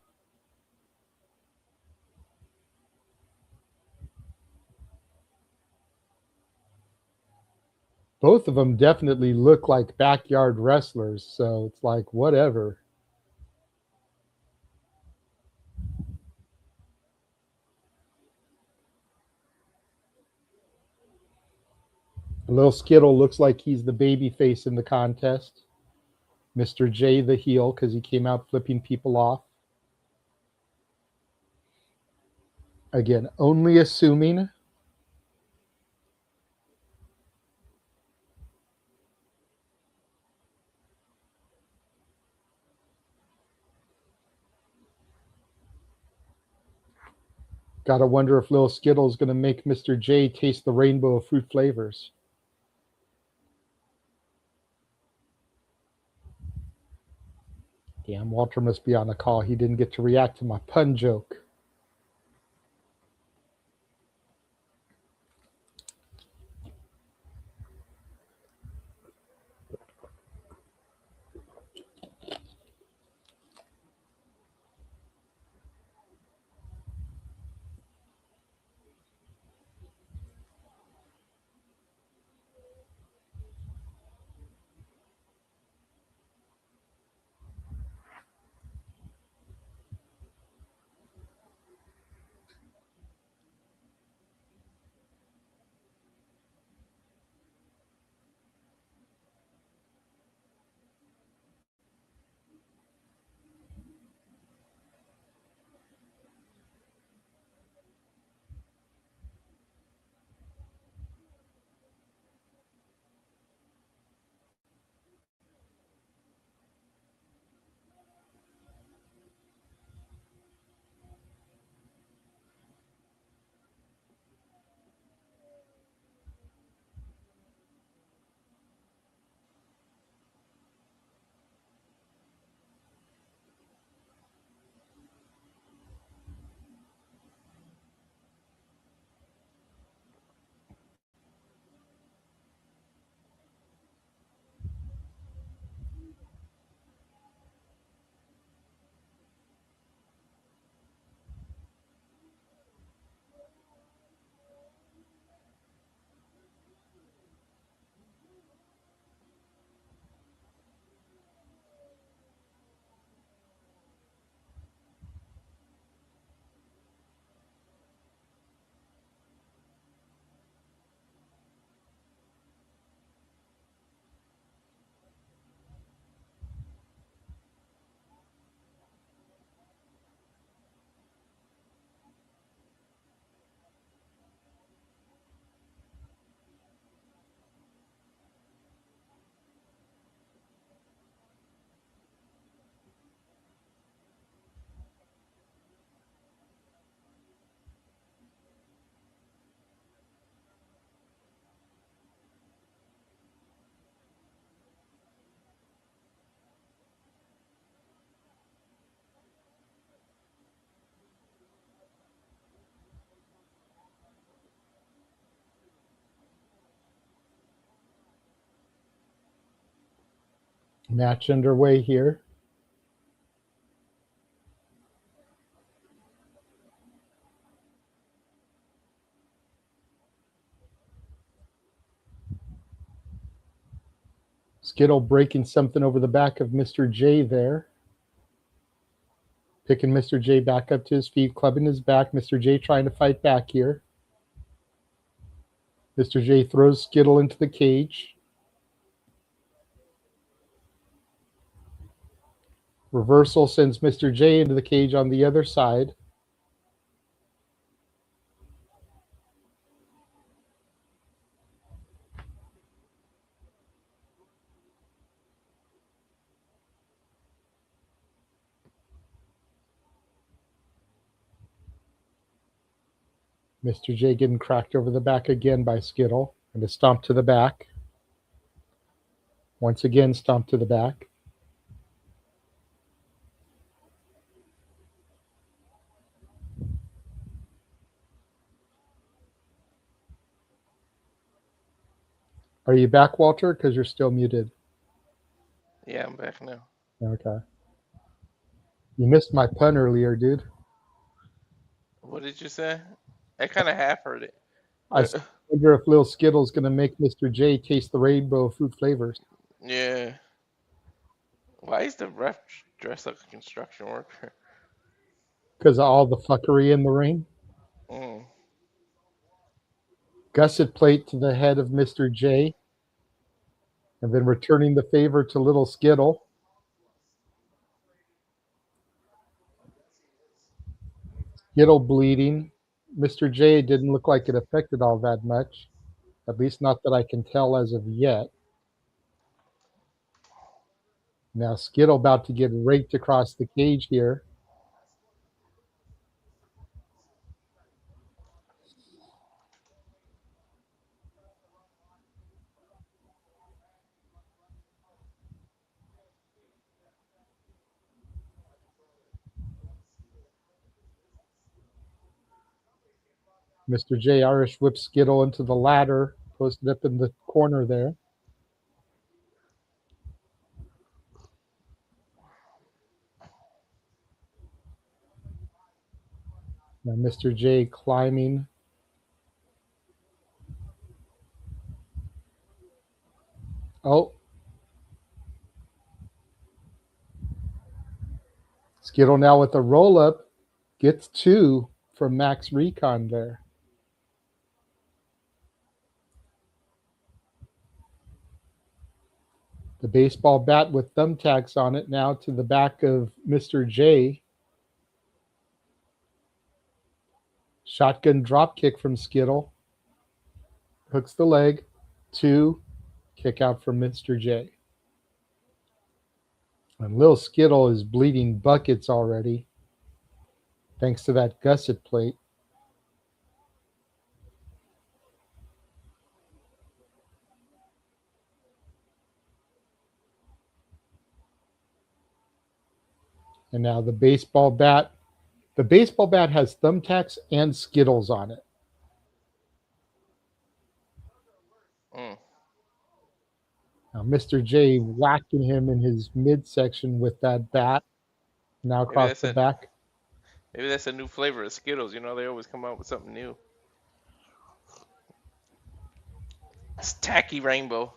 Both of them definitely look like backyard wrestlers, so it's like, whatever. Lil Skittle looks like he's the baby face in the contest. Mr. J the heel because he came out flipping people off. Again, only assuming. Gotta wonder if Lil Skittle is going to make Mr. J taste the rainbow of fruit flavors. Damn, Walter must be on the call. He didn't get to react to my pun joke. Match underway here. Skittle breaking something over the back of Mr. J there. Picking Mr. J back up to his feet, clubbing his back. Mr. J trying to fight back here. Mr. J throws Skittle into the cage. Reversal sends Mr. J into the cage on the other side. Mr. J getting cracked over the back again by Skittle. And a stomp to the back. Once again, stomp to the back. Are you back, Walter? Because you're still muted. Yeah, I'm back now. Okay. You missed my pun earlier, dude. What did you say? I kind of half heard it. I wonder if Lil Skittle's going to make Mr. J taste the rainbow fruit flavors. Yeah. Why is the ref dressed like a construction worker? Because of all the fuckery in the ring. Mm. Gusset plate to the head of Mr. J. And then returning the favor to Little Skittle. Skittle bleeding. Mr. J didn't look like it affected all that much. At least not that I can tell as of yet. Now Skittle about to get raked across the cage here. Mr. J Irish whips Skittle into the ladder, posted up in the corner there. Now Mr. J climbing. Oh. Skittle now with a roll-up. Gets 2 from Max Recon there. The baseball bat with thumbtacks on it now to the back of Mr. J. Shotgun drop kick from Skittle. Hooks the leg. 2. Kick out from Mr. J. And Lil Skittle is bleeding buckets already. Thanks to that gusset plate. And now the baseball bat. The baseball bat has thumbtacks and Skittles on it. Mm. Now Mr. J whacking him in his midsection with that bat. Now across the back. Maybe that's a new flavor of Skittles. You know, they always come out with something new. It's tacky rainbow.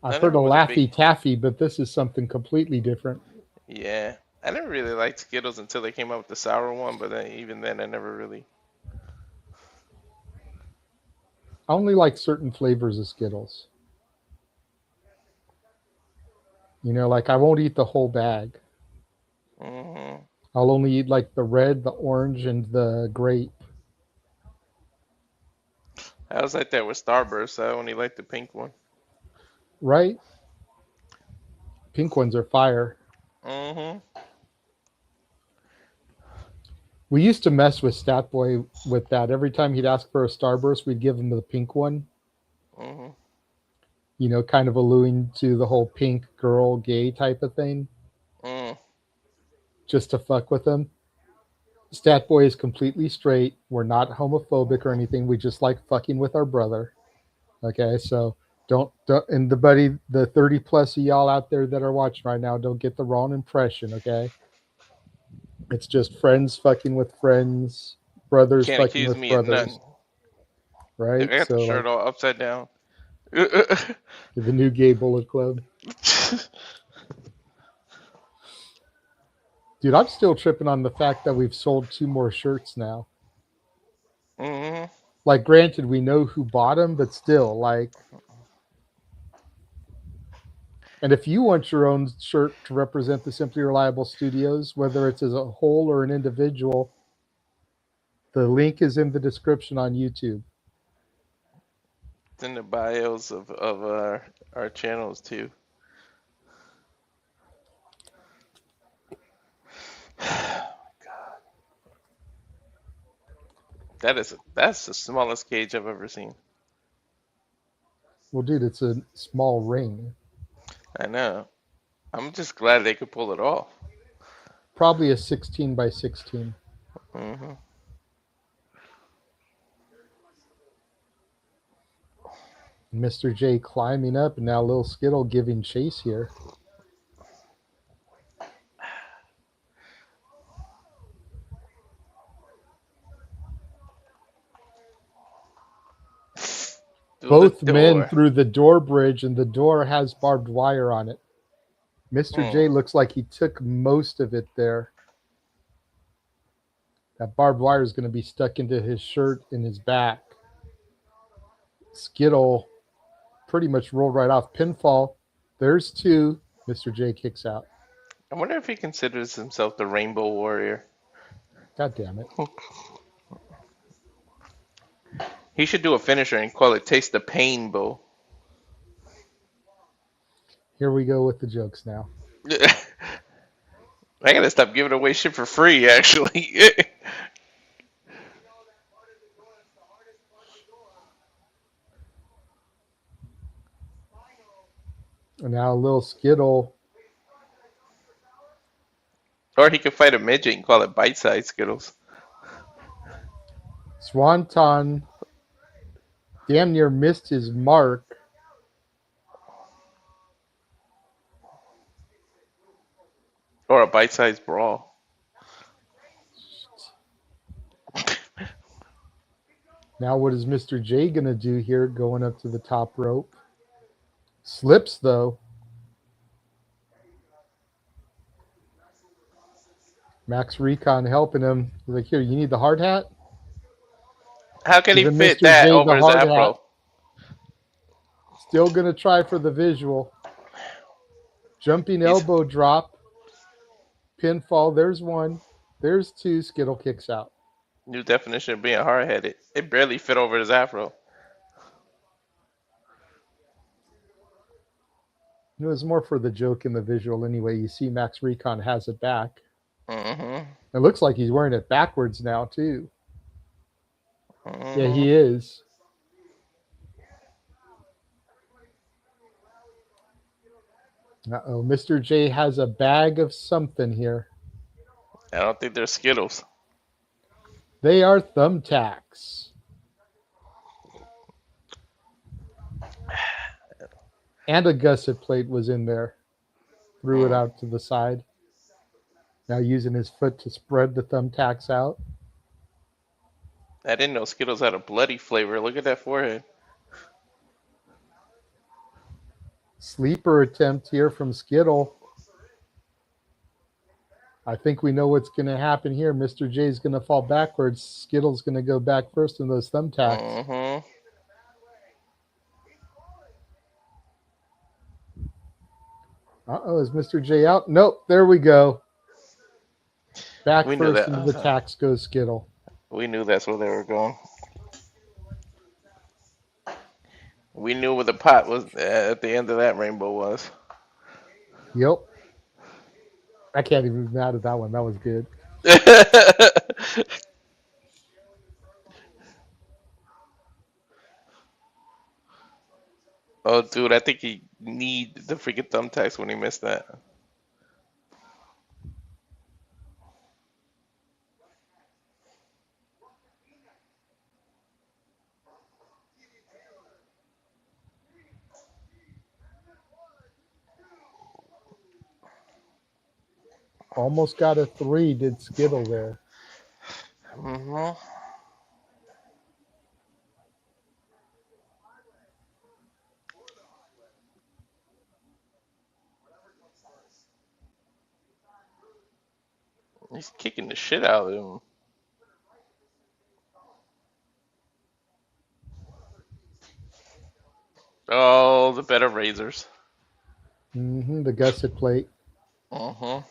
I've heard of Laffy Taffy, but this is something completely different. Yeah. I never really liked Skittles until they came out with the sour one, but then, even then I never really... I only like certain flavors of Skittles. You know, like I won't eat the whole bag. Mm-hmm. I'll only eat like the red, the orange, and the grape. I was like that with Starburst. I only like the pink one. Right? Pink ones are fire. Mm-hmm. We used to mess with Statboy with that. Every time he'd ask for a Starburst, we'd give him the pink one. Mm-hmm. You know, kind of alluding to the whole pink girl gay type of thing. Mm. Just to fuck with him. Statboy is completely straight. We're not homophobic or anything. We just like fucking with our brother. Okay, so don't and the 30 plus of y'all out there that are watching right now, don't get the wrong impression, okay? It's just friends fucking with friends, brothers Can't fucking accuse with me brothers. of nothing. Right? I got So the shirt all upside down. the new gay bullet club. Dude, I'm still tripping on the fact that we've sold 2 more shirts now. Mm-hmm. Like, granted, we know who bought them, but still, like... And if you want your own shirt to represent the Simply Reliable Studios, whether it's as a whole or an individual, the link is in the description on YouTube. It's in the bios of our channels too. That's the smallest cage I've ever seen. Well, dude, it's a small ring. I know. I'm just glad they could pull it off. Probably a 16 by 16. Mm-hmm. Mr. J climbing up, and now Lil Skittle giving chase here. Both men through the door bridge, and the door has barbed wire on it. Mr. J looks like he took most of it there. That barbed wire is going to be stuck into his shirt and his back. Skittle pretty much rolled right off. Pinfall. There's two. Mr. J kicks out. I wonder if he considers himself the Rainbow Warrior. God damn it. He should do a finisher and call it Taste the Pain Bow. Here we go with the jokes now. I gotta stop giving away shit for free, actually. And now Lil Skittle. Or he could fight a midget and call it bite-sized Skittles. Swanton damn near missed his mark. Or a bite-sized brawl. Now what is Mr. J going to do here going up to the top rope? Slips, though. Max Recon helping him. He's like, here, you need the hard hat? How can he Giving fit Mr. that J the over his hard afro? hat. Still going to try for the visual. Jumping elbow drop. Pinfall. There's one. There's two. Skittle kicks out. New definition of being hard-headed. It barely fit over his afro. It was more for the joke in the visual anyway. You see Max Recon has it back. Mm-hmm. It looks like he's wearing it backwards now, too. Mm-hmm. Yeah, he is. Uh-oh, Mr. J has a bag of something here. I don't think they're Skittles. They are thumbtacks. And a gusset plate was in there. Threw it out to the side. Now using his foot to spread the thumbtacks out. I didn't know Skittles had a bloody flavor. Look at that forehead. Sleeper attempt here from Skittle. I think we know what's going to happen here. Mr. J is going to fall backwards. Skittle's going to go back first in those thumbtacks. Mm-hmm. Uh-oh, is Mr. J out? Nope, there we go. Back We knew first that. into the tacks goes Skittle. We knew that's where they were going. We knew where the pot was at the end of that rainbow was. Yep. I can't even be mad at that one. That was good. Oh, dude, I think he need the freaking thumbtacks when he missed that. Almost got a 3, did Skittle there. Mm-hmm. He's kicking the shit out of him. Oh, the better razors. Mm-hmm, the gusset plate. Uh-huh.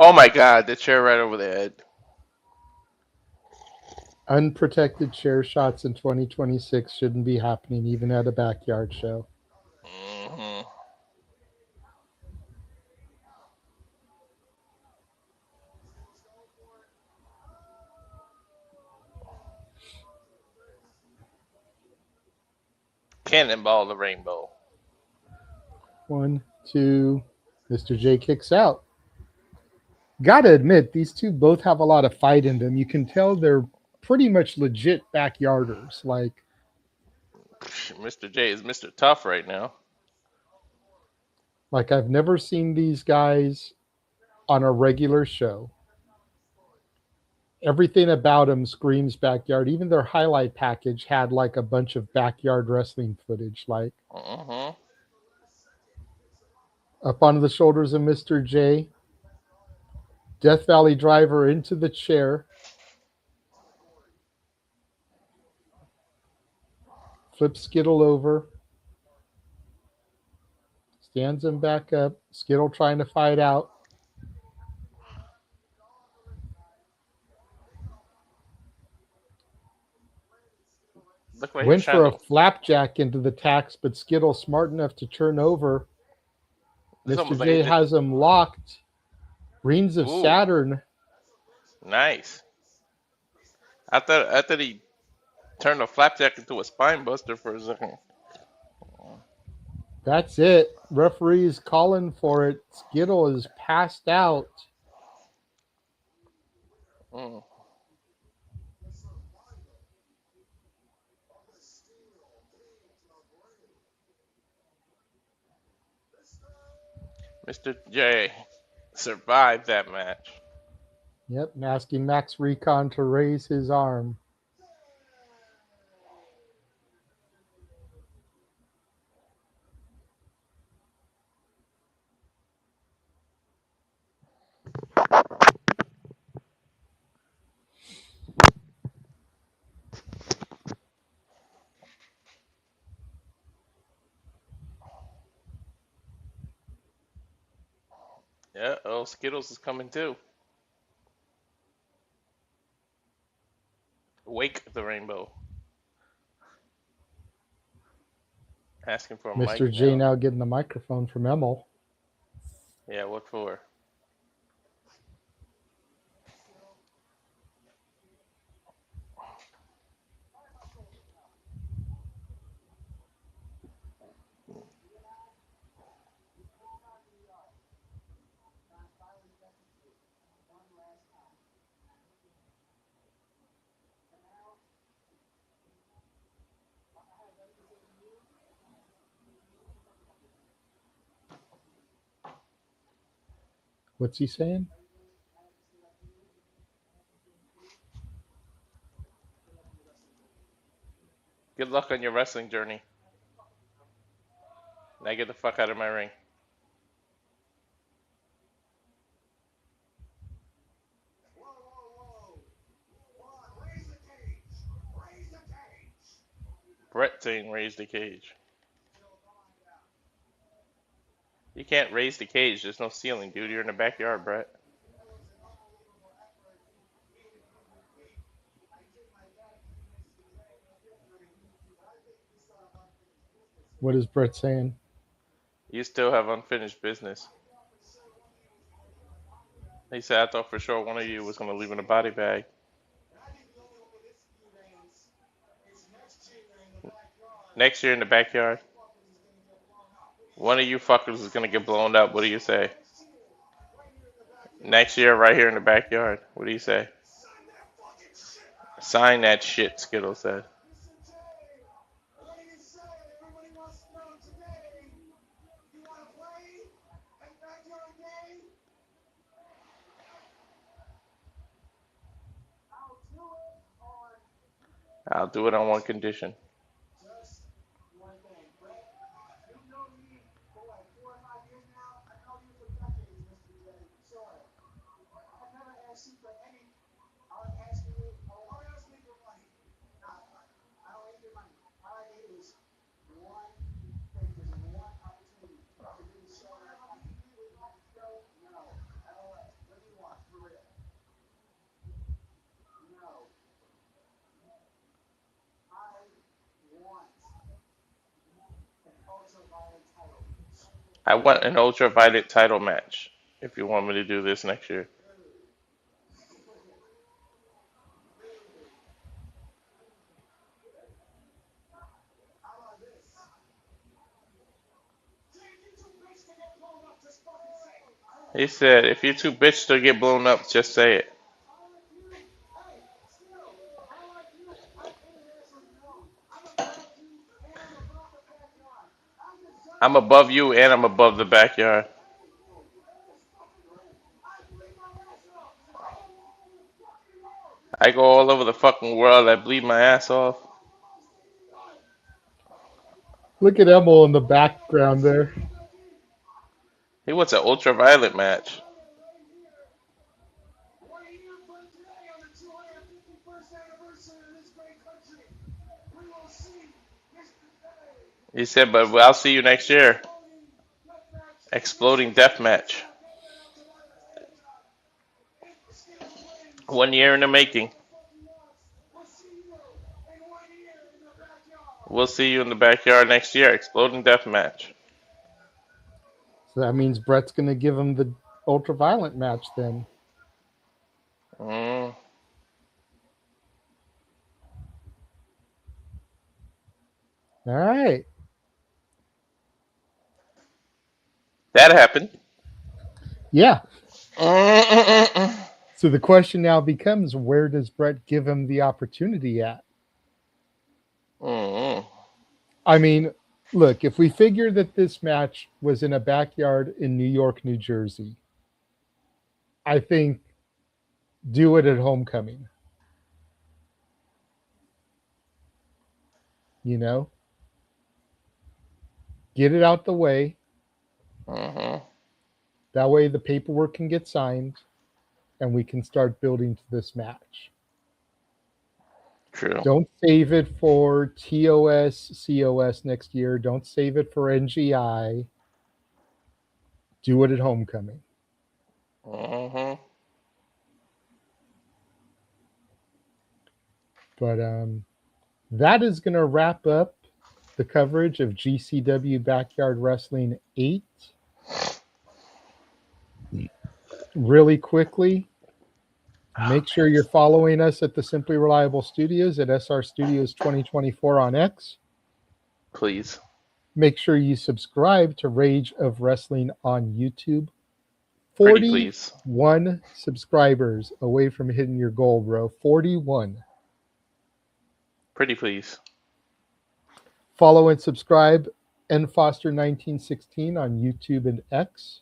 Oh my god, the chair right over the head. Unprotected chair shots in 2026 shouldn't be happening even at a backyard show. Mm-hmm. Cannonball the Rainbow. 1, 2. Mr. J kicks out. Gotta admit, these two both have a lot of fight in them. You can tell they're pretty much legit backyarders. Like, Mr. J is Mr. Tough right now. I've never seen these guys on a regular show. Everything about them screams backyard. Even their highlight package had like a bunch of backyard wrestling footage. Like, up onto the shoulders of Mr. J. Death Valley Driver into the chair. Flips Skittle over. Stands him back up. Skittle trying to fight out. Look like Went for a flapjack into the tax, but Skittle smart enough to turn over. Mr. J has him locked. Rings of Saturn. Nice. I thought he turned a flapjack into a spine buster for a second. That's it. Referee's calling for it. Skittle is passed out. Mr. J survived that match. Yep, asking Max Recon to raise his arm. Yeah, Skittles is coming too. Wake the Rainbow. Asking for a mic. Mr. J now getting the microphone from Emil. Yeah, what for? What's he saying? Good luck on your wrestling journey. Now get the fuck out of my ring. Brett saying raise the cage. You can't raise the cage. There's no ceiling, dude. You're in the backyard, Brett. What is Brett saying? You still have unfinished business. He said, I thought for sure one of you was going to leave in a body bag. Next year in the backyard. One of you fuckers is going to get blown up. What do you say? Next year right here in the backyard. What do you say? Sign that shit, Skittle said. I'll do it on one condition. I want an ultraviolet title match if you want me to do this next year. He said, if you're too bitch to get blown up, just say it. I'm above you and I'm above the backyard. I go all over the fucking world. I bleed my ass off. Look at Emil in the background there. He wants an ultraviolet match. He said, but I'll see you next year. Exploding death match. 1 year in the making. We'll see you in the backyard next year. Exploding death match. So that means Brett's going to give him the ultraviolet match then. Mm. All right. That happened. Yeah. So the question now becomes, where does Brett give him the opportunity at? Mm. I mean, look, if we figure that this match was in a backyard in New York, New Jersey, I think do it at homecoming. You know? Get it out the way. Mm-hmm. That way the paperwork can get signed and we can start building to this match. True. Don't save it for TOS, COS next year. Don't save it for NGI. Do it at homecoming. Mm-hmm. But that is going to wrap up the coverage of GCW Backyard Wrestling 8. Really quickly, make sure you're following us at the Simply Reliable Studios at SR Studios 2024 on X. Please. Make sure you subscribe to Rage of Wrestling on YouTube. Pretty please. 41 subscribers away from hitting your goal, bro. 41. Pretty please. Follow and subscribe nfoster1916 on YouTube and X.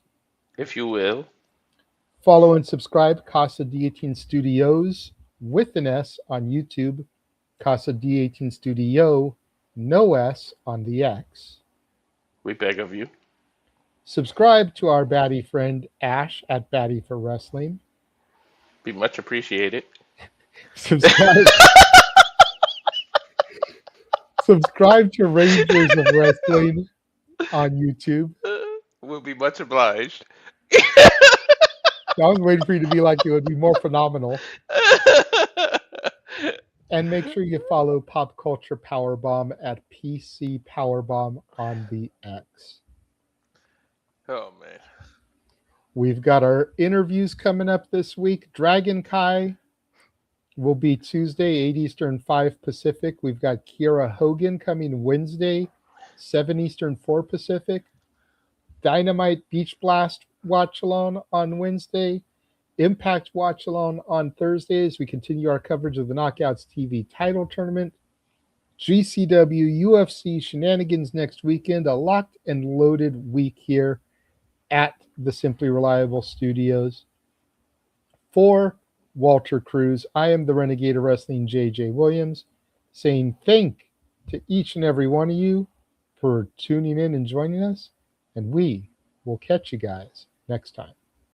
If you will. Follow and subscribe Casa D18 Studios with an S on YouTube. Casa D18 Studio, no S on the X. We beg of you. Subscribe to our baddie friend Ash at Baddie for Wrestling. Be much appreciated. Subscribe. Subscribe to Rangers of Wrestling on YouTube. We'll be much obliged. I was waiting for you to be like it would be more phenomenal. And make sure you follow Pop Culture Powerbomb at PC Powerbomb on the X. Oh, man. We've got our interviews coming up this week. Dragon Kai will be Tuesday, 8 Eastern, 5 Pacific. We've got Kiera Hogan coming Wednesday, 7 Eastern, 4 Pacific. Dynamite Beach Blast Watch Alone on Wednesday. Impact Watch Alone on Thursdays. We continue our coverage of the Knockouts TV title tournament. GCW UFC shenanigans next weekend. A locked and loaded week here at the Simply Reliable Studios. For Walter Cruz, I am the Renegade of Wrestling, JJ Williams, saying thank to each and every one of you for tuning in and joining us, and we will catch you guys next time.